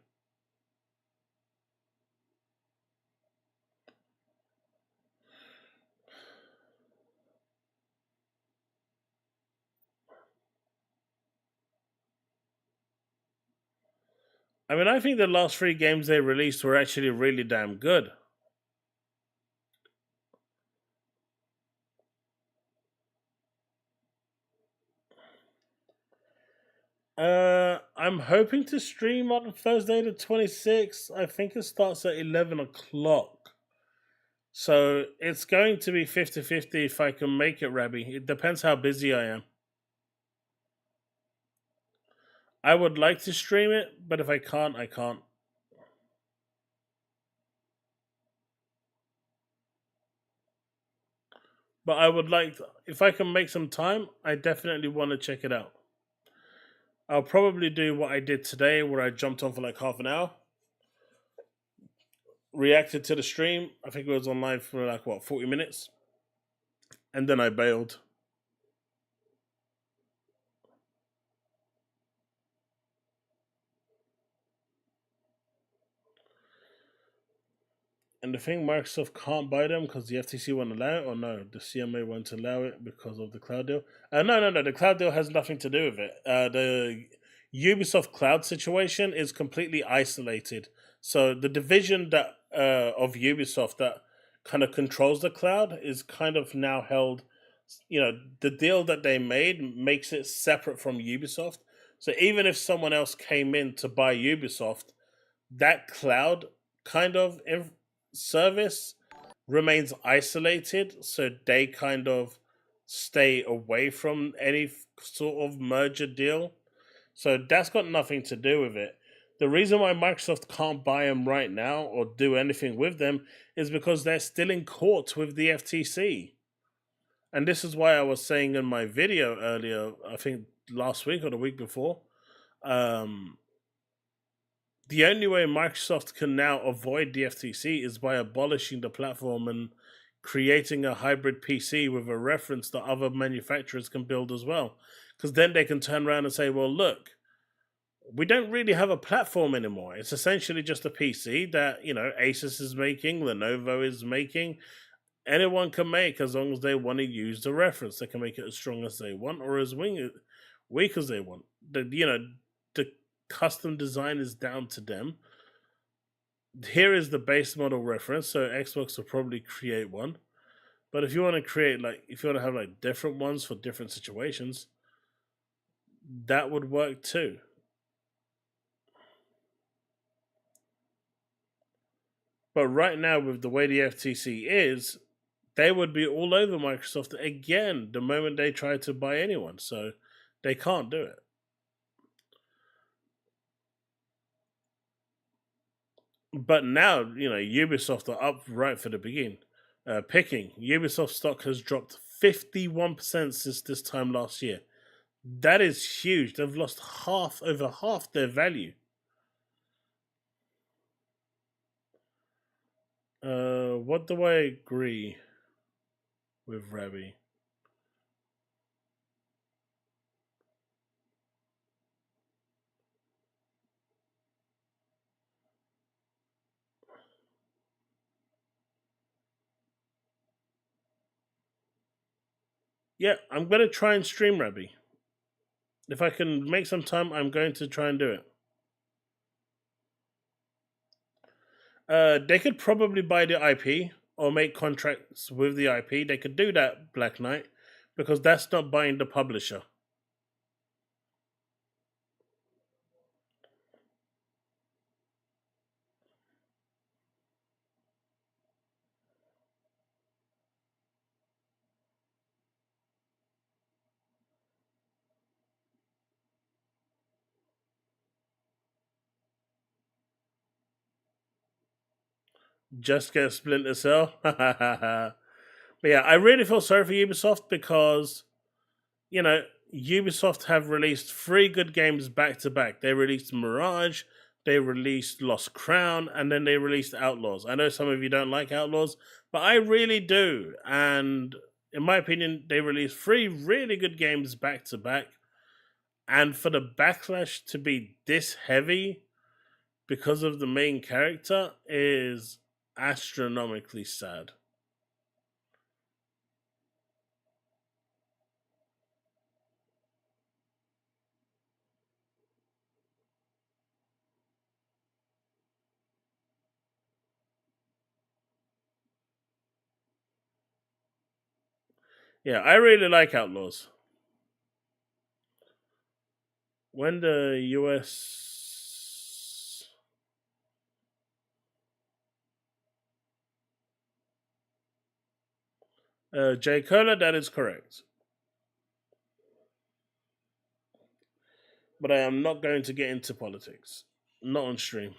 I mean, I think the last 3 games they released were actually really damn good. I'm hoping to stream on Thursday the 26th. I think it starts at 11 o'clock. So it's going to be 50-50 if I can make it, Rabbi. It depends how busy I am. I would like to stream it, but if I can't, I can't. But I would like to, if I can make some time, I definitely want to check it out. I'll probably do what I did today, where I jumped on for like half an hour, reacted to the stream. I think it was online for like, 40 minutes? And then I bailed. And the thing, Microsoft can't buy them because the FTC won't allow it, or no, the CMA won't allow it because of the cloud deal? No. The cloud deal has nothing to do with it. The Ubisoft cloud situation is completely isolated. So the division that of Ubisoft that kind of controls the cloud is kind of now held. You know, the deal that they made makes it separate from Ubisoft. So even if someone else came in to buy Ubisoft, that cloud kind of service remains isolated, so they kind of stay away from any sort of merger deal. So that's got nothing to do with it. The reason why Microsoft can't buy them right now or do anything with them is because they're still in court with the FTC. And this is why I was saying in my video earlier, I think last week or the week before, the only way Microsoft can now avoid the FTC is by abolishing the platform and creating a hybrid PC with a reference that other manufacturers can build as well. Because then they can turn around and say, well, look, we don't really have a platform anymore. It's essentially just a PC that, you know, Asus is making, Lenovo is making. Anyone can make as long as they want to use the reference. They can make it as strong as they want or as weak as they want. The custom design is down to them. Here is the base model reference, so Xbox will probably create one. But if you want to create, if you want to have different ones for different situations, that would work too. But right now, with the way the FTC is, they would be all over Microsoft again the moment they try to buy anyone. So they can't do it. But now, Ubisoft are up right for the picking. Ubisoft stock has dropped 51% since this time last year. That is huge. They've lost over half their value. What do I agree with Rabbi? Yeah, I'm going to try and stream Rabby. If I can make some time, I'm going to try and do it. They could probably buy the IP or make contracts with the IP. They could do that, Black Knight, because that's not buying the publisher. Just get Splinter Cell. But yeah, I really feel sorry for Ubisoft because, you know, Ubisoft have released 3 good games back to back. They released Mirage, they released Lost Crown, and then they released Outlaws. I know some of you don't like Outlaws, but I really do. And in my opinion, they released 3 really good games back to back. And for the backlash to be this heavy because of the main character is astronomically sad. Yeah, I really like Outlaws. When the US J. Cola, that is correct. But I am not going to get into politics. Not on stream.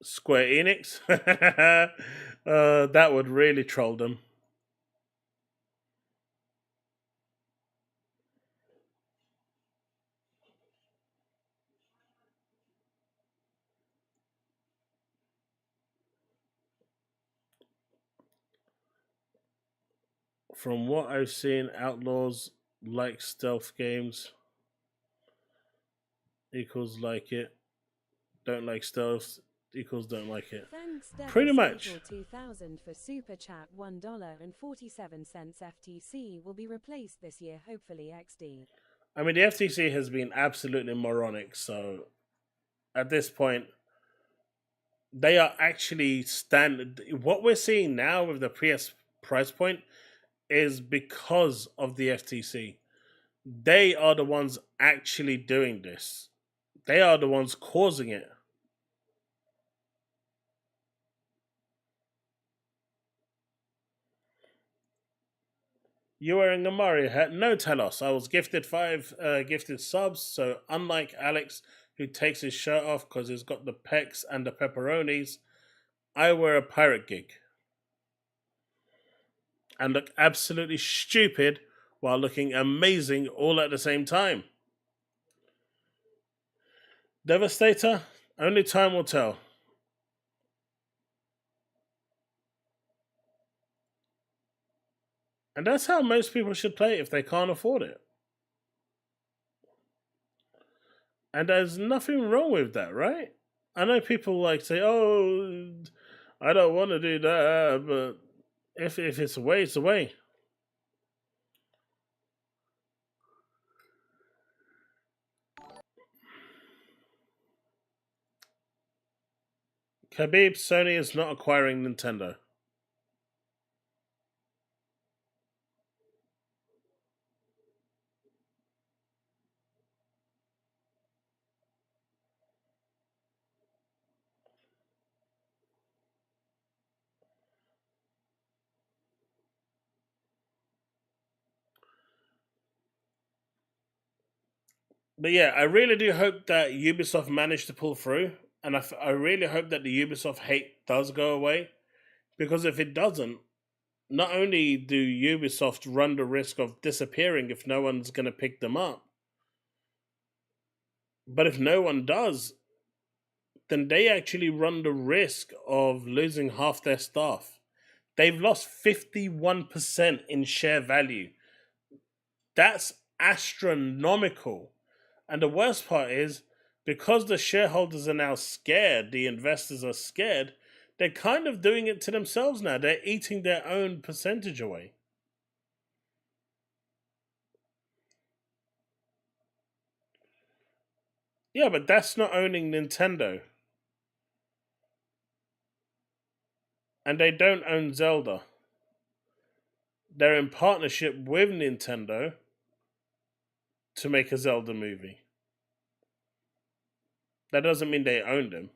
Square Enix? That would really troll them. From what I've seen, Outlaws like stealth games. Equals like it. Don't like stealth. Equals don't like it. Thanks, Pretty much. 2000 for Super Chat. $1.47 FTC will be replaced this year, hopefully XD. I mean, the FTC has been absolutely moronic, so at this point, they are actually standard. What we're seeing now with the PS price point is because of the FTC. They are the ones actually doing this. They are the ones causing it. You wearing a Mario hat? No, Talos. I was gifted 5 gifted subs, so unlike Alex, who takes his shirt off because he's got the pecs and the pepperonis, I wear a pirate gig. And look absolutely stupid while looking amazing all at the same time. Devastator? Only time will tell. And that's how most people should play it if they can't afford it. And there's nothing wrong with that, right? I know people like say, oh, I don't want to do that, but if it's a way, it's a way. Khabib, Sony is not acquiring Nintendo. But yeah, I really do hope that Ubisoft managed to pull through. And I really hope that the Ubisoft hate does go away. Because if it doesn't, not only do Ubisoft run the risk of disappearing if no one's going to pick them up, but if no one does, then they actually run the risk of losing half their staff. They've lost 51% in share value. That's astronomical. And the worst part is, because the shareholders are now scared, the investors are scared, they're kind of doing it to themselves now. They're eating their own percentage away. Yeah, but that's not owning Nintendo. And they don't own Zelda. They're in partnership with Nintendo to make a Zelda movie. That doesn't mean they own them.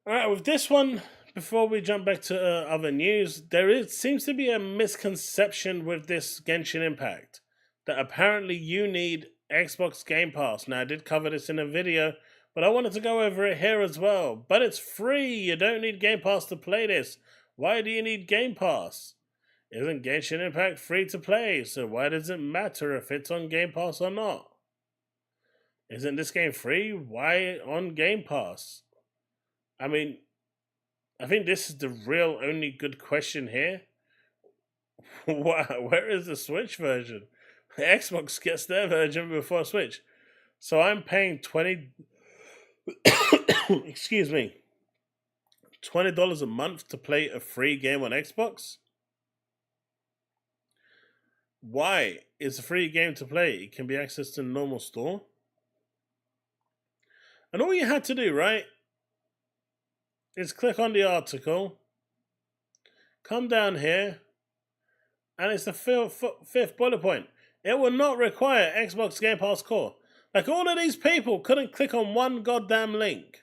Alright, with this one, before we jump back to other news, seems to be a misconception with this Genshin Impact that apparently you need Xbox Game Pass. Now, I did cover this in a video, but I wanted to go over it here as well. But it's free. You don't need Game Pass to play this. Why do you need Game Pass? Isn't Genshin Impact free to play? So why does it matter if it's on Game Pass or not? Isn't this game free? Why on Game Pass? I mean, I think this is the real only good question here. Where is the Switch version? Xbox gets their version before Switch. So I'm paying excuse me, $20 a month to play a free game on Xbox? Why? It's a free game to play. It can be accessed in a normal store. And all you had to do, right, is click on the article, come down here, and it's the fifth bullet point. It will not require Xbox Game Pass Core. Like, all of these people couldn't click on one goddamn link.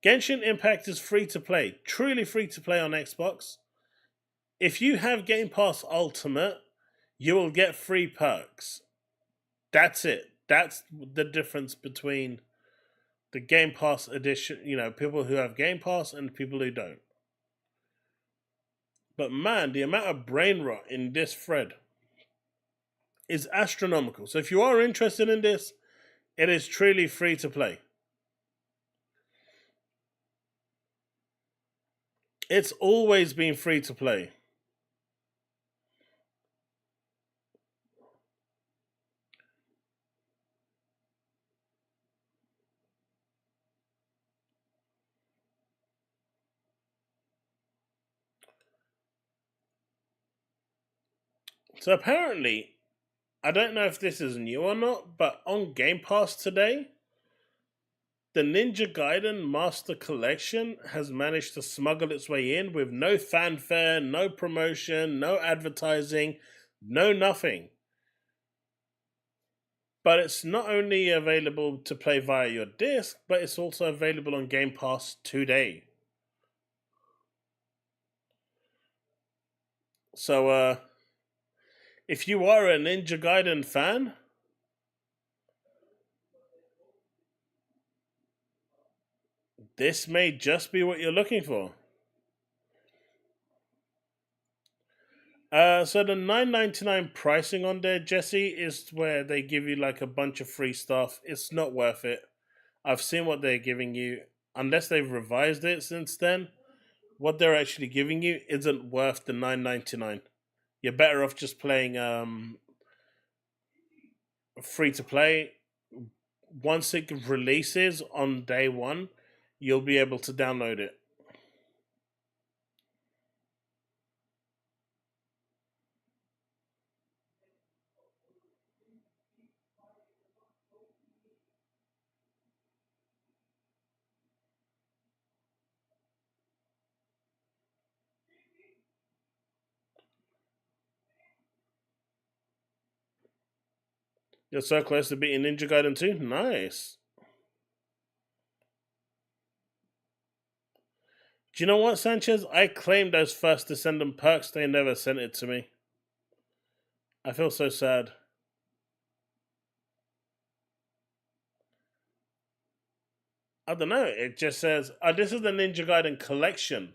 Genshin Impact is free to play, truly free to play on Xbox. If you have Game Pass Ultimate, you will get free perks. That's it. That's the difference between the Game Pass edition, people who have Game Pass and people who don't. But man, the amount of brain rot in this thread is astronomical. So if you are interested in this, it is truly free to play. It's always been free to play. So apparently, I don't know if this is new or not, but on Game Pass today, the Ninja Gaiden Master Collection has managed to smuggle its way in with no fanfare, no promotion, no advertising, no nothing. But it's not only available to play via your disc, but it's also available on Game Pass today. So, if you are a Ninja Gaiden fan, this may just be what you're looking for. So the $9.99 pricing on there, Jesse, is where they give you like a bunch of free stuff. It's not worth it. I've seen what they're giving you. Unless they've revised it since then, what they're actually giving you isn't worth the $9.99. You're better off just playing free to play. Once it releases on day one, you'll be able to download it. You're so close to beating Ninja Gaiden 2? Nice. Do you know what, Sanchez? I claimed those first Descendant perks. They never sent it to me. I feel so sad. I don't know. It just says, this is the Ninja Gaiden collection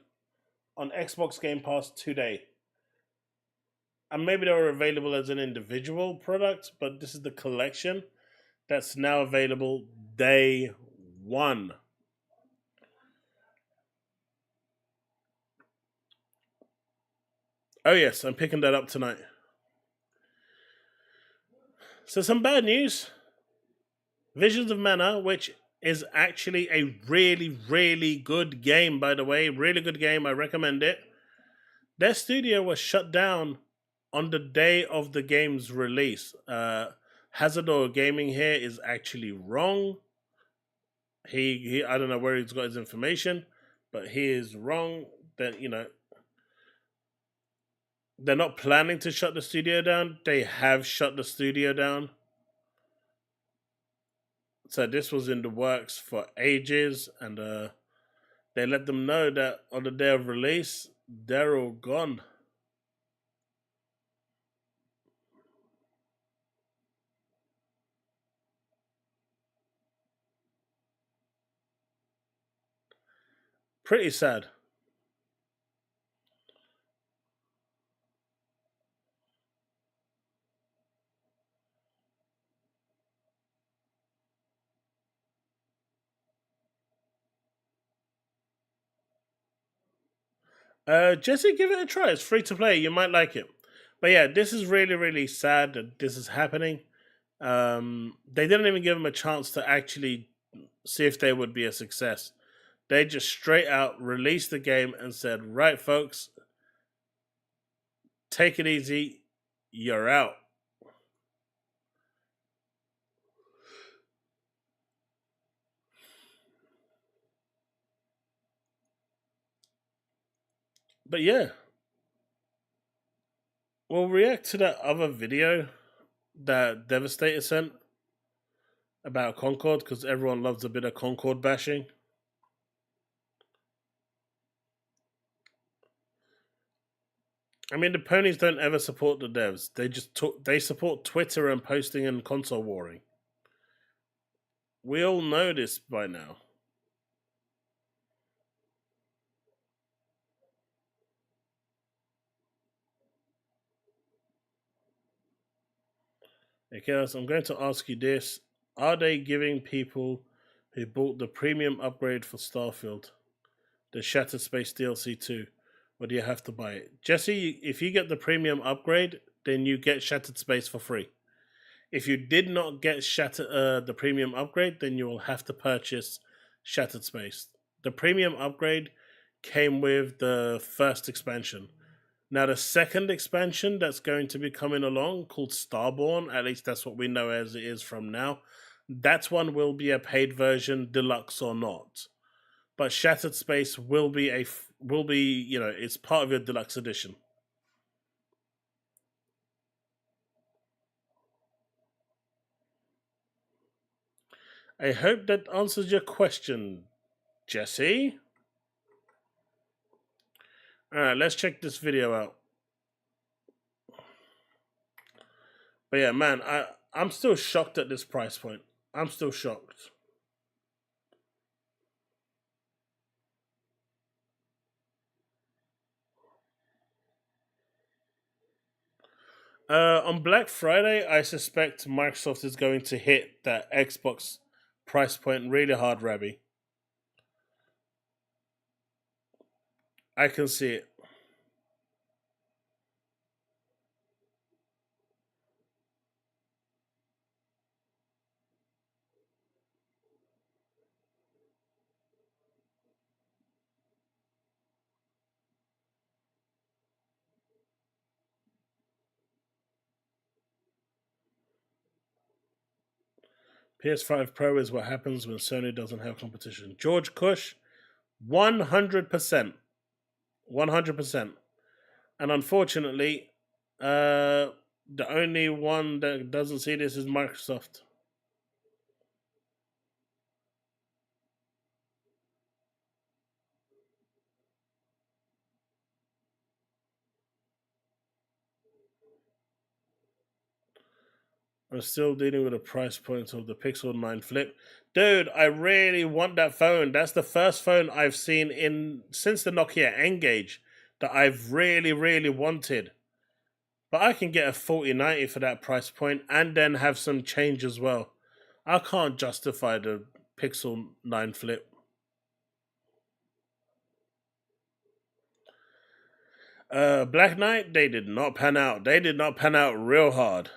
on Xbox Game Pass today. And maybe they were available as an individual product, but this is the collection that's now available day one. Oh yes, I'm picking that up tonight. So some bad news. Visions of Mana, which is actually a really, really good game, by the way. Really good game. I recommend it. Their studio was shut down on the day of the game's release. Hazardor Gaming here is actually wrong. He I don't know where he's got his information, but he is wrong. That, you know, they're not planning to shut the studio down. They have shut the studio down. So this was in the works for ages, and they let them know that on the day of release, they're all gone. Pretty sad. Jesse, give it a try. It's free to play. You might like it. But yeah, this is really, really sad that this is happening. They didn't even give them a chance to actually see if they would be a success. They just straight out released the game and said, right, folks, take it easy. You're out. But yeah, we'll react to that other video that Devastator sent about Concord, because everyone loves a bit of Concord bashing. I mean, the ponies don't ever support the devs. They support Twitter and posting and console warring. We all know this by now. Okay, so I'm going to ask you this. Are they giving people who bought the premium upgrade for Starfield the Shattered Space DLC too? Or do you have to buy it? Jesse, if you get the premium upgrade, then you get Shattered Space for free. If you did not get the premium upgrade, then you will have to purchase Shattered Space. The premium upgrade came with the first expansion. Now, the second expansion that's going to be coming along, called Starborn, at least that's what we know as it is from now, that one will be a paid version, deluxe or not. But Shattered Space will be it's part of your deluxe edition. I hope that answers your question, Jesse. Alright, let's check this video out. But yeah, man, I'm still shocked at this price point. I'm still shocked. On Black Friday, I suspect Microsoft is going to hit that Xbox price point really hard, Rabbi. I can see it. PS5 Pro is what happens when Sony doesn't have competition. George Cush, 100%. 100%. And unfortunately, the only one that doesn't see this is Microsoft. I'm still dealing with the price point of the Pixel 9 Flip. Dude, I really want that phone. That's the first phone I've seen since the Nokia N-Gage that I've really, really wanted. But I can get a 4090 for that price point and then have some change as well. I can't justify the Pixel 9 Flip. Black Knight, they did not pan out. They did not pan out real hard.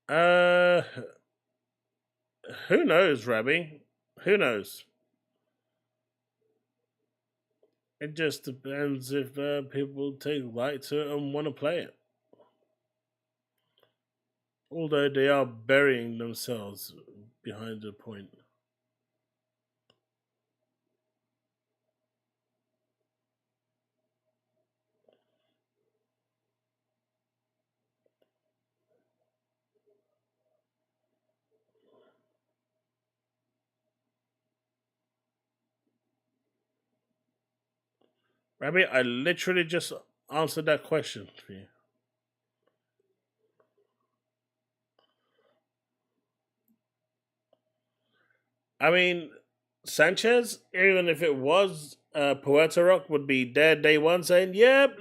Uh, who knows, Rabbi? Who knows? It just depends if people take light to it and want to play it. Although they are burying themselves behind the point. Rabbi, I literally just answered that question for you. I mean, Sanchez, even if it was Puerto Rock, would be there day one saying, yep,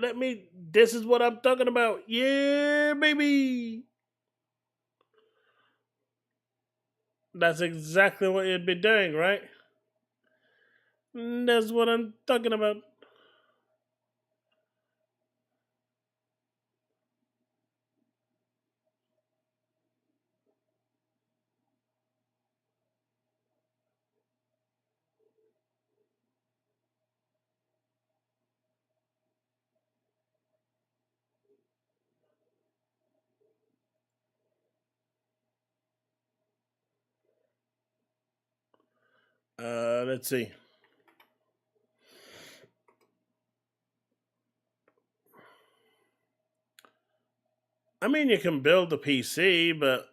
this is what I'm talking about. Yeah, baby. That's exactly what you'd be doing, right? That's what I'm talking about. Let's see. I mean, you can build the PC, but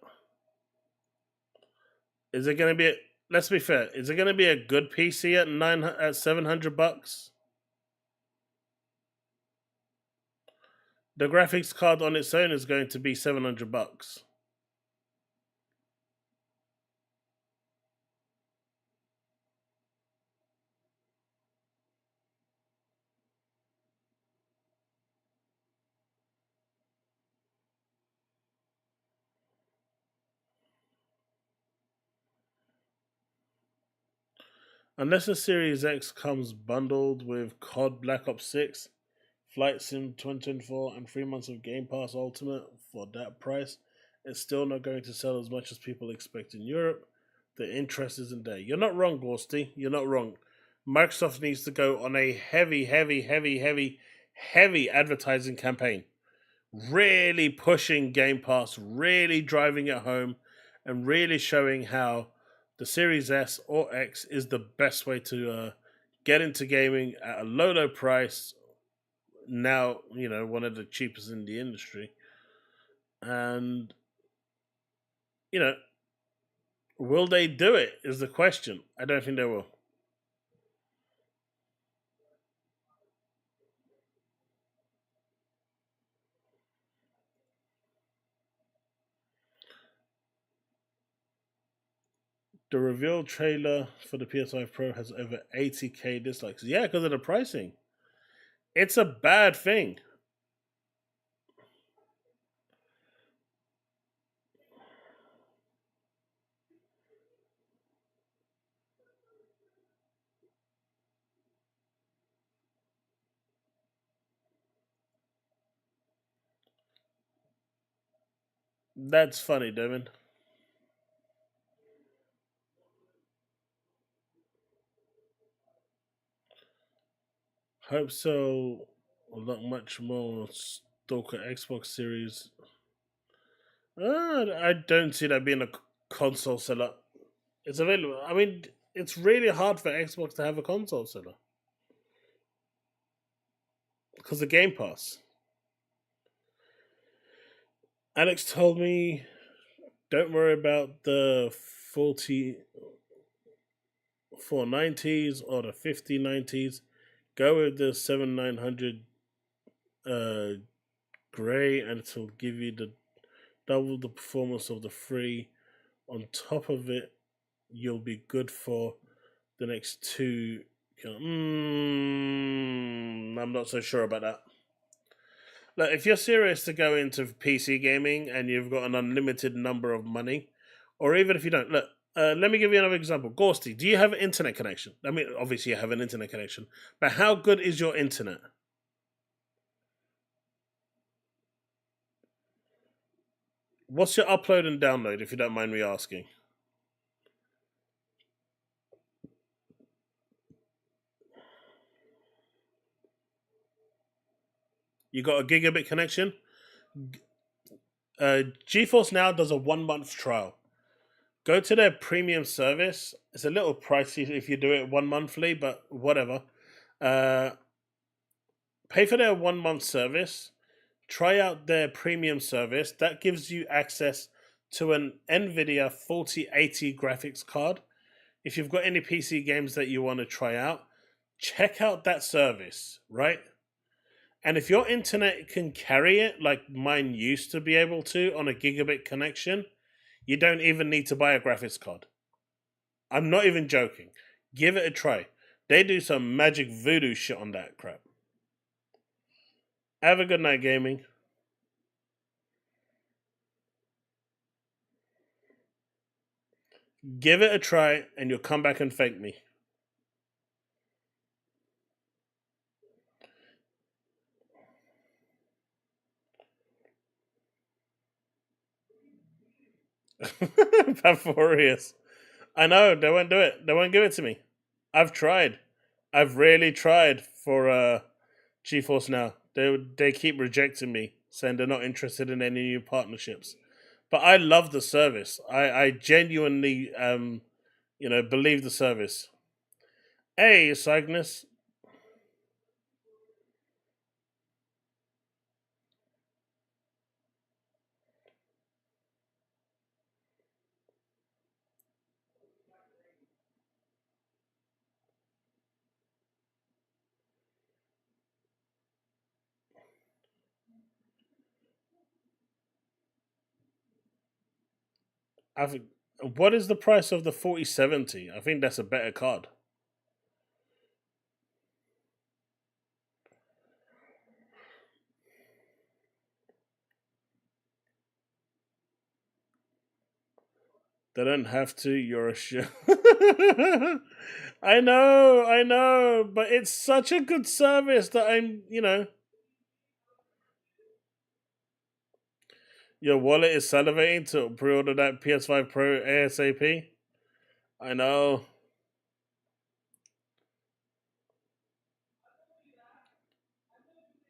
is it going to be? Let's be fair. Is it going to be a good PC at $700? The graphics card on its own is going to be $700. Unless the Series X comes bundled with COD Black Ops 6, Flight Sim 2024, and 3 months of Game Pass Ultimate for that price, it's still not going to sell as much as people expect in Europe. The interest isn't there. You're not wrong, Gorsty. You're not wrong. Microsoft needs to go on a heavy advertising campaign. Really pushing Game Pass, really driving it home, and really showing how the Series S or X is the best way to get into gaming at a low price. Now, one of the cheapest in the industry. And, will they do it is the question. I don't think they will. The reveal trailer for the PS5 Pro has over 80k dislikes. Yeah, because of the pricing. It's a bad thing. That's funny, Devin. Hope so. Not much more Stalker Xbox Series. I don't see that being a console seller. It's available. I mean, it's really hard for Xbox to have a console seller because of Game Pass. Alex told me, don't worry about the 490s or the 5090s. Go with the 7900 gray, and it'll give you the double the performance of the free. On top of it, you'll be good for the next two. I'm not so sure about that. Look, if you're serious to go into PC gaming and you've got an unlimited number of money, or even if you don't, look, let me give you another example. Gorsty, do you have an internet connection? I mean, obviously you have an internet connection, but how good is your internet? What's your upload and download, if you don't mind me asking? You got a gigabit connection? GeForce Now does a 1 month trial. Go to their premium service. It's a little pricey if you do it 1 monthly, but whatever. Pay for their 1 month service. Try out their premium service. That gives you access to an NVIDIA 4080 graphics card. If you've got any PC games that you want to try out, check out that service, right? And if your internet can carry it, like mine used to be able to on a gigabit connection, you don't even need to buy a graphics card. I'm not even joking. Give it a try. They do some magic voodoo shit on that crap. Have a good night, gaming. Give it a try and you'll come back and thank me. Paforius. I know, they won't do it. They won't give it to me. I've tried. I've really tried for GeForce Now. They keep rejecting me, saying they're not interested in any new partnerships. But I love the service. I genuinely believe the service. Hey, Cygnus. What is the price of the 4070? I think that's a better card. They don't have to. You're a shit. I know, but it's such a good service that Your wallet is salivating to pre-order that PS5 Pro ASAP. I know.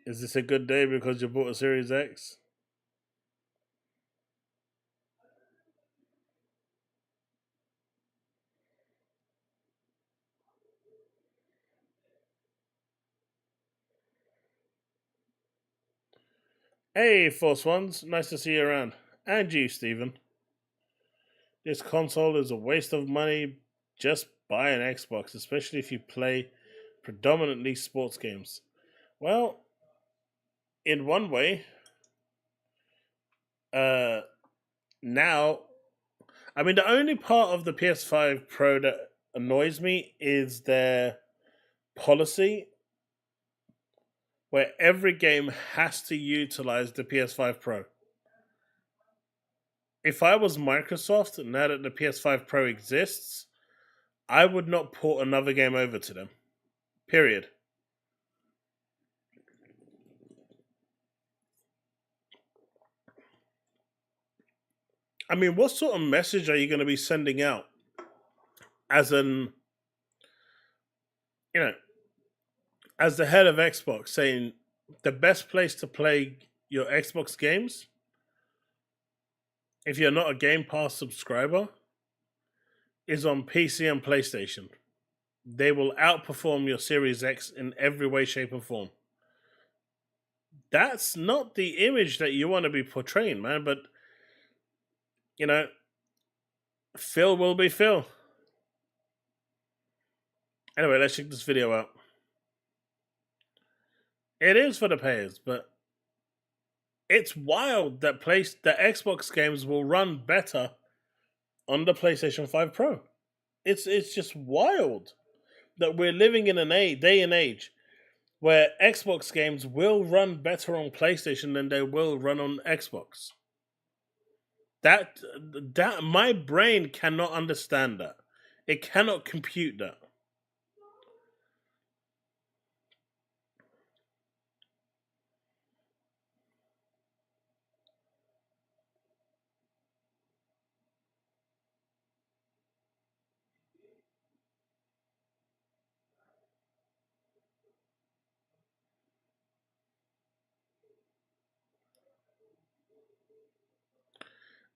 Is this a good day because you bought a Series X? Hey, Force Ones. Nice to see you around. And you, Steven. This console is a waste of money. Just buy an Xbox, especially if you play predominantly sports games. Well, in one way, now, I mean, the only part of the PS5 Pro that annoys me is their policy where every game has to utilize the PS5 Pro. If I was Microsoft, now that the PS5 Pro exists, I would not port another game over to them. Period. I mean, what sort of message are you going to be sending out as as the head of Xbox, saying the best place to play your Xbox games, if you're not a Game Pass subscriber, is on PC and PlayStation. They will outperform your Series X in every way, shape, and form. That's not the image that you want to be portraying, man, but Phil will be Phil. Anyway, let's check this video out. It is for the payers, but it's wild that Xbox games will run better on the PlayStation 5 Pro. It's just wild that we're living in a day and age where Xbox games will run better on PlayStation than they will run on Xbox. That my brain cannot understand that. It cannot compute that.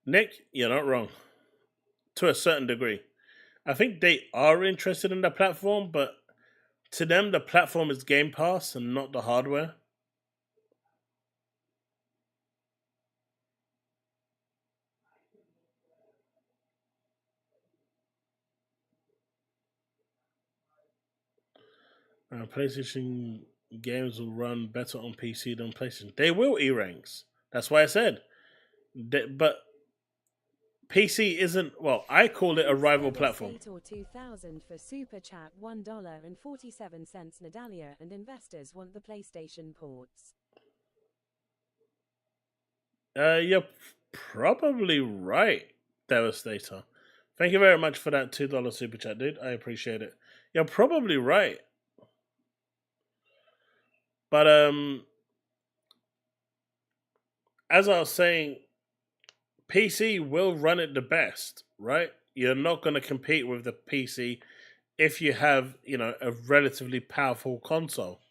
Nick, you're not wrong. To a certain degree. I think they are interested in the platform, but to them, the platform is Game Pass and not the hardware. PlayStation games will run better on PC than PlayStation. They will, E-Ranks. That's why I said. But PC isn't, well, I call it a rival platform. Or 2000 for Super Chat, $1.47 Nadalia, and investors want the PlayStation ports. You're probably right, Devastator. Thank you very much for that $2 Super Chat, dude. I appreciate it. You're probably right. But as I was saying, PC will run it the best, right? You're not going to compete with the PC if you have, a relatively powerful console.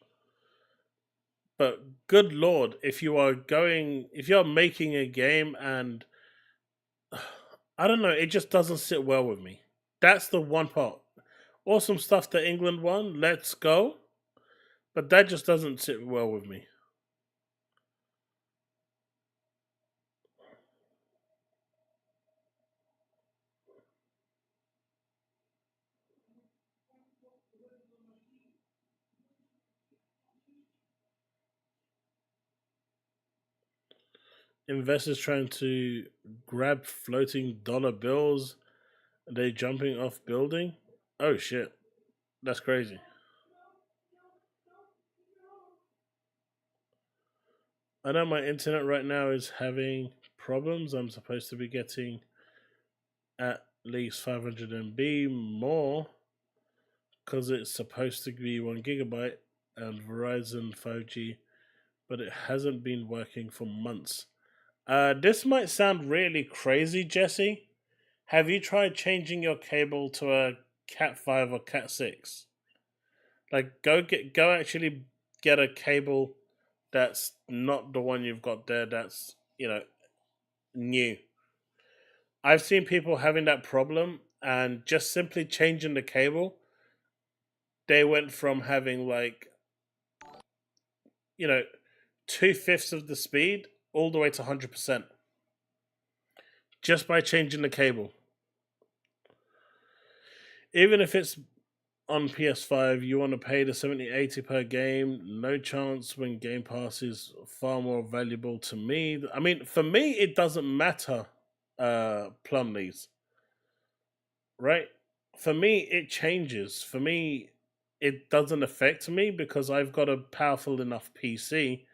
But good lord, if you're making a game and I don't know, it just doesn't sit well with me. That's the one part. Awesome stuff that England won, let's go. But that just doesn't sit well with me. Investors trying to grab floating dollar bills. Are they jumping off building? Oh shit. That's crazy. I know my internet right now is having problems. I'm supposed to be getting at least 500 MB more because it's supposed to be 1 gigabyte and Verizon 5G, but it hasn't been working for months. This might sound really crazy, Jesse. Have you tried changing your cable to a Cat 5 or Cat 6? Like, go actually get a cable that's not the one you've got there that's, new. I've seen people having that problem and just simply changing the cable, they went from having 2/5 of the speed all the way to 100%. Just by changing the cable. Even if it's on PS5, you want to pay the 70-80 per game. No chance when Game Pass is far more valuable to me. I mean, for me, it doesn't matter, Plumleys. Right? For me, it changes. For me, it doesn't affect me because I've got a powerful enough PC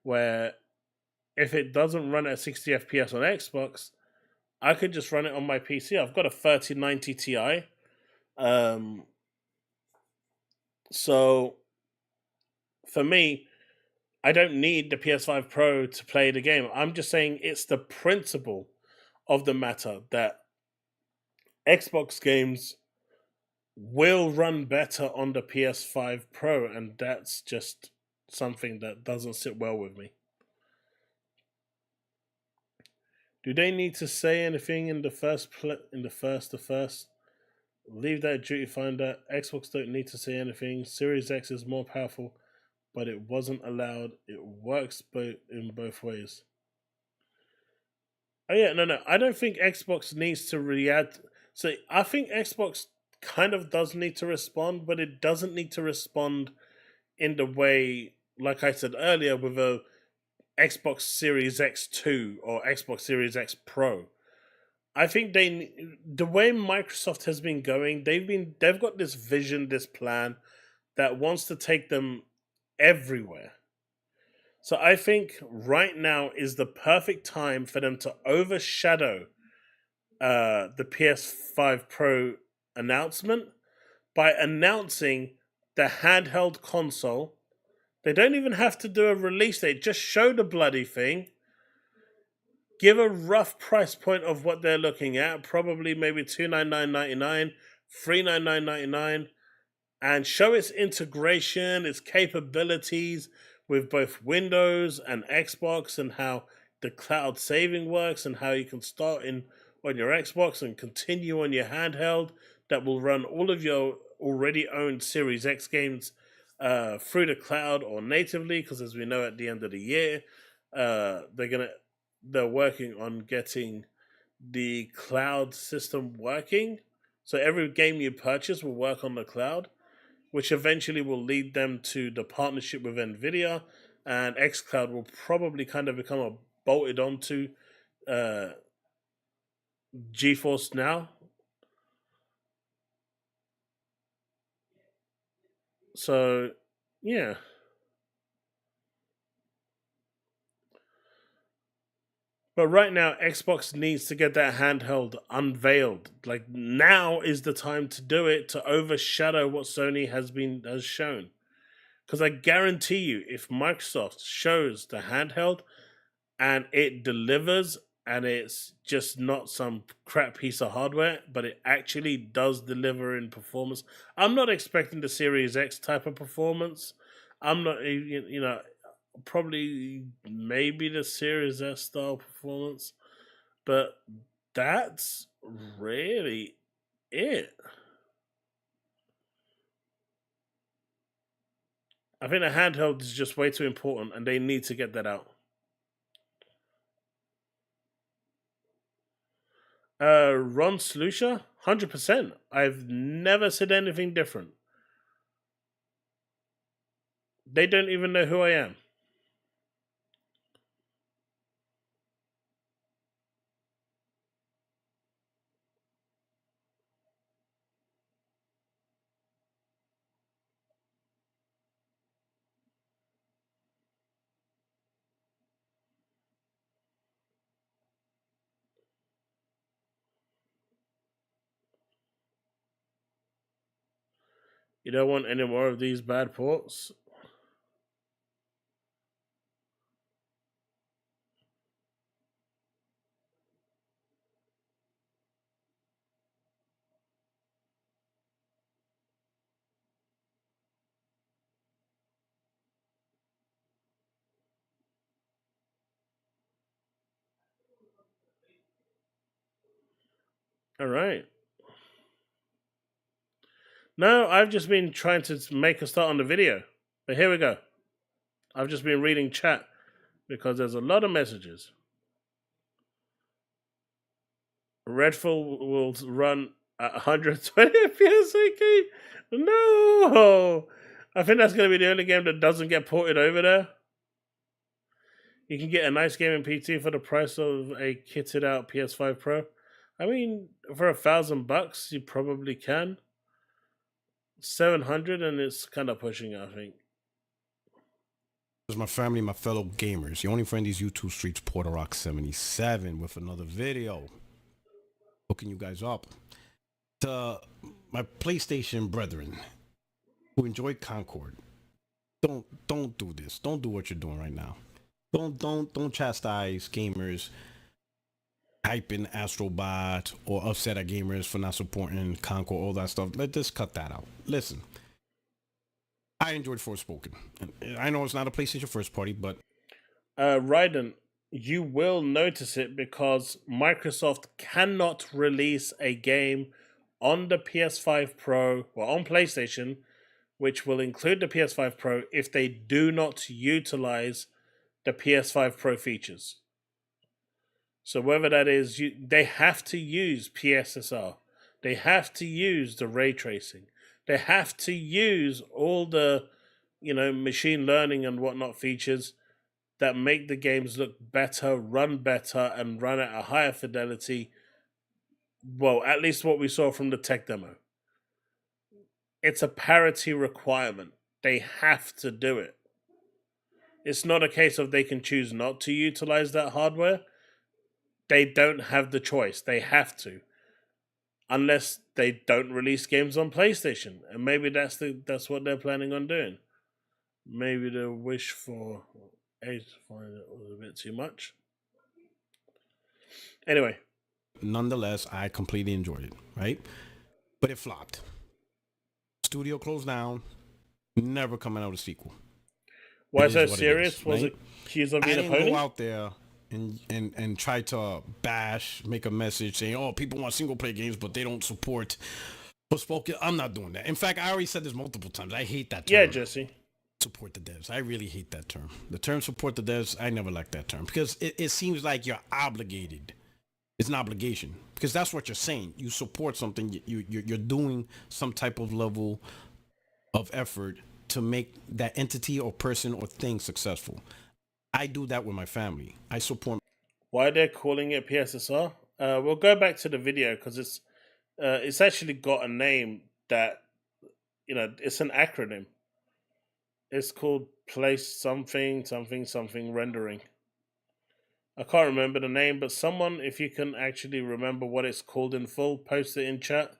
where if it doesn't run at 60 FPS on Xbox, I could just run it on my PC. I've got a 3090 Ti. So for me, I don't need the PS5 Pro to play the game. I'm just saying it's the principle of the matter that Xbox games will run better on the PS5 Pro, and that's just something that doesn't sit well with me. Do they need to say anything in the first? Leave that duty finder. Xbox don't need to say anything. Series X is more powerful, but it wasn't allowed. It works in both ways. Oh yeah, no. I don't think Xbox needs to react. So I think Xbox kind of does need to respond, but it doesn't need to respond in the way, like I said earlier, with a Xbox Series X2 or Xbox Series X Pro. I think the way Microsoft has been going, they've got this vision, this plan that wants to take them everywhere. So I think right now is the perfect time for them to overshadow the PS5 Pro announcement by announcing the handheld console. They don't even have to do a release date, just show the bloody thing. Give a rough price point of what they're looking at, probably maybe $299.99, $399.99, and show its integration, its capabilities with both Windows and Xbox, and how the cloud saving works and how you can start on your Xbox and continue on your handheld that will run all of your already owned Series X games through the cloud or natively, because as we know at the end of the year, they're working on getting the cloud system working. So every game you purchase will work on the cloud, which eventually will lead them to the partnership with Nvidia, and xCloud will probably kind of become bolted onto GeForce Now. So, yeah. But right now, Xbox needs to get that handheld unveiled. Like, now is the time to do it, to overshadow what Sony has shown. Because I guarantee you, if Microsoft shows the handheld and it delivers, and it's just not some crap piece of hardware, but it actually does deliver in performance. I'm not expecting the Series X type of performance. I'm not, probably maybe the Series S style performance, but that's really it. I think the handheld is just way too important, and they need to get that out. Ron Slusha, 100%. I've never said anything different. They don't even know who I am. You don't want any more of these bad ports? All right. No, I've just been trying to make a start on the video. But here we go. I've just been reading chat because there's a lot of messages. Redfall will run at 120 FPS, okay? No! I think that's going to be the only game that doesn't get ported over there. You can get a nice gaming PT for the price of a kitted out PS5 Pro. I mean, for $1,000, you probably can. 700, and it's kind of pushing, I think. It's my family, my fellow gamers. Your only friend is YouTube Streets Porter Rock 77 with another video. Hooking you guys up. To my PlayStation brethren who enjoy Concord, don't do this. Don't do what you're doing right now. Don't chastise gamers hyping Astrobot or upset at gamers for not supporting Concord, all that stuff. Let's just cut that out. Listen, I enjoyed Forspoken. I know it's not a PlayStation first party, but Raiden, you will notice it because Microsoft cannot release a game on the PS5 Pro or on PlayStation, which will include the PS5 Pro, if they do not utilize the PS5 Pro features. So whether that is, they have to use PSSR, they have to use the ray tracing, they have to use all the, machine learning and whatnot features that make the games look better, and run at a higher fidelity. Well, at least what we saw from the tech demo. It's a parity requirement. They have to do it. It's not a case of they can choose not to utilize that hardware. They don't have the choice. They have to. Unless they don't release games on PlayStation. And maybe that's what they're planning on doing. Maybe the wish for age find it was a bit too much. Anyway. nonetheless, I completely enjoyed it, right? But it flopped. Studio closed down. Never coming out a sequel. Why so serious? Was it Keys of being a pony? I didn't go out there and try to bash, make a message saying, oh, people want single player games, but they don't support Forspoken. I'm not doing that. In fact, I already said this multiple times. I hate that term. Yeah, Jesse. Support the devs. I really hate that term. The term support the devs, I never liked that term because it seems like you're obligated. It's an obligation because that's what you're saying. You support something. You're doing some type of level of effort to make that entity or person or thing successful. I do that with my family. I support. Why they're calling it PSSR? We'll go back to the video because it's actually got a name that, you know, it's an acronym. It's called Place Something Something Something Rendering. I can't remember the name, but someone, if you can actually remember what it's called in full, post it in chat.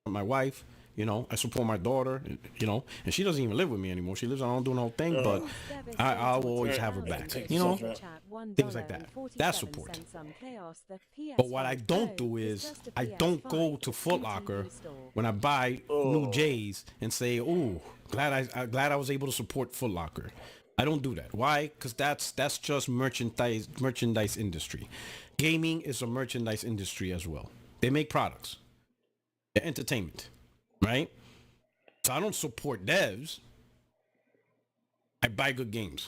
My wife, you know, I support my daughter, you know, and she doesn't even live with me anymore. She lives on her own doing her own thing, but I will always have her back, you know, things like that. That's support. But what I don't do is I don't go to Foot Locker when I buy new J's and say, "Oh, glad I was able to support Foot Locker." I don't do that. Why? Because that's just merchandise industry. Gaming is a merchandise industry as well. They make products. They're entertainment, right? So I don't support devs. I buy good games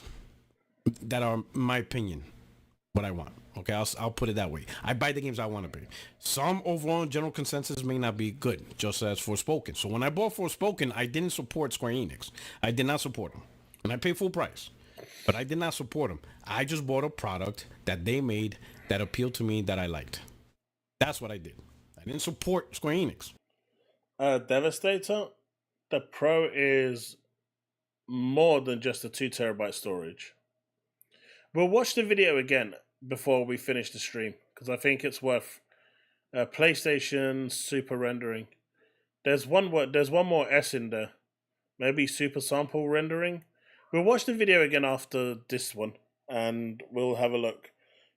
that are, in my opinion, what I want. Okay, I'll put it that way. I buy the games I want to buy. Some overall general consensus may not be good, just as Forspoken. So when I bought Forspoken, I didn't support Square Enix. I did not support them. And I paid full price. But I did not support them. I just bought a product that they made that appealed to me that I liked. That's what I did. I didn't support Square Enix. Devastator, the Pro is more than just a 2 terabyte storage. We'll watch the video again before we finish the stream because I think it's worth PlayStation Super Rendering. There's one more S in there. Maybe Super Sample Rendering. We'll watch the video again after this one and we'll have a look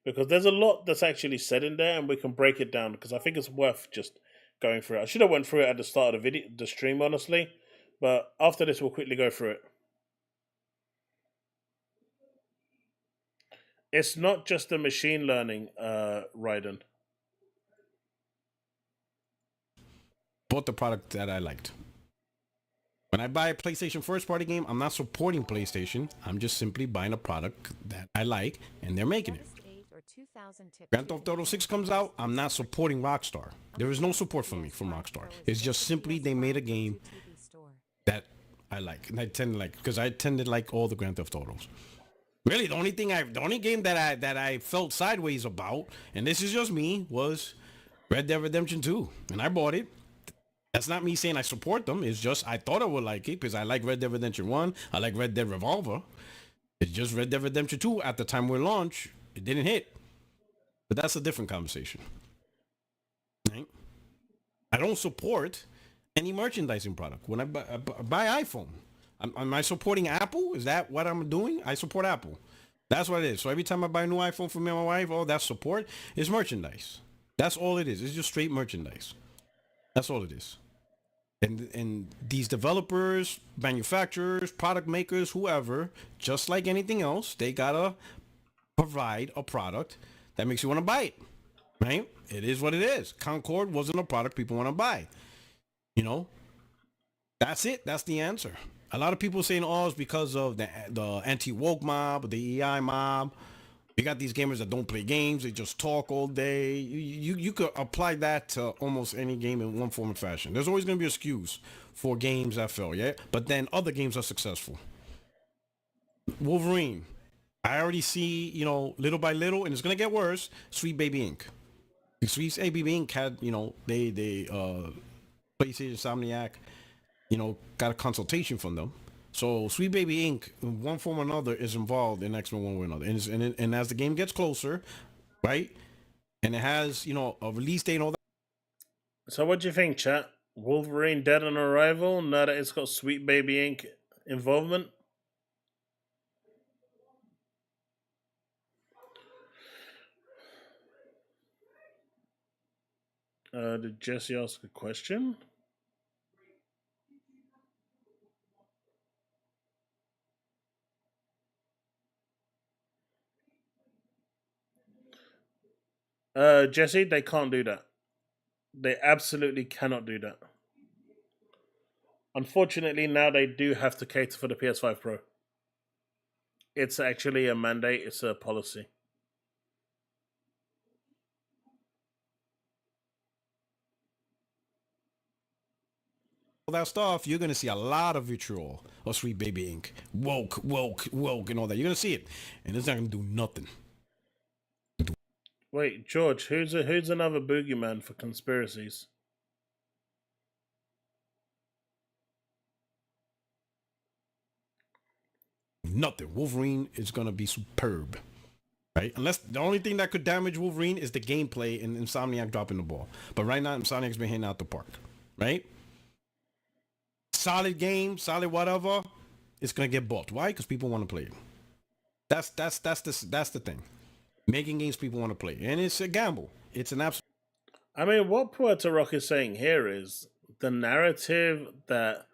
because there's a lot that's actually said in there and we can break it down because I think it's worth just going through it. I should have went through it at the start of the stream, honestly, but after this we'll quickly go through it. It's not just the machine learning, Raiden. Bought the product that I liked. When I buy a PlayStation first-party game, I'm not supporting PlayStation. I'm just simply buying a product that I like, and they're making it. Grand Theft Auto 6 comes out, I'm not supporting Rockstar. There is no support for me from Rockstar. It's just simply they made a game that I like, and I tend to like because I tend to like all the Grand Theft Autos. Really, the only game that I felt sideways about, and this is just me, was Red Dead Redemption 2, and I bought it. That's not me saying I support them. It's just I thought I would like it because I like Red Dead Redemption 1. I like Red Dead Revolver. It's just Red Dead Redemption 2 at the time we launched, it didn't hit. But that's a different conversation. Right? I don't support any merchandising product. When I buy iPhone, am I supporting Apple? Is that what I'm doing? I support Apple. That's what it is. So every time I buy a new iPhone for me and my wife, oh, that's support. It's merchandise. That's all it is. It's just straight merchandise. That's all it is. And these developers, manufacturers, product makers, whoever, just like anything else, they gotta provide a product that makes you want to buy it, right? It is what it is. Concord wasn't a product people want to buy. You know, that's it. That's the answer. A lot of people saying, oh, it's because of the anti-woke mob, the EI mob. You got these gamers that don't play games. They just talk all day. You could apply that to almost any game in one form or fashion. There's always going to be excuse for games that fail, yeah? But then other games are successful. Wolverine. I already see, you know, little by little, and it's going to get worse, Sweet Baby Inc. Sweet Baby Inc. had, you know, they PlayStation Insomniac, you know, got a consultation from them. So Sweet Baby Inc. in one form or another is involved in X-Men one way or another. And as the game gets closer, right, and it has, you know, a release date and all that. So what do you think, chat? Wolverine dead on arrival now that it's got Sweet Baby Inc. involvement? Did Jesse ask a question? Jesse, they can't do that. They absolutely cannot do that. Unfortunately, now they do have to cater for the PS5 Pro. It's actually a mandate. It's a policy. All that stuff, you're gonna see a lot of vitriol or Sweet Baby Ink, woke, and all that. You're gonna see it, and it's not gonna do nothing. Wait, George, who's another boogeyman for conspiracies? Nothing. Wolverine is gonna be superb, right? Unless the only thing that could damage Wolverine is the gameplay and Insomniac dropping the ball. But right now, Insomniac's been hitting out the park, right? Solid game, solid whatever. It's gonna get bought. Why? Because people want to play it. That's the thing. Making games people want to play, and it's a gamble. It's an absolute. I mean, what Puerto Rock is saying here is the narrative that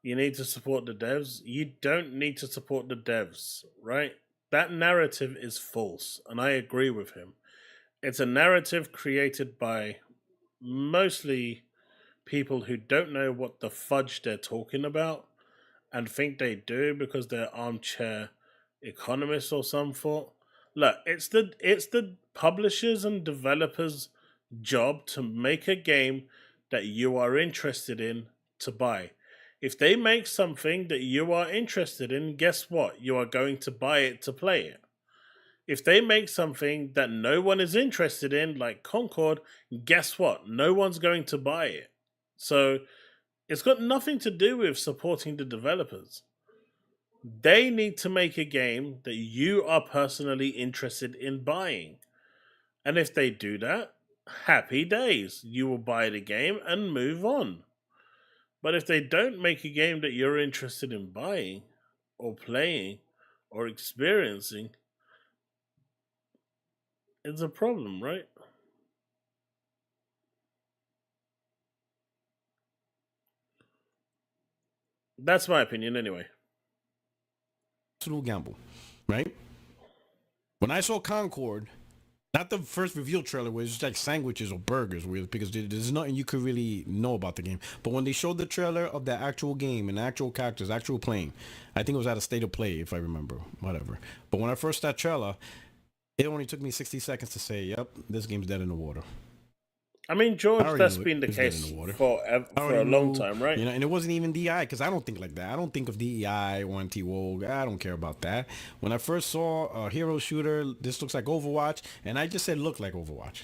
you need to support the devs. You don't need to support the devs, right? That narrative is false, and I agree with him. It's a narrative created by mostly people who don't know what the fudge they're talking about and think they do because they're armchair economists or some sort. Look, it's the publishers and developers' job to make a game that you are interested in to buy. If they make something that you are interested in, guess what? You are going to buy it to play it. If they make something that no one is interested in, like Concord, guess what? No one's going to buy it. So it's got nothing to do with supporting the developers. They need to make a game that you are personally interested in buying. And if they do that, happy days. You will buy the game and move on. But if they don't make a game that you're interested in buying or playing or experiencing, it's a problem, right? That's my opinion anyway. Absolute gamble, right? When I saw Concord, not the first reveal trailer where it's just like sandwiches or burgers, because there's nothing you could really know about the game. But when they showed the trailer of the actual game and the actual characters, actual playing, I think it was at a state of play, if I remember, whatever. But when I first saw that trailer, it only took me 60 seconds to say, yep, this game's dead in the water. I mean, George, that's been the case for a long time, right? You know, and it wasn't even DI, because I don't think like that. I don't think of DEI or anti-woke. I don't care about that. When I first saw a hero shooter, this looks like Overwatch, and I just said look like Overwatch.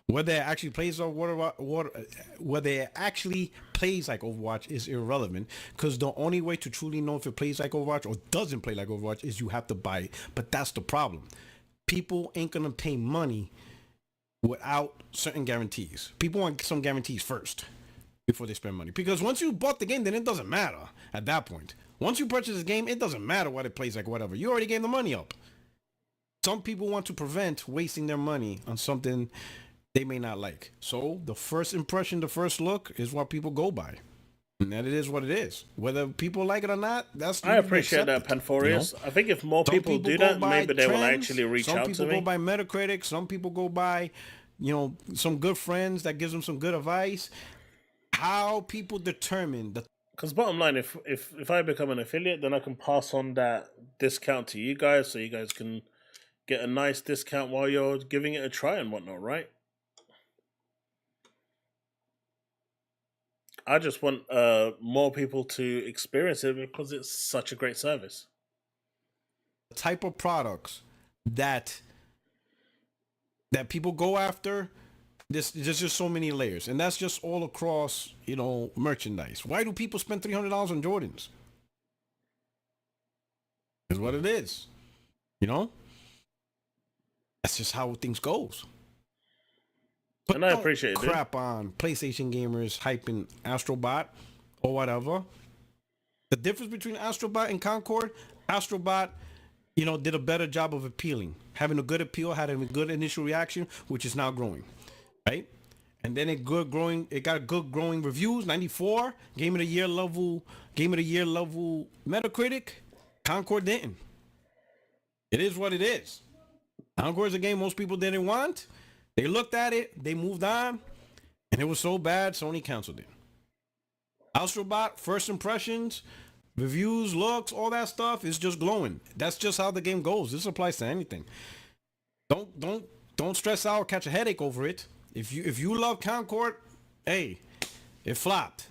Whether it actually plays whether it actually plays like Overwatch is irrelevant, because the only way to truly know if it plays like Overwatch or doesn't play like Overwatch is you have to buy it. But that's the problem. People ain't gonna pay money without certain guarantees. People want some guarantees first before they spend money. Because once you bought the game, then it doesn't matter at that point. Once you purchase the game, it doesn't matter what it plays like, whatever. You already gave the money up. Some people want to prevent wasting their money on something they may not like. So the first impression, the first look is what people go by. And that it is what it is. Whether people like it or not, that's... I appreciate that, Panforius. You know? I think if more people do that, maybe they will actually reach out to me. Some people go by Metacritic. Some people go by, you know, some good friends that gives them some good advice. How people determine the... Because bottom line, if I become an affiliate, then I can pass on that discount to you guys, so you guys can get a nice discount while you're giving it a try and whatnot, right? I just want more people to experience it because it's such a great service. The type of products that people go after, there's just so many layers, and that's just all across, you know, merchandise. Why do people spend $300 on Jordans? Is what it is, you know. That's just how things goes. But and I appreciate it. Crap on PlayStation gamers hyping Astrobot or whatever. The difference between Astrobot and Concord, Astrobot, you know, did a better job of appealing, having a good appeal, having a good initial reaction, which is now growing, right? And then it got good growing reviews, 94, Game of the Year level Metacritic. Concord didn't. It is what it is. Concord is a game most people didn't want. They looked at it, they moved on, and it was so bad, Sony canceled it. Astrobot, first impressions, reviews, looks, all that stuff is just glowing. That's just how the game goes. This applies to anything. Don't stress out or catch a headache over it. If you love Concord, hey, it flopped.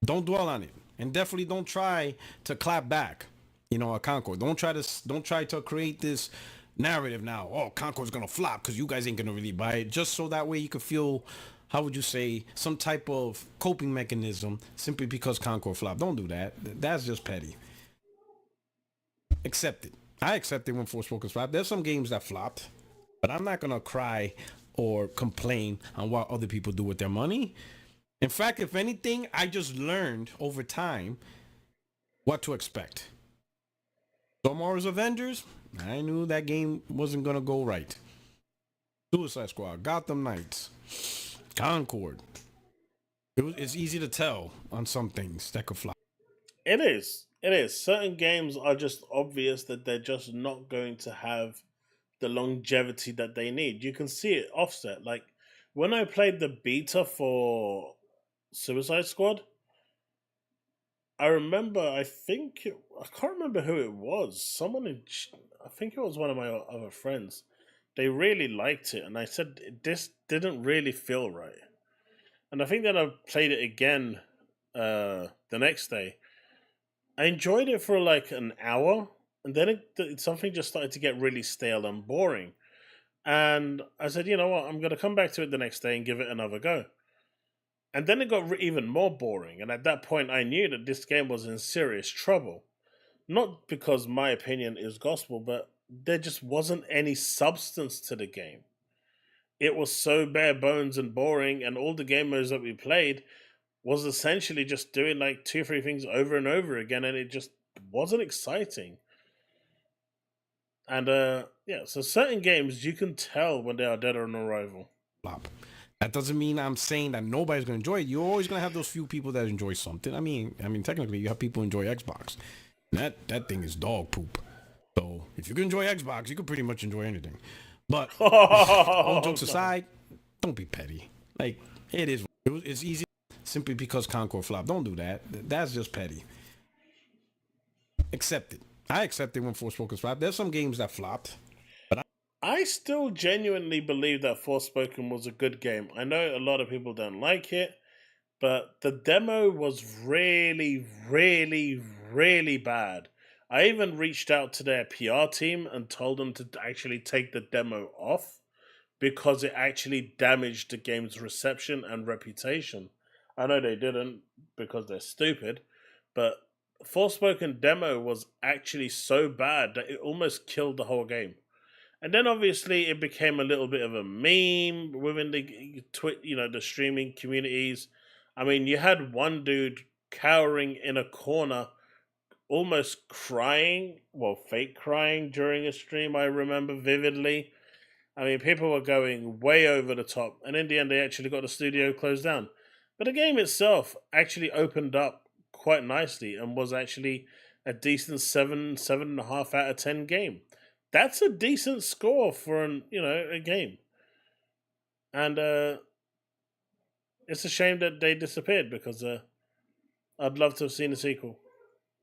Don't dwell on it, and definitely don't try to clap back. You know, a Concord. Don't try to create this narrative now. Oh, Concord's gonna flop because you guys ain't gonna really buy it. Just so that way you could feel, how would you say, some type of coping mechanism simply because Concord flopped. Don't do that. That's just petty. Accept it. I accept it when Forspoken flopped. There's some games that flopped, but I'm not gonna cry or complain on what other people do with their money. In fact, if anything, I just learned over time what to expect. Tomorrow's Avengers, I knew that game wasn't gonna go right. Suicide Squad, Gotham Knights, Concord. It's easy to tell on some things that could flop. It is. It is. Certain games are just obvious that they're just not going to have the longevity that they need. You can see it offset. Like when I played the beta for Suicide Squad, I remember, I can't remember who it was. I think it was one of my other friends. They really liked it, and I said, this didn't really feel right. And I think that I played it again the next day. I enjoyed it for like an hour, and then something just started to get really stale and boring. And I said, you know what, I'm going to come back to it the next day and give it another go. And then it got even more boring, and at that point I knew that this game was in serious trouble. Not because my opinion is gospel, but there just wasn't any substance to the game. It was so bare bones and boring, and all the game modes that we played was essentially just doing like 2-3 things over and over again, and it just wasn't exciting. And so certain games you can tell when they are dead on arrival. Flop. That doesn't mean I'm saying that nobody's gonna enjoy it. You're always gonna have those few people that enjoy something. I mean, technically, you have people who enjoy Xbox. And that thing is dog poop. So if you can enjoy Xbox, you can pretty much enjoy anything. But all jokes aside, don't be petty. Like it's easy simply because Concord flopped. Don't do that. That's just petty. Accept it. I accept it when Forspoken flopped. There's some games that flopped. I still genuinely believe that Forspoken was a good game. I know a lot of people don't like it, but the demo was really, really, really bad. I even reached out to their PR team and told them to actually take the demo off because it actually damaged the game's reception and reputation. I know they didn't because they're stupid, but Forspoken demo was actually so bad that it almost killed the whole game. And then obviously it became a little bit of a meme within the the streaming communities. I mean, you had one dude cowering in a corner, almost crying, fake crying during a stream, I remember vividly. I mean, people were going way over the top, and in the end they actually got the studio closed down. But the game itself actually opened up quite nicely and was actually a decent 7.5 out of 10 game. That's a decent score for a game. And it's a shame that they disappeared because I'd love to have seen a sequel.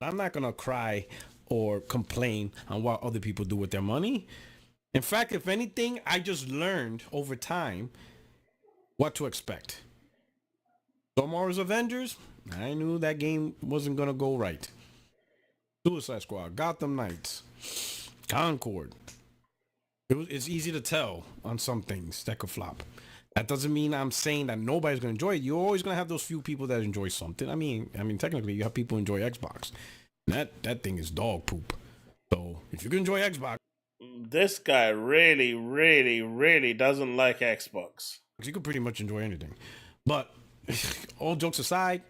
I'm not gonna cry or complain on what other people do with their money. In fact, if anything, I just learned over time what to expect. Tomorrow's Avengers, I knew that game wasn't gonna go right. Suicide Squad, Gotham Knights, Concord. It's easy to tell on some things that could flop. That doesn't mean I'm saying that nobody's gonna enjoy it. You're always gonna have those few people that enjoy something. I mean, technically, you have people who enjoy Xbox. And that thing is dog poop. So if you can enjoy Xbox, this guy really, really, really doesn't like Xbox. you can pretty much enjoy anything. But all jokes aside,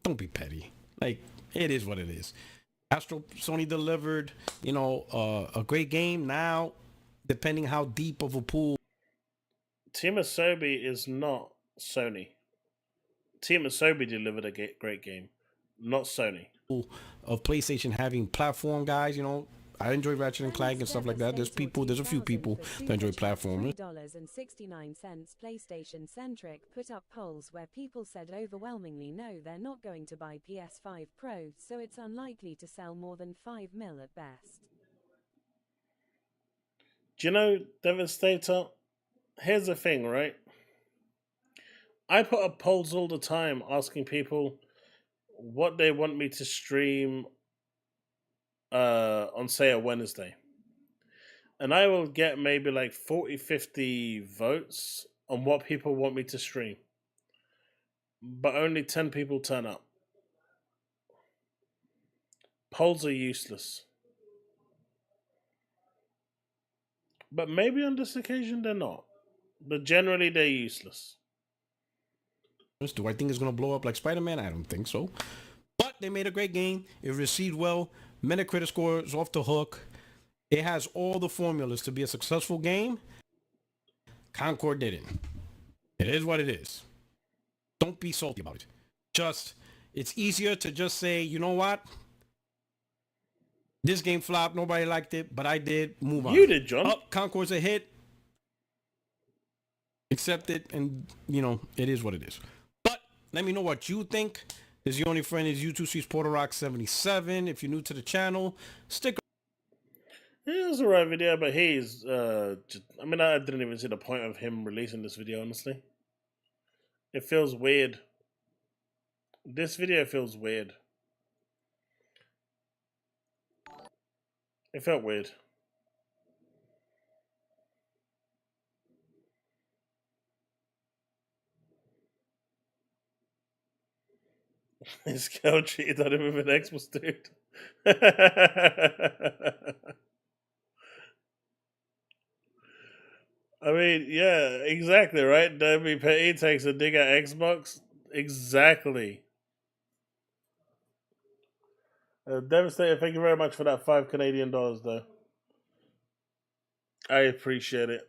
don't be petty. Like, it is what it is. Sony delivered, a great game. Now, depending how deep of a pool. Team Asobi is not Sony. Team Asobi delivered a great game, not Sony. Of PlayStation having platform guys, I enjoy Ratchet and Clank and stuff like that. There's a few people that enjoy platformers. $3.69 PlayStation Centric put up polls where people said overwhelmingly no, they're not going to buy PS5 Pro, so it's unlikely to sell more than 5 mil at best. Do you know, Devastator? Here's the thing, right? I put up polls all the time asking people what they want me to stream on, say, a Wednesday. And I will get maybe like 40, 50 votes on what people want me to stream. But only 10 people turn up. Polls are useless. But maybe on this occasion they're not. But generally they're useless. Do I think it's going to blow up like Spider-Man? I don't think so. But they made a great game. It received well. Metacritic score is off the hook. It has all the formulas to be a successful game. Concord didn't. It is what it is. Don't be salty about it. It's easier to just say, you know what? This game flopped. Nobody liked it, but I did. Move on. You did, John. Oh, Concord's a hit. Accept it, and, it is what it is. But let me know what you think. This is your only friend is YouTube Streets Portal Rock 77. If you're new to the channel, stick around. Yeah, it was a right video, but he's I didn't even see the point of him releasing this video, honestly. It feels weird. This video feels weird. It felt weird. His girl cheated on him with an Xbox, dude. I mean, yeah, exactly, right? Debbie Petty takes a dig at Xbox. Exactly. Devastator, thank you very much for that $5 Canadian, though. I appreciate it.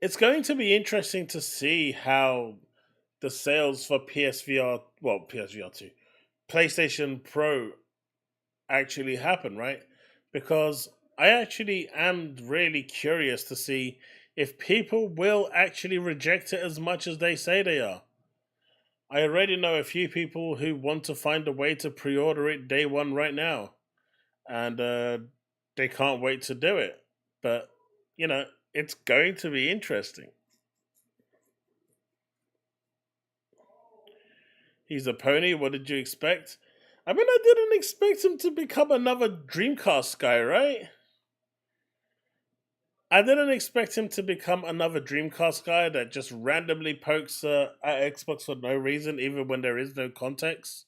It's going to be interesting to see how the sales for PSVR 2, PlayStation Pro actually happen, right? Because I actually am really curious to see if people will actually reject it as much as they say they are. I already know a few people who want to find a way to pre-order it day one right now. And they can't wait to do it. But, it's going to be interesting. He's a pony, what did you expect? I mean, I didn't expect him to become another Dreamcast guy, right? I didn't expect him to become another Dreamcast guy that just randomly pokes at Xbox for no reason, even when there is no context.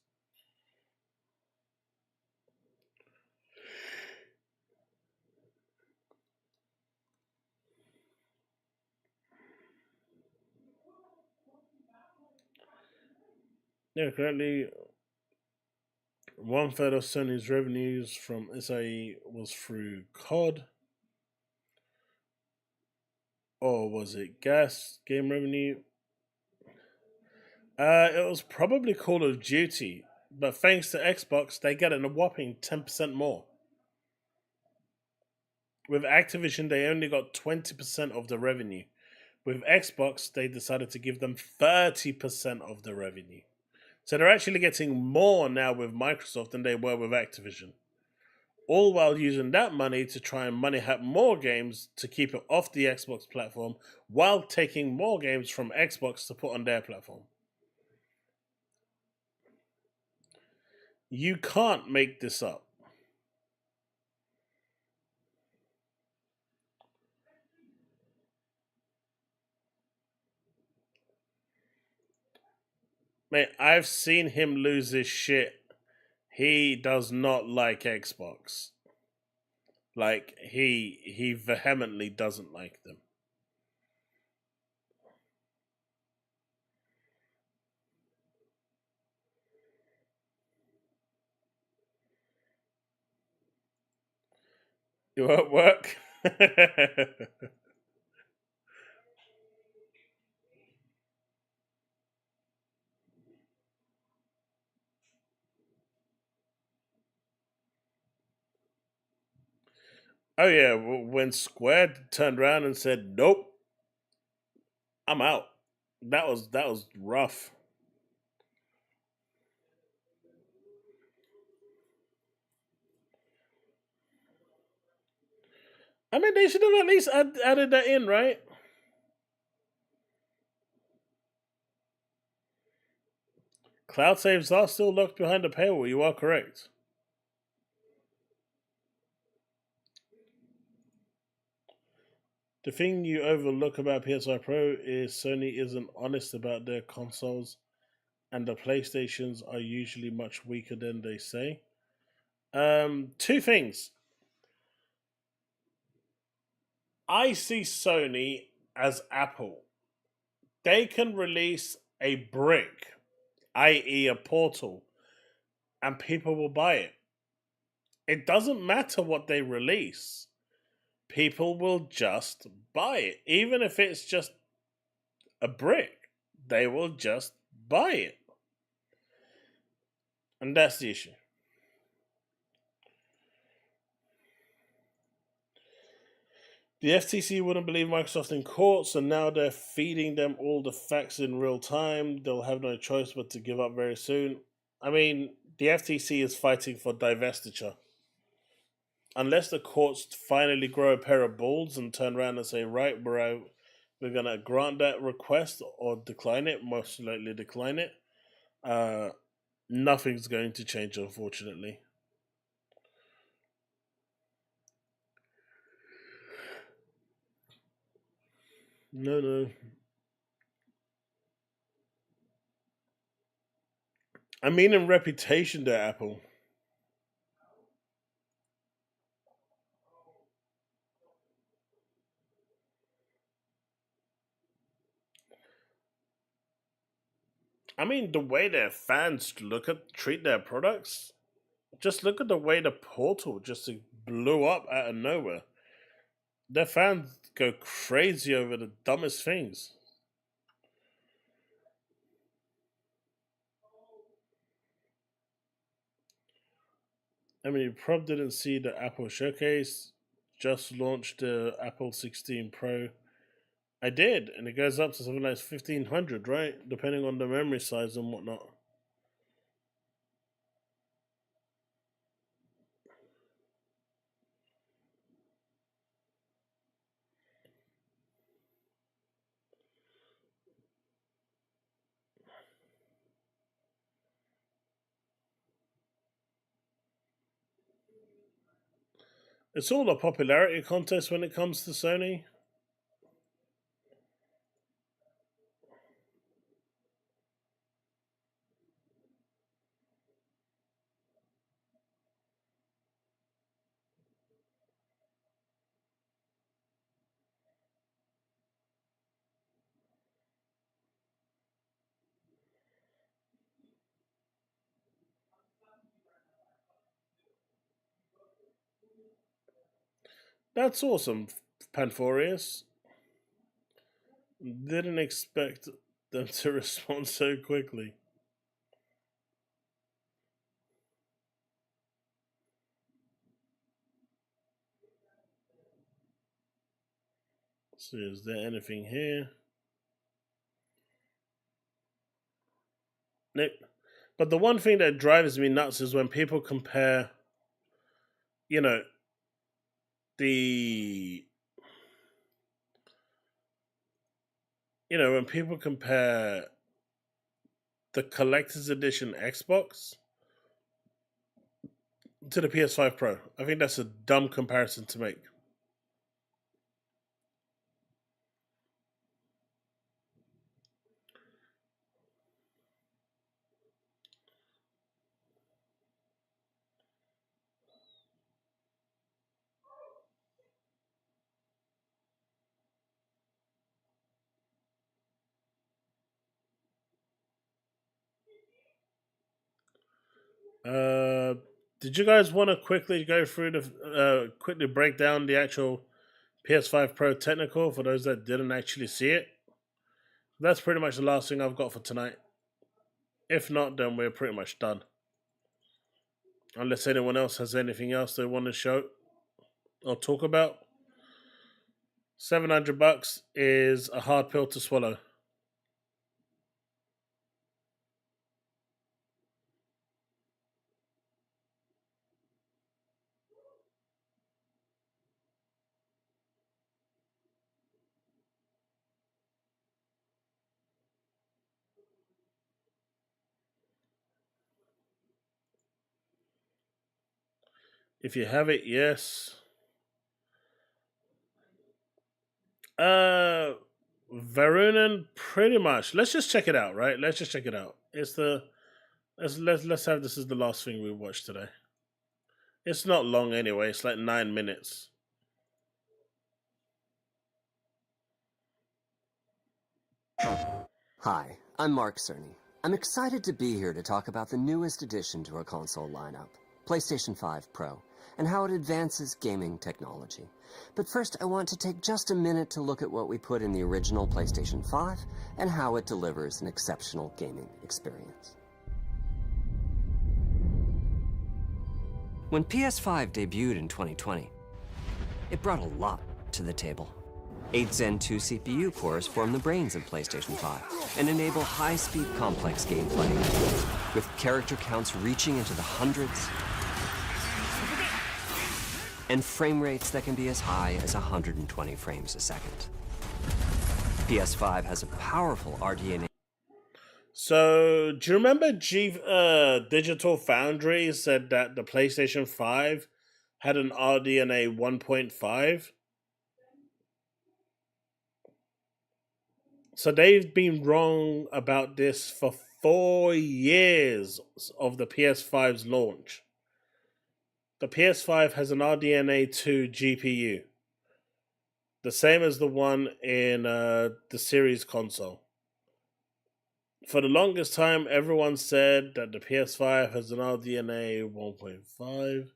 Yeah, currently 1/3 of Sony's revenues from SIE was through COD. Or was it gas game revenue? It was probably Call of Duty, but thanks to Xbox, they get a whopping 10% more. With Activision, they only got 20% of the revenue. With Xbox, they decided to give them 30% of the revenue. So they're actually getting more now with Microsoft than they were with Activision. All while using that money to try and money hack more games to keep it off the Xbox platform, while taking more games from Xbox to put on their platform. You can't make this up. Mate, I've seen him lose his shit. He does not like Xbox. Like, he vehemently doesn't like them. It won't work. Oh yeah, when Square turned around and said, "Nope, I'm out." That was rough. I mean, they should have at least added that in, right? Cloud saves are still locked behind a paywall. You are correct. The thing you overlook about PS5 Pro is Sony isn't honest about their consoles, and the PlayStations are usually much weaker than they say. Two things. I see Sony as Apple. They can release a brick, i.e., a portal, and people will buy it. It doesn't matter what they release, people will just buy it. Even if it's just a brick, they will just buy it. And that's the issue. The FTC wouldn't believe Microsoft in court, so now they're feeding them all the facts in real time. They'll have no choice but to give up very soon. I mean, the FTC is fighting for divestiture. Unless the courts finally grow a pair of balls and turn around and say, right, we're going to grant that request or decline it, most likely decline it, nothing's going to change, unfortunately. No. I mean, in reputation, they're Apple. I mean, the way their fans treat their products, just look at the way the Portal just blew up out of nowhere. Their fans go crazy over the dumbest things. I mean, you probably didn't see the Apple showcase. Just launched the Apple 16 Pro. I did, and it goes up to something like 1500, right? Depending on the memory size and whatnot. It's all a popularity contest when it comes to Sony. That's awesome, Panforius. Didn't expect them to respond so quickly. So, is there anything here? Nope. But the one thing that drives me nuts is when people compare, you know, the. When people compare the collector's edition Xbox to the PS5 Pro. I think that's a dumb comparison to make. Did you guys want to quickly go through quickly break down the actual PS5 Pro technical for those that didn't actually see it? That's pretty much the last thing I've got for tonight. If not, then we're pretty much done. Unless anyone else has anything else they want to show. or talk about. $700 is a hard pill to swallow. If you have it, yes. Varunan, pretty much. Let's just check it out, right? Let's just check it out. It's the let's have this as the last thing we watch today. It's not long anyway. It's like 9 minutes. Hi, I'm Mark Cerny. I'm excited to be here to talk about the newest addition to our console lineup, PlayStation 5 Pro, and how it advances gaming technology. But first, I want to take just a minute to look at what we put in the original PlayStation 5 and how it delivers an exceptional gaming experience. When PS5 debuted in 2020, it brought a lot to the table. 8 Zen 2 CPU cores form the brains of PlayStation 5 and enable high-speed complex gameplay, with character counts reaching into the hundreds and frame rates that can be as high as 120 frames a second. PS5 has a powerful RDNA. So, do you remember Digital Foundry said that the PlayStation 5 had an RDNA 1.5? So they've been wrong about this for 4 years of the PS5's launch. The PS5 has an RDNA 2 GPU, the same as the one in the Series console. For the longest time, everyone said that the PS5 has an RDNA 1.5.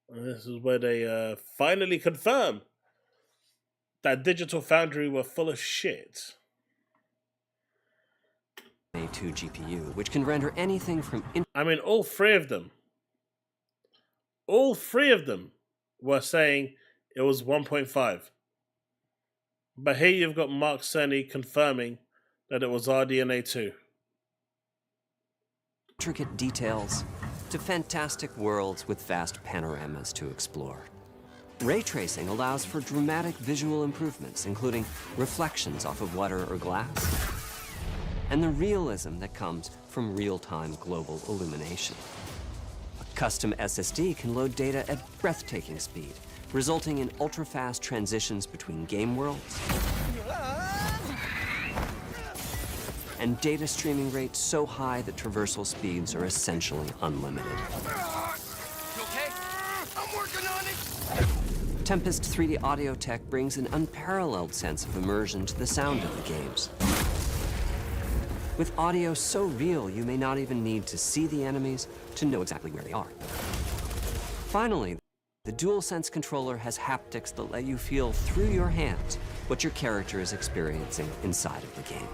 And this is where they finally confirm that Digital Foundry were full of shit. A2 GPU, which can render anything from... I mean, all three of them were saying it was 1.5. But here you've got Mark Cerny confirming that it was RDNA 2. Intricate details to fantastic worlds with vast panoramas to explore. Ray tracing allows for dramatic visual improvements, including reflections off of water or glass, and the realism that comes from real-time global illumination. A custom SSD can load data at breathtaking speed, resulting in ultra-fast transitions between game worlds and data streaming rates so high that traversal speeds are essentially unlimited. You okay? I'm working on it! Tempest 3D audio tech brings an unparalleled sense of immersion to the sound of the games. With audio so real, you may not even need to see the enemies to know exactly where they are. Finally, the DualSense controller has haptics that let you feel through your hands what your character is experiencing inside of the game.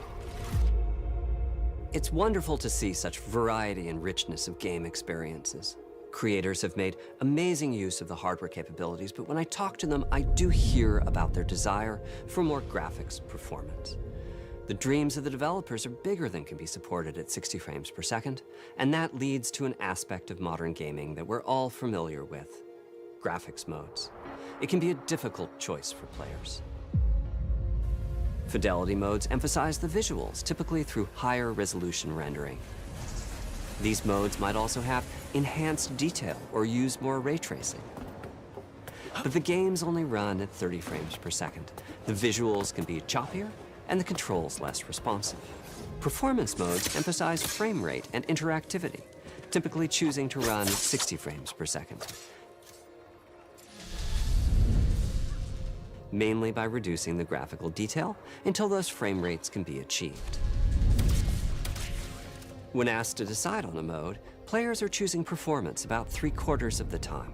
It's wonderful to see such variety and richness of game experiences. Creators have made amazing use of the hardware capabilities, but when I talk to them, I do hear about their desire for more graphics performance. The dreams of the developers are bigger than can be supported at 60 frames per second, and that leads to an aspect of modern gaming that we're all familiar with: graphics modes. It can be a difficult choice for players. Fidelity modes emphasize the visuals, typically through higher resolution rendering. These modes might also have enhanced detail or use more ray tracing. But the games only run at 30 frames per second. The visuals can be choppier, and the controls less responsive. Performance modes emphasize frame rate and interactivity, typically choosing to run at 60 frames per second, mainly by reducing the graphical detail until those frame rates can be achieved. When asked to decide on a mode, players are choosing performance about 3/4 of the time.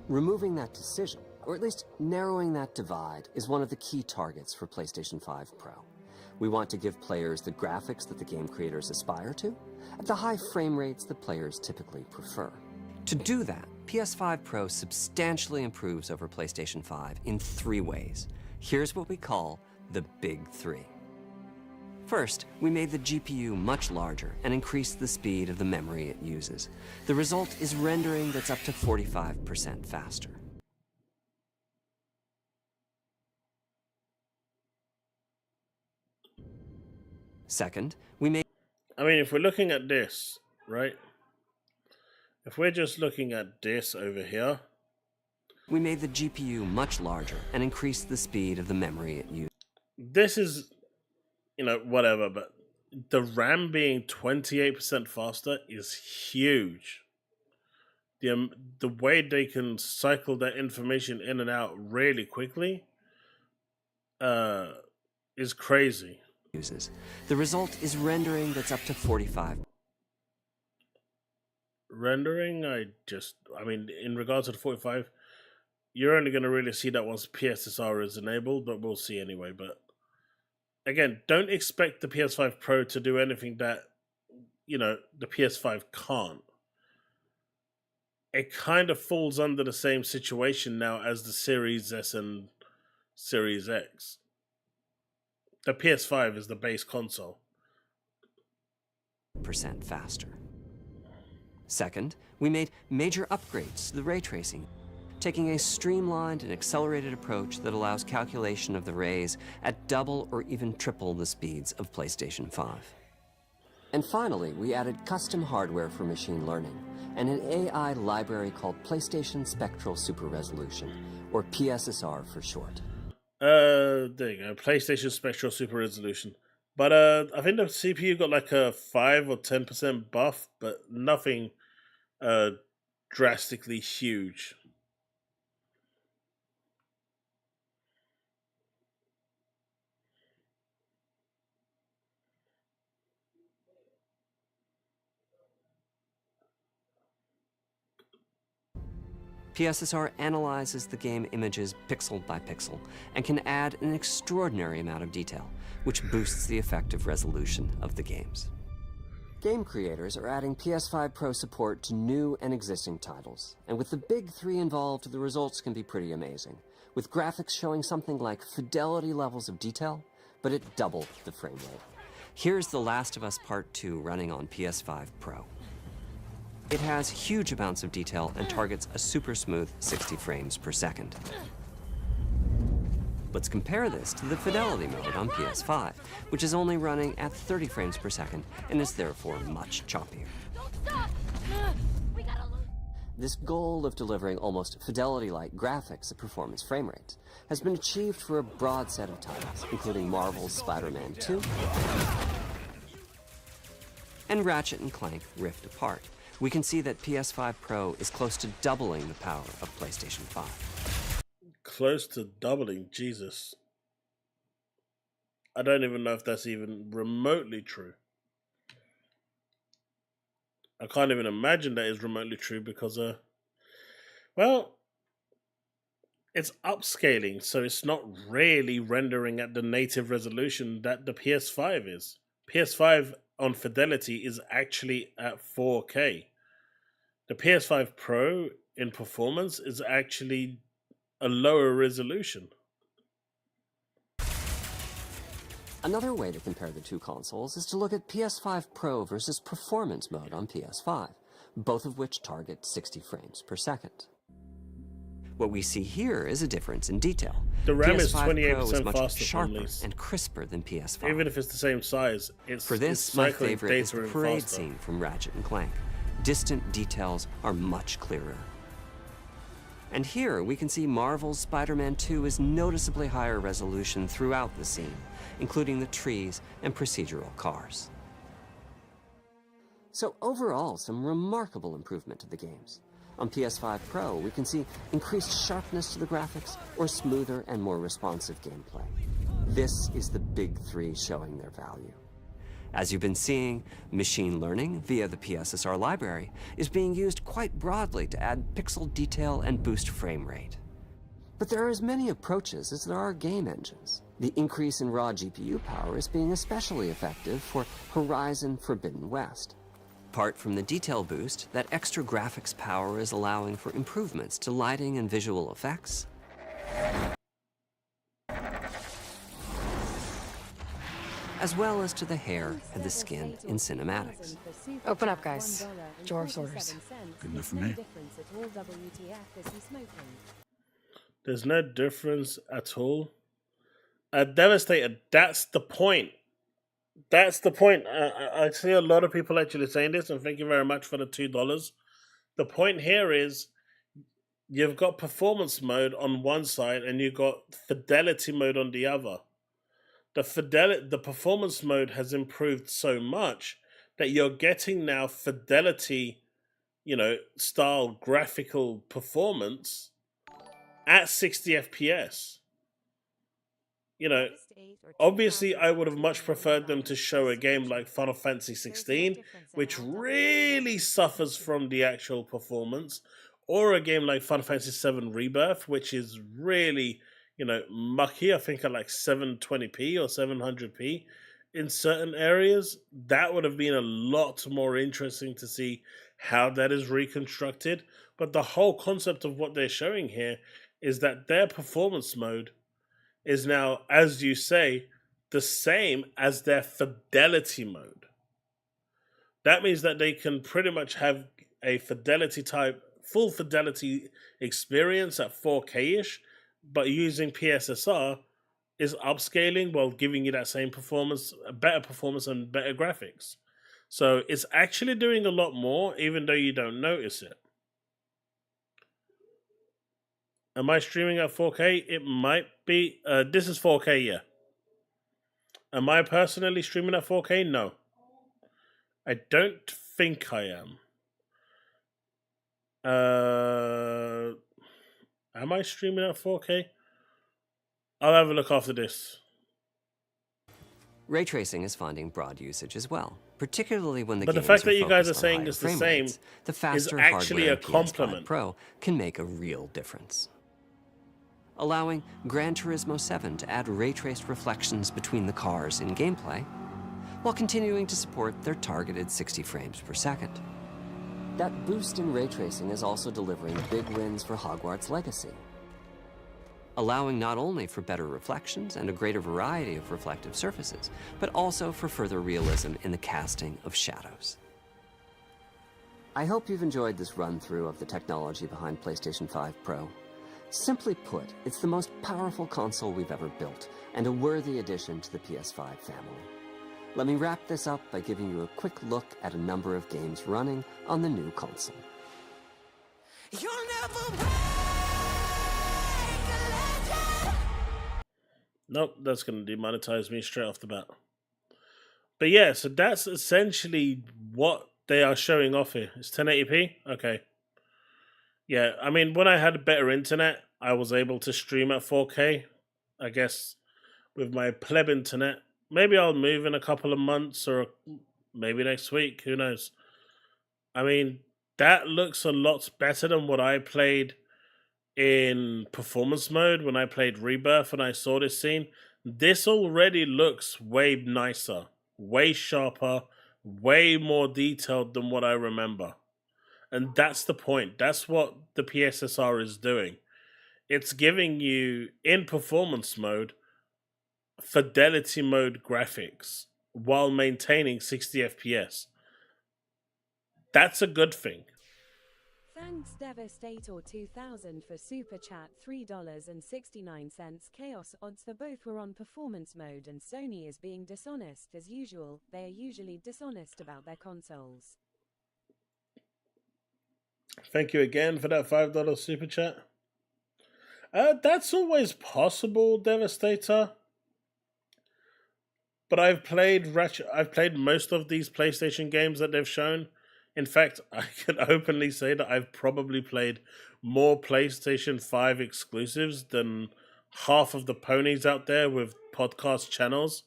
Removing that decision, or at least narrowing that divide, is one of the key targets for PlayStation 5 Pro. We want to give players the graphics that the game creators aspire to, at the high frame rates that players typically prefer. To do that, PS5 Pro substantially improves over PlayStation 5 in 3 ways. Here's what we call the Big 3. First, we made the GPU much larger and increased the speed of the memory it uses. The result is rendering that's up to 45% faster. Second, we made... I mean, if we're looking at this, right? If we're just looking at this over here, we made the GPU much larger and increased the speed of the memory it uses. This is, you know, whatever, but the RAM being 28% faster is huge. The way they can cycle that information in and out really quickly is crazy. The result is rendering that's up to 45. Rendering, I mean, in regards to the 45, you're only going to really see that once PSSR is enabled, but we'll see anyway. But again, don't expect the PS5 Pro to do anything that, you know, the PS5 can't. It kind of falls under the same situation now as the Series S and Series X. The PS5 is the base console. % faster. Second, we made major upgrades to the ray tracing, taking a streamlined and accelerated approach that allows calculation of the rays at double or even triple the speeds of PlayStation 5. And finally, we added custom hardware for machine learning and an AI library called PlayStation Spectral Super Resolution, or PSSR for short. There you go, PlayStation Spectral Super Resolution. But I think the CPU got like a 5 or 10% buff, but nothing drastically huge. PSSR analyzes the game images pixel by pixel and can add an extraordinary amount of detail, which boosts the effective resolution of the games. Game creators are adding PS5 Pro support to new and existing titles, and with the big 3 involved, the results can be pretty amazing, with graphics showing something like fidelity levels of detail, but at double the frame rate. Here's The Last of Us Part 2 running on PS5 Pro. It has huge amounts of detail and targets a super smooth 60 frames per second. Let's compare this to the fidelity mode on PS5, which is only running at 30 frames per second and is therefore much choppier. This goal of delivering almost fidelity-like graphics at performance frame rates has been achieved for a broad set of titles, including Marvel's Spider-Man 2 and Ratchet & Clank Rift Apart. We can see that PS5 Pro is close to doubling the power of PlayStation 5. Close to doubling, Jesus. I don't even know if that's even remotely true. I can't even imagine that is remotely true because, well, it's upscaling, so it's not really rendering at the native resolution that the PS5 is. PS5 on fidelity is actually at 4K. The PS5 Pro in performance is actually a lower resolution. Another way to compare the two consoles is to look at PS5 Pro versus performance mode on PS5, both of which target 60 frames per second. What we see here is a difference in detail. The RAM is PS5 28% Pro is much faster sharper and crisper than PS5. Even if it's the same size, For this, my favorite is the parade scene from Ratchet & Clank. Distant details are much clearer. And here we can see Marvel's Spider-Man 2 is noticeably higher resolution throughout the scene, including the trees and procedural cars. So overall, some remarkable improvement to the games. On PS5 Pro, we can see increased sharpness to the graphics or smoother and more responsive gameplay. This is the big 3 showing their value. As you've been seeing, machine learning via the PSSR library is being used quite broadly to add pixel detail and boost frame rate. But there are as many approaches as there are game engines. The increase in raw GPU power is being especially effective for Horizon Forbidden West. Apart from the detail boost, that extra graphics power is allowing for improvements to lighting and visual effects, as well as to the hair and the skin in cinematics. Open up, guys. Dwarf's orders. Good enough for me. There's no difference at all. Devastated. That's the point. That's the point. I see a lot of people actually saying this, and thank you very much for the $2. The point here is you've got performance mode on one side and you've got fidelity mode on the other. The performance mode has improved so much that you're getting now fidelity, style graphical performance at 60 FPS. Obviously I would have much preferred them to show a game like Final Fantasy 16, which really suffers from the actual performance, or a game like Final Fantasy 7 Rebirth, which is really mucky, I think at like 720p or 700p in certain areas. That would have been a lot more interesting to see how that is reconstructed. But the whole concept of what they're showing here is that their performance mode is now, as you say, the same as their fidelity mode. That means that they can pretty much have a fidelity type, full fidelity experience at 4K-ish, but using PSSR is upscaling while giving you that same performance, better performance and better graphics. So it's actually doing a lot more, even though you don't notice it. Am I streaming at 4K? It might be. This is 4K, yeah. Am I personally streaming at 4K? No. I don't think I am. Am I streaming at 4K? I'll have a look after this. Ray tracing is finding broad usage as well, particularly when the But the games fact that are you guys are focused on saying higher it's the frame same rates, the faster is actually hardware a in PS5 compliment. Pro can make a real difference. Allowing Gran Turismo 7 to add ray-traced reflections between the cars in gameplay, while continuing to support their targeted 60 frames per second. That boost in ray tracing is also delivering big wins for Hogwarts Legacy, allowing not only for better reflections and a greater variety of reflective surfaces, but also for further realism in the casting of shadows. I hope you've enjoyed this run-through of the technology behind PlayStation 5 Pro. Simply put, it's the most powerful console we've ever built, and a worthy addition to the PS5 family. Let me wrap this up by giving you a quick look at a number of games running on the new console. You'll never Nope, that's going to demonetize me straight off the bat. But yeah, so that's essentially what they are showing off here. It's 1080p? Okay. Yeah, I mean, when I had better internet, I was able to stream at 4K. I guess with my pleb internet. Maybe I'll move in a couple of months or maybe next week. Who knows? I mean, that looks a lot better than what I played in performance mode when I played Rebirth and I saw this scene. This already looks way nicer, way sharper, way more detailed than what I remember. And that's the point. That's what the PSSR is doing. It's giving you, in performance mode, fidelity mode graphics while maintaining 60 FPS. That's a good thing. Thanks Devastator 2000 for Super Chat $3.69. Chaos odds for both were on performance mode, and Sony is being dishonest as usual. They are usually dishonest about their consoles. Thank you again for that $5 super chat. That's always possible, Devastator. But I've played most of these PlayStation games that they've shown. In fact, I can openly say that I've probably played more PlayStation 5 exclusives than half of the ponies out there with podcast channels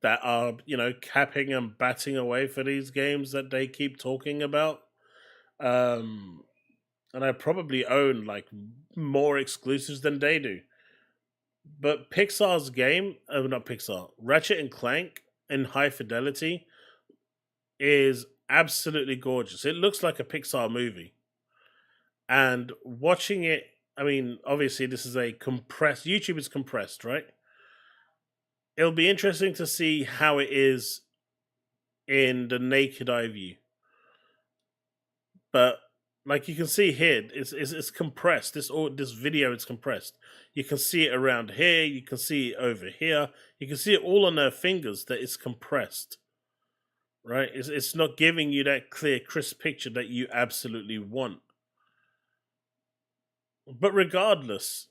that are, capping and batting away for these games that they keep talking about. And I probably own more exclusives than they do. But Pixar's game, not Pixar, Ratchet and Clank in high fidelity is absolutely gorgeous. It looks like a Pixar movie. And watching it, I mean, obviously this is a compressed, YouTube is compressed, right? It'll be interesting to see how it is in the naked eye view. But like you can see here, it's compressed. This video is compressed. You can see it around here. You can see it over here. You can see it all on their fingers that it's compressed. Right? It's not giving you that clear, crisp picture that you absolutely want. But regardless,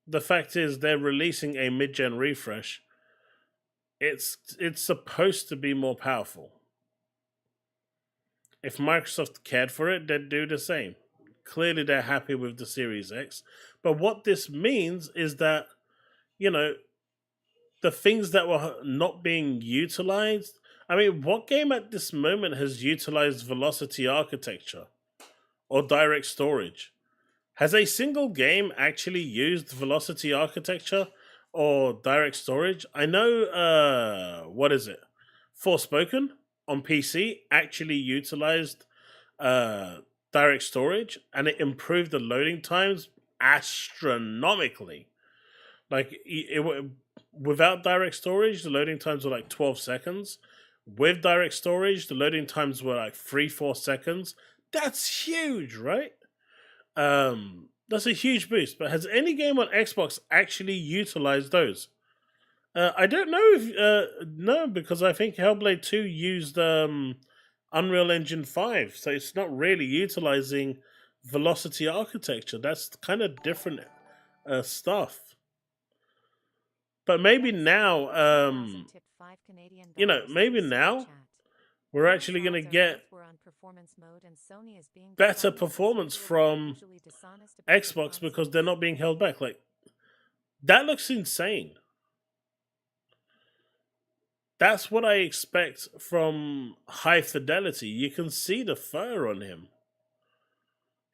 the fact is they're releasing a mid-gen refresh. It's supposed to be more powerful. If Microsoft cared for it, they'd do the same. Clearly, they're happy with the Series X. But what this means is that, you know, the things that were not being utilized. I mean, what game at this moment has utilized velocity architecture or direct storage? Has a single game actually used velocity architecture or direct storage? I know, what is it? Forspoken on PC actually utilized direct storage, and it improved the loading times astronomically. Like, without direct storage, the loading times were like 12 seconds. With direct storage, the loading times were like 3-4 seconds. That's huge, right? That's a huge boost. But has any game on Xbox actually utilized those? I don't know if no, because I think Hellblade 2 used Unreal Engine 5, so it's not really utilizing velocity architecture. That's kind of different stuff. But maybe now, you know, maybe now we're actually going to get better performance from Xbox because they're not being held back. Like, that looks insane. That's what I expect from high fidelity. You can see the fur on him.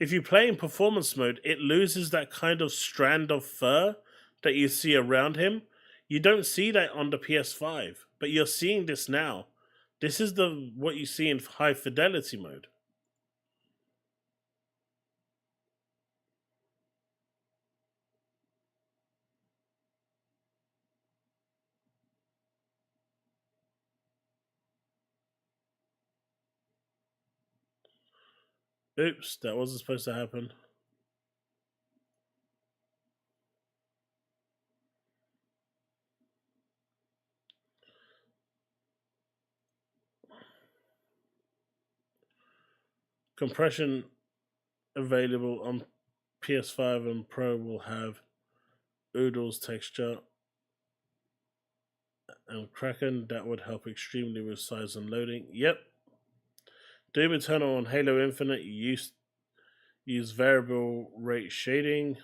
If you play in performance mode, it loses that kind of strand of fur that you see around him. You don't see that on the PS5, but you're seeing this now. This is what you see in high fidelity mode. Oops, that wasn't supposed to happen. Compression available on PS5 and Pro will have oodles texture and Kraken. That would help extremely with size and loading. Yep. Doom Eternal on Halo Infinite use variable rate shading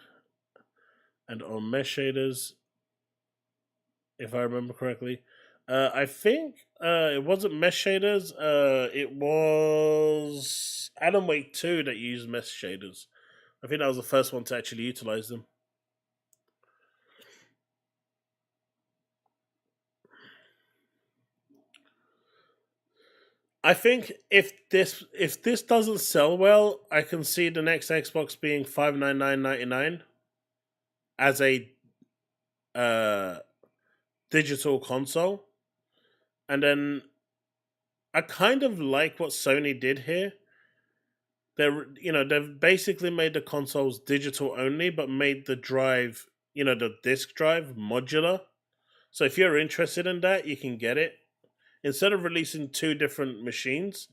and on mesh shaders, if I remember correctly. I think it wasn't mesh shaders. It was Alan Wake 2 that used mesh shaders. I think that was the first one to actually utilize them. I think if this doesn't sell well, I can see the next Xbox being $599.99 as a digital console. And then I kind of like what Sony did here. They've basically made the consoles digital only, but made the drive, the disc drive, modular. So if you're interested in that, you can get it. Instead of releasing two different machines,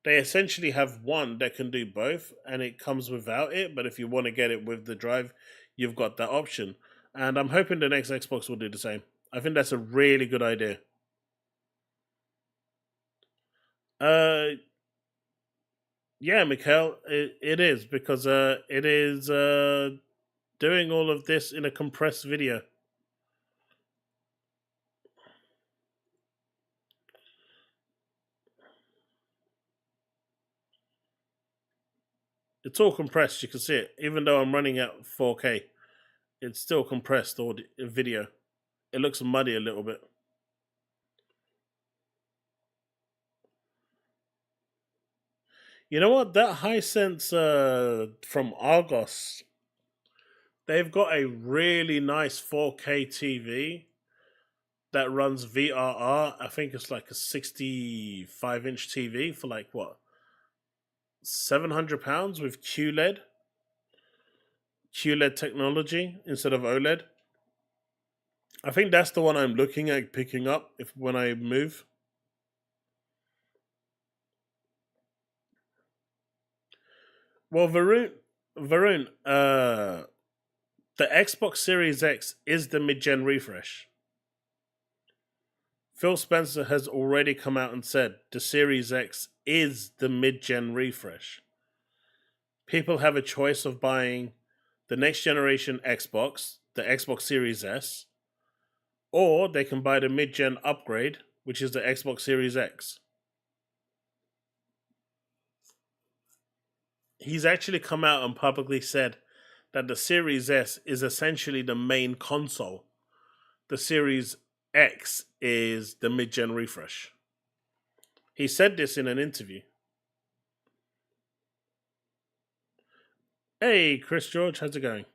they essentially have one that can do both, and it comes without it. But if you want to get it with the drive, you've got that option. And I'm hoping the next Xbox will do the same. I think that's a really good idea. Yeah, Mikhail, it is, because it is doing all of this in a compressed video. It's all compressed, you can see it. Even though I'm running at 4K, it's still compressed audio, video. It looks muddy a little bit. You know what? That Hisense from Argos, they've got a really nice 4K TV that runs VRR. I think it's like a 65-inch TV for like what, £700 with QLED technology instead of OLED. I think that's the one I'm looking at picking up when I move. Well, Varun, the Xbox Series X is the mid-gen refresh. Phil Spencer has already come out and said the Series X is the mid-gen refresh. People have a choice of buying the next generation Xbox, the Xbox Series S, or they can buy the mid-gen upgrade, which is the Xbox Series X. He's actually come out and publicly said that the Series S is essentially the main console. The Series X is the mid-gen refresh. He said this in an interview. Hey, Chris George, how's it going?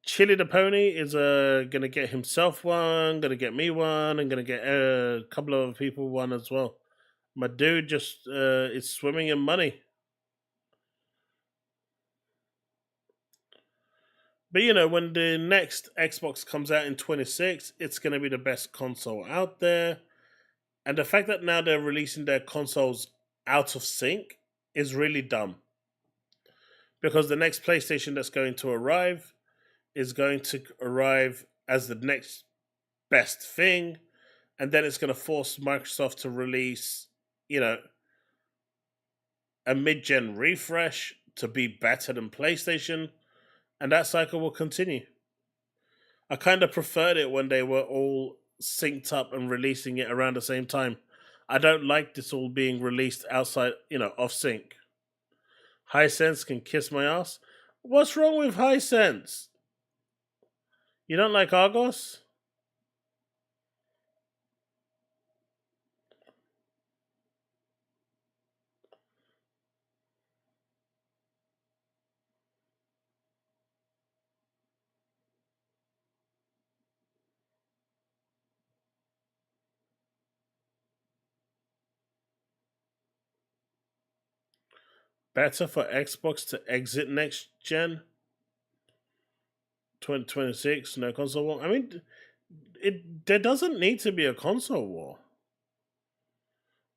Chille the Pony is gonna get himself one, gonna get me one, and gonna get a couple of other people one as well. My dude just is swimming in money. But you know, when the next Xbox comes out in 26, it's gonna be the best console out there. And the fact that now they're releasing their consoles out of sync is really dumb. Because the next PlayStation that's going to arrive is going to arrive as the next best thing, and then it's going to force Microsoft to release, you know, a mid-gen refresh to be better than PlayStation, and that cycle will continue. I kind of preferred it when they were all synced up and releasing it around the same time. I don't like this all being released outside, you know, off sync. Hisense can kiss my ass. What's wrong with Hisense? You don't like Argos? Better for Xbox to exit next gen? 2026, no console war. I mean, there doesn't need to be a console war.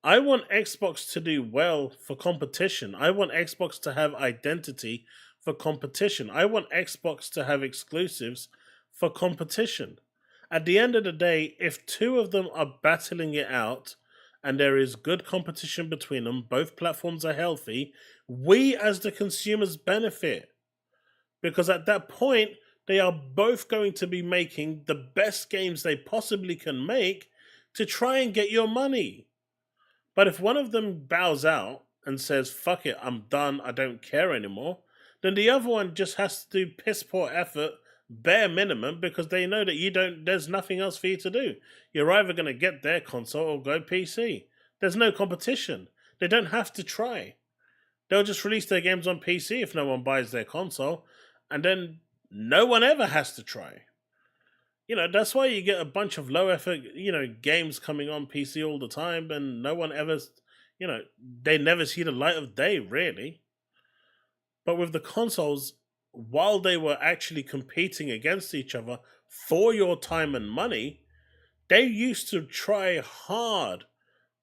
I want Xbox to do well for competition. I want Xbox to have identity for competition. I want Xbox to have exclusives for competition. At the end of the day, if two of them are battling it out and there is good competition between them, both platforms are healthy, we as the consumers benefit. Because at that point, they are both going to be making the best games they possibly can make to try and get your money. But if one of them bows out and says, fuck it, I'm done, I don't care anymore, then the other one just has to do piss poor effort, bare minimum, because they know that there's nothing else for you to do. You're either going to get their console or go PC. There's no competition. They don't have to try. They'll just release their games on PC if no one buys their console, and then no one ever has to try. You know, that's why you get a bunch of low effort, you know, games coming on PC all the time, and no one ever, you know, they never see the light of day, really. But with the consoles, while they were actually competing against each other for your time and money, they used to try hard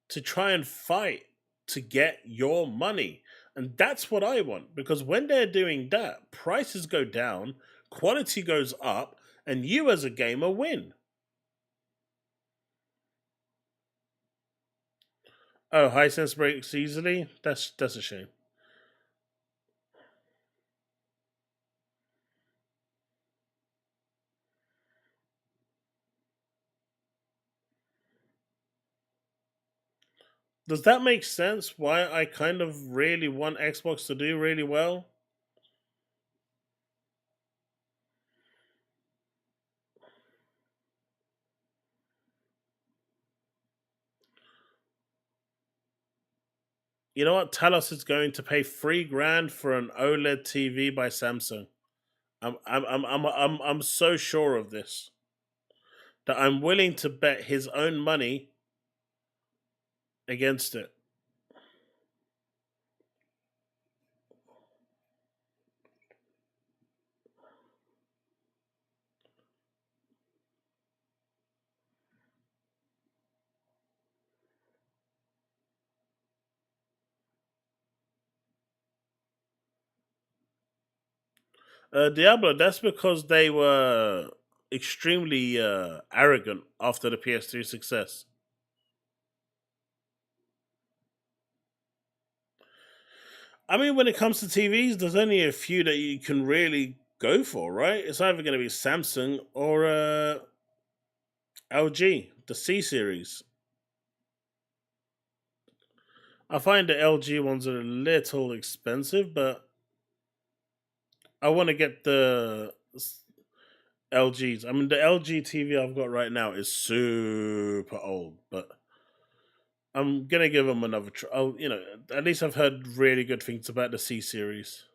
to try and fight to get your money. And that's what I want, because when they're doing that, prices go down, quality goes up, and you as a gamer win. Oh, Hisense breaks easily? That's a shame. Does that make sense why I kind of really want Xbox to do really well? You know what? Talos is going to pay $3,000 for an OLED TV by Samsung. I'm so sure of this that I'm willing to bet his own money against it. Diablo, that's because they were extremely arrogant after the PS3 success. I mean, when it comes to TVs, there's only a few that you can really go for, right? It's either going to be Samsung or LG, the C series. I find the LG ones are a little expensive, but I want to get the LGs. I mean, the LG TV I've got right now is super old, but I'm gonna give them another try. At least I've heard really good things about the C series.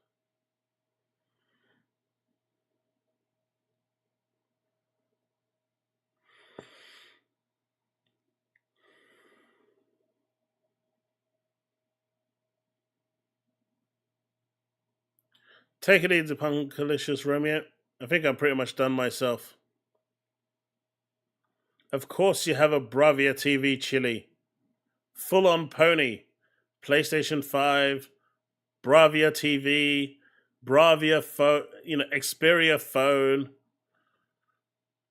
Take it easy, Punkalicious Romeo. I think I'm pretty much done myself. Of course, you have a Bravia TV, Chille. Full on pony. PlayStation 5, Bravia TV, Bravia phone, Xperia phone.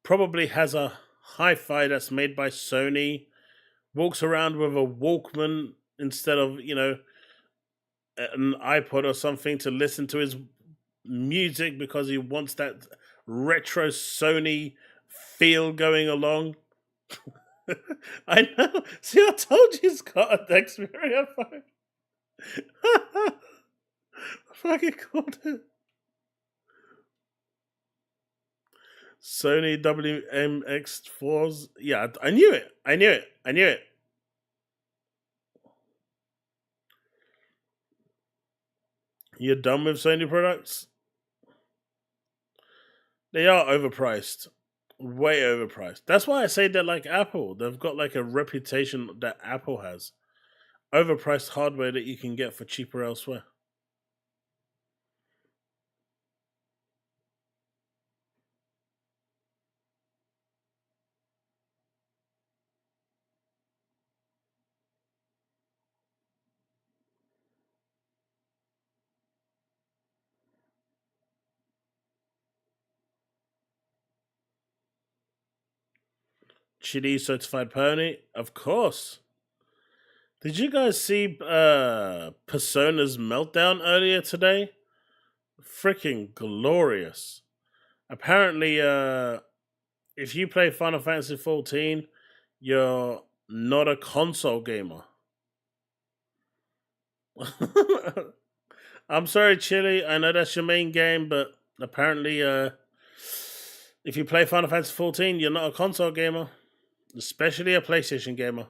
Probably has a hi-fi that's made by Sony. Walks around with a Walkman instead of, an iPod or something to listen to his music because he wants that retro Sony feel going along. I know. See, I told you he's got an Xperia phone. Fucking called it. Sony WMX4s. Yeah, I knew it. You're done with Sony products? They are overpriced. Way overpriced. That's why I say they're like Apple. They've got like a reputation that Apple has. Overpriced hardware that you can get for cheaper elsewhere. Chille certified pony? Of course. Did you guys see Persona's meltdown earlier today? Freaking glorious. Apparently, if you play Final Fantasy 14, you're not a console gamer. I'm sorry, Chille. I know that's your main game, but apparently, if you play Final Fantasy 14, you're not a console gamer. Especially a PlayStation gamer.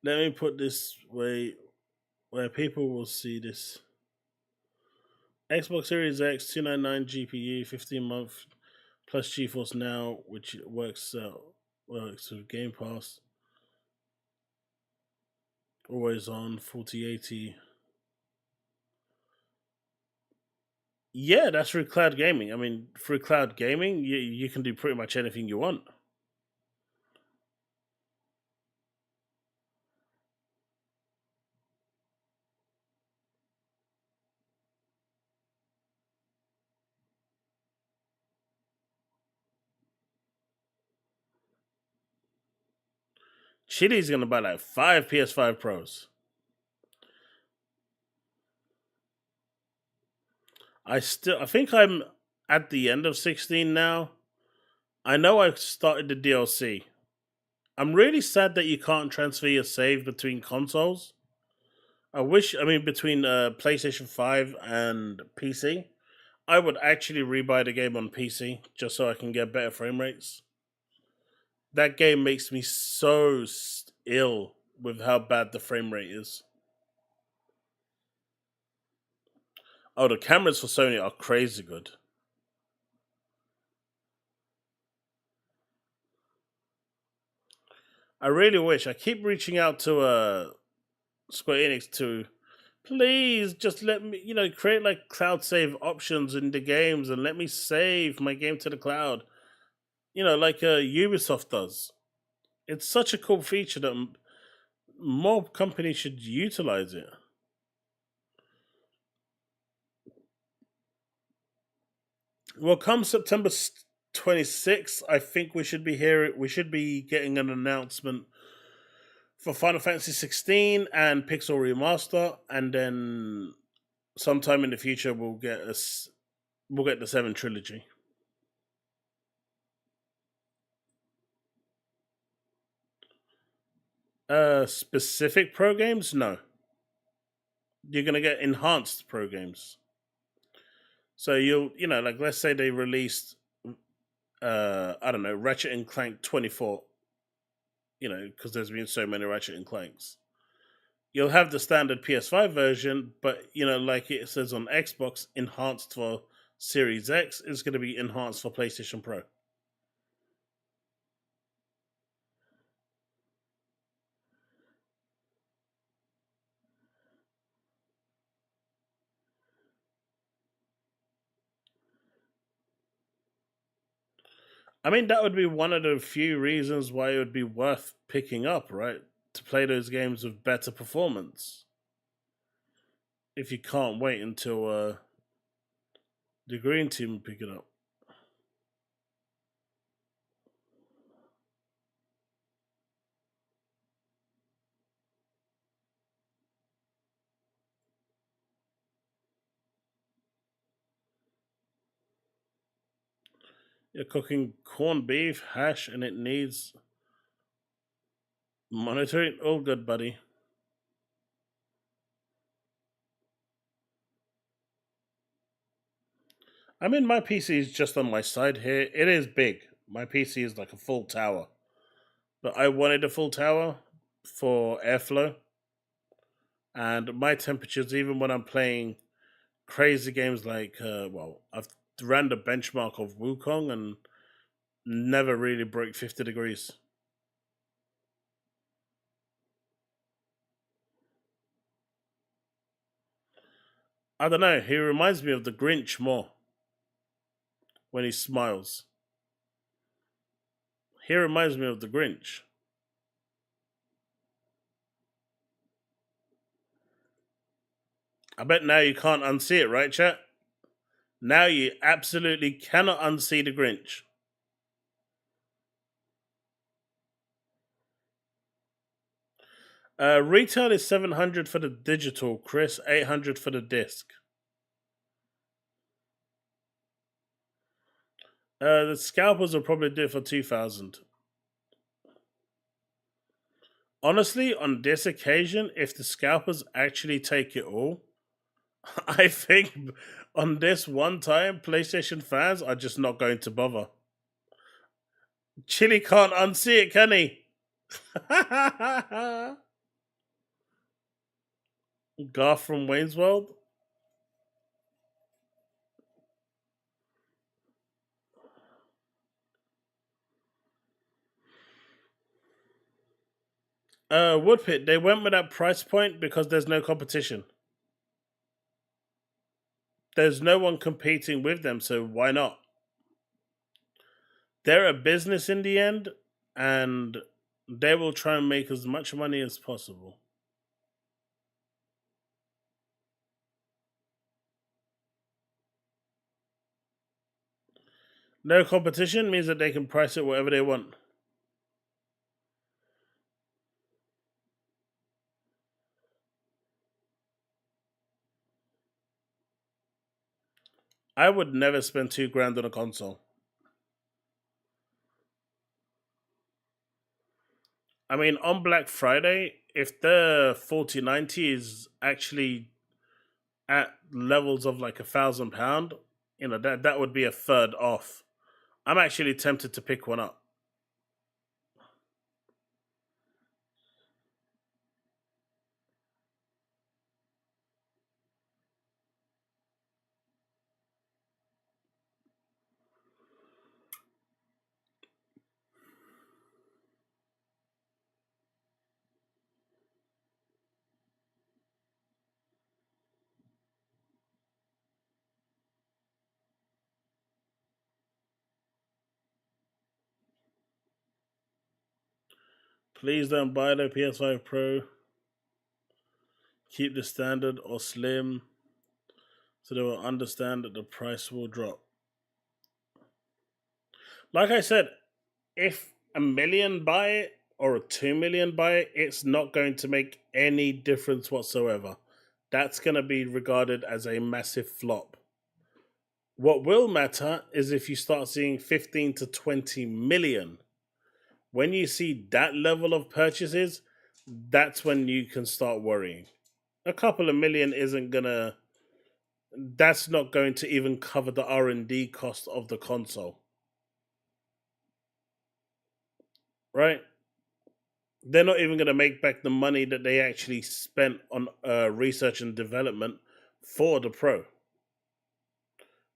Let me put this way where people will see this. Xbox Series X, 299 GPU, 15-month plus GeForce Now, which works with Game Pass. Always on 4080. Yeah, that's through cloud gaming. I mean, through cloud gaming, you can do pretty much anything you want. Chille's gonna buy like 5 PS5 Pros. I think I'm at the end of 16 now. I know I started the DLC. I'm really sad that you can't transfer your save between consoles. Between PlayStation 5 and PC. I would actually rebuy the game on PC just so I can get better frame rates. That game makes me so ill with how bad the frame rate is. Oh, the cameras for Sony are crazy good. I really wish. I keep reaching out to Square Enix to please just let me, create like cloud save options in the games and let me save my game to the cloud. Like Ubisoft does. It's such a cool feature that more companies should utilize it. Well, come September 26th, I think we should be getting an announcement for Final Fantasy 16 and Pixel Remaster, and then sometime in the future we'll get the 7 trilogy. Specific pro games? No. You're gonna get enhanced pro games. So like let's say they released I don't know, Ratchet and Clank 24, because there's been so many Ratchet and Clanks. You'll have the standard PS5 version, but like it says on Xbox, enhanced for Series X is going to be enhanced for PlayStation Pro. I mean, that would be one of the few reasons why it would be worth picking up, right? To play those games with better performance. If you can't wait until the green team pick it up. You're cooking corned beef, hash, and it needs monitoring. All good, buddy. I mean, my PC is just on my side here. It is big. My PC is like a full tower. But I wanted a full tower for airflow. And my temperatures, even when I'm playing crazy games like, I've ran the benchmark of Wukong and never really broke 50 degrees. I don't know, he reminds me of the Grinch more when he smiles. He reminds me of the Grinch. I bet now you can't unsee it, right, chat? Now you absolutely cannot unsee the Grinch. Retail is $700 for the digital, Chris. $800 for the disc. The scalpers will probably do it for $2,000. Honestly, on this occasion, if the scalpers actually take it all, I think on this one time, PlayStation fans are just not going to bother. Chille can't unsee it, can he? Garth from Wayne's World? Woodpit, they went with that price point because there's no competition. There's no one competing with them, so why not? They're a business in the end, and they will try and make as much money as possible. No competition means that they can price it whatever they want. I would never spend $2,000 on a console. I mean, on Black Friday, if the 4090 is actually at levels of like £1,000, You know, that would be a third off. I'm actually tempted to pick one up. Please don't buy the PS5 Pro. Keep the standard or slim so they will understand that the price will drop. Like I said, if 1 million buy it or 2 million buy it, it's not going to make any difference whatsoever. That's going to be regarded as a massive flop. What will matter is if you start seeing 15 to 20 million. When you see that level of purchases, that's when you can start worrying. A couple of million isn't gonna... That's not going to even cover the R&D cost of the console. Right? They're not even going to make back the money that they actually spent on research and development for the Pro.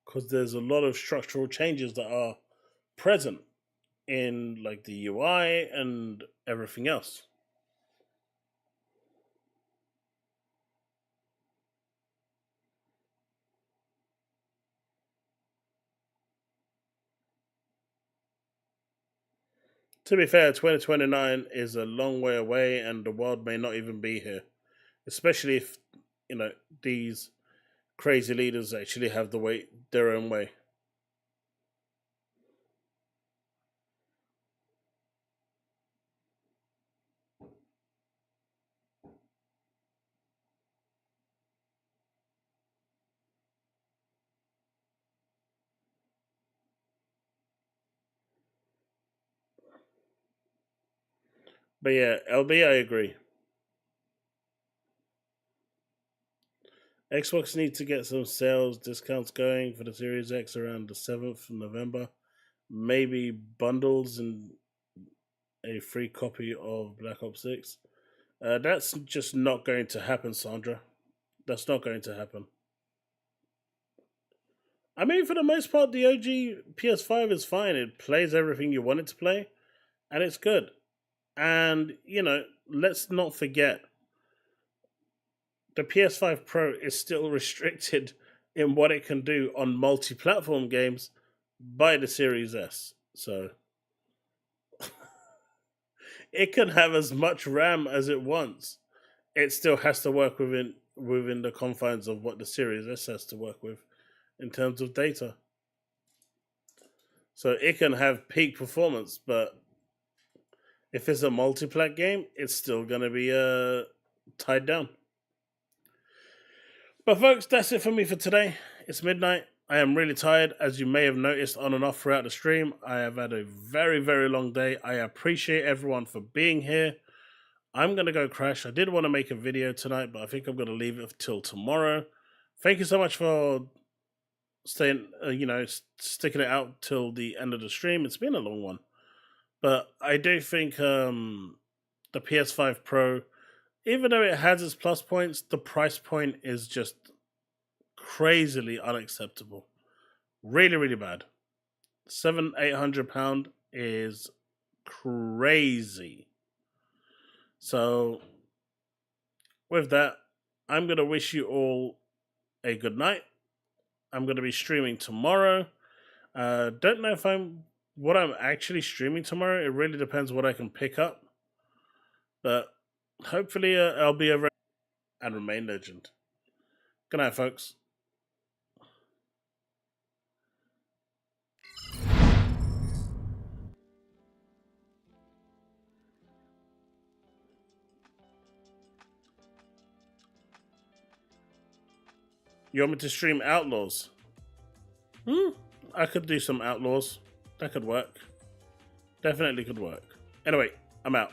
Because there's a lot of structural changes that are present in like the UI and everything else. To be fair, 2029 is a long way away and the world may not even be here. Especially if, you know, these crazy leaders actually have their own way. But yeah, LB, I agree. Xbox needs to get some sales discounts going for the Series X around the 7th of November. Maybe bundles and a free copy of Black Ops 6. That's just not going to happen, Sandra. That's not going to happen. I mean, for the most part, the OG PS5 is fine. It plays everything you want it to play, and it's good. And, you know, let's not forget, the PS5 Pro is still restricted in what it can do on multi-platform games by the Series S. So, it can have as much RAM as it wants. It still has to work within the confines of what the Series S has to work with in terms of data. So it can have peak performance, but if it's a multi-plat game, it's still going to be tied down. But folks, that's it for me for today. It's midnight. I am really tired, as you may have noticed on and off throughout the stream. I have had a very, very long day. I appreciate everyone for being here. I'm going to go crash. I did want to make a video tonight, but I think I'm going to leave it till tomorrow. Thank you so much for staying, sticking it out till the end of the stream. It's been a long one. But I do think the PS5 Pro, even though it has its plus points, the price point is just crazily unacceptable. Really, really bad. £700-800 is crazy. So, with that, I'm going to wish you all a good night. I'm going to be streaming tomorrow. Don't know if what I'm actually streaming tomorrow. It really depends what I can pick up. But hopefully I'll be over and remain legend. Good night, folks. You want me to stream Outlaws? I could do some Outlaws. That could work. Definitely could work. Anyway, I'm out.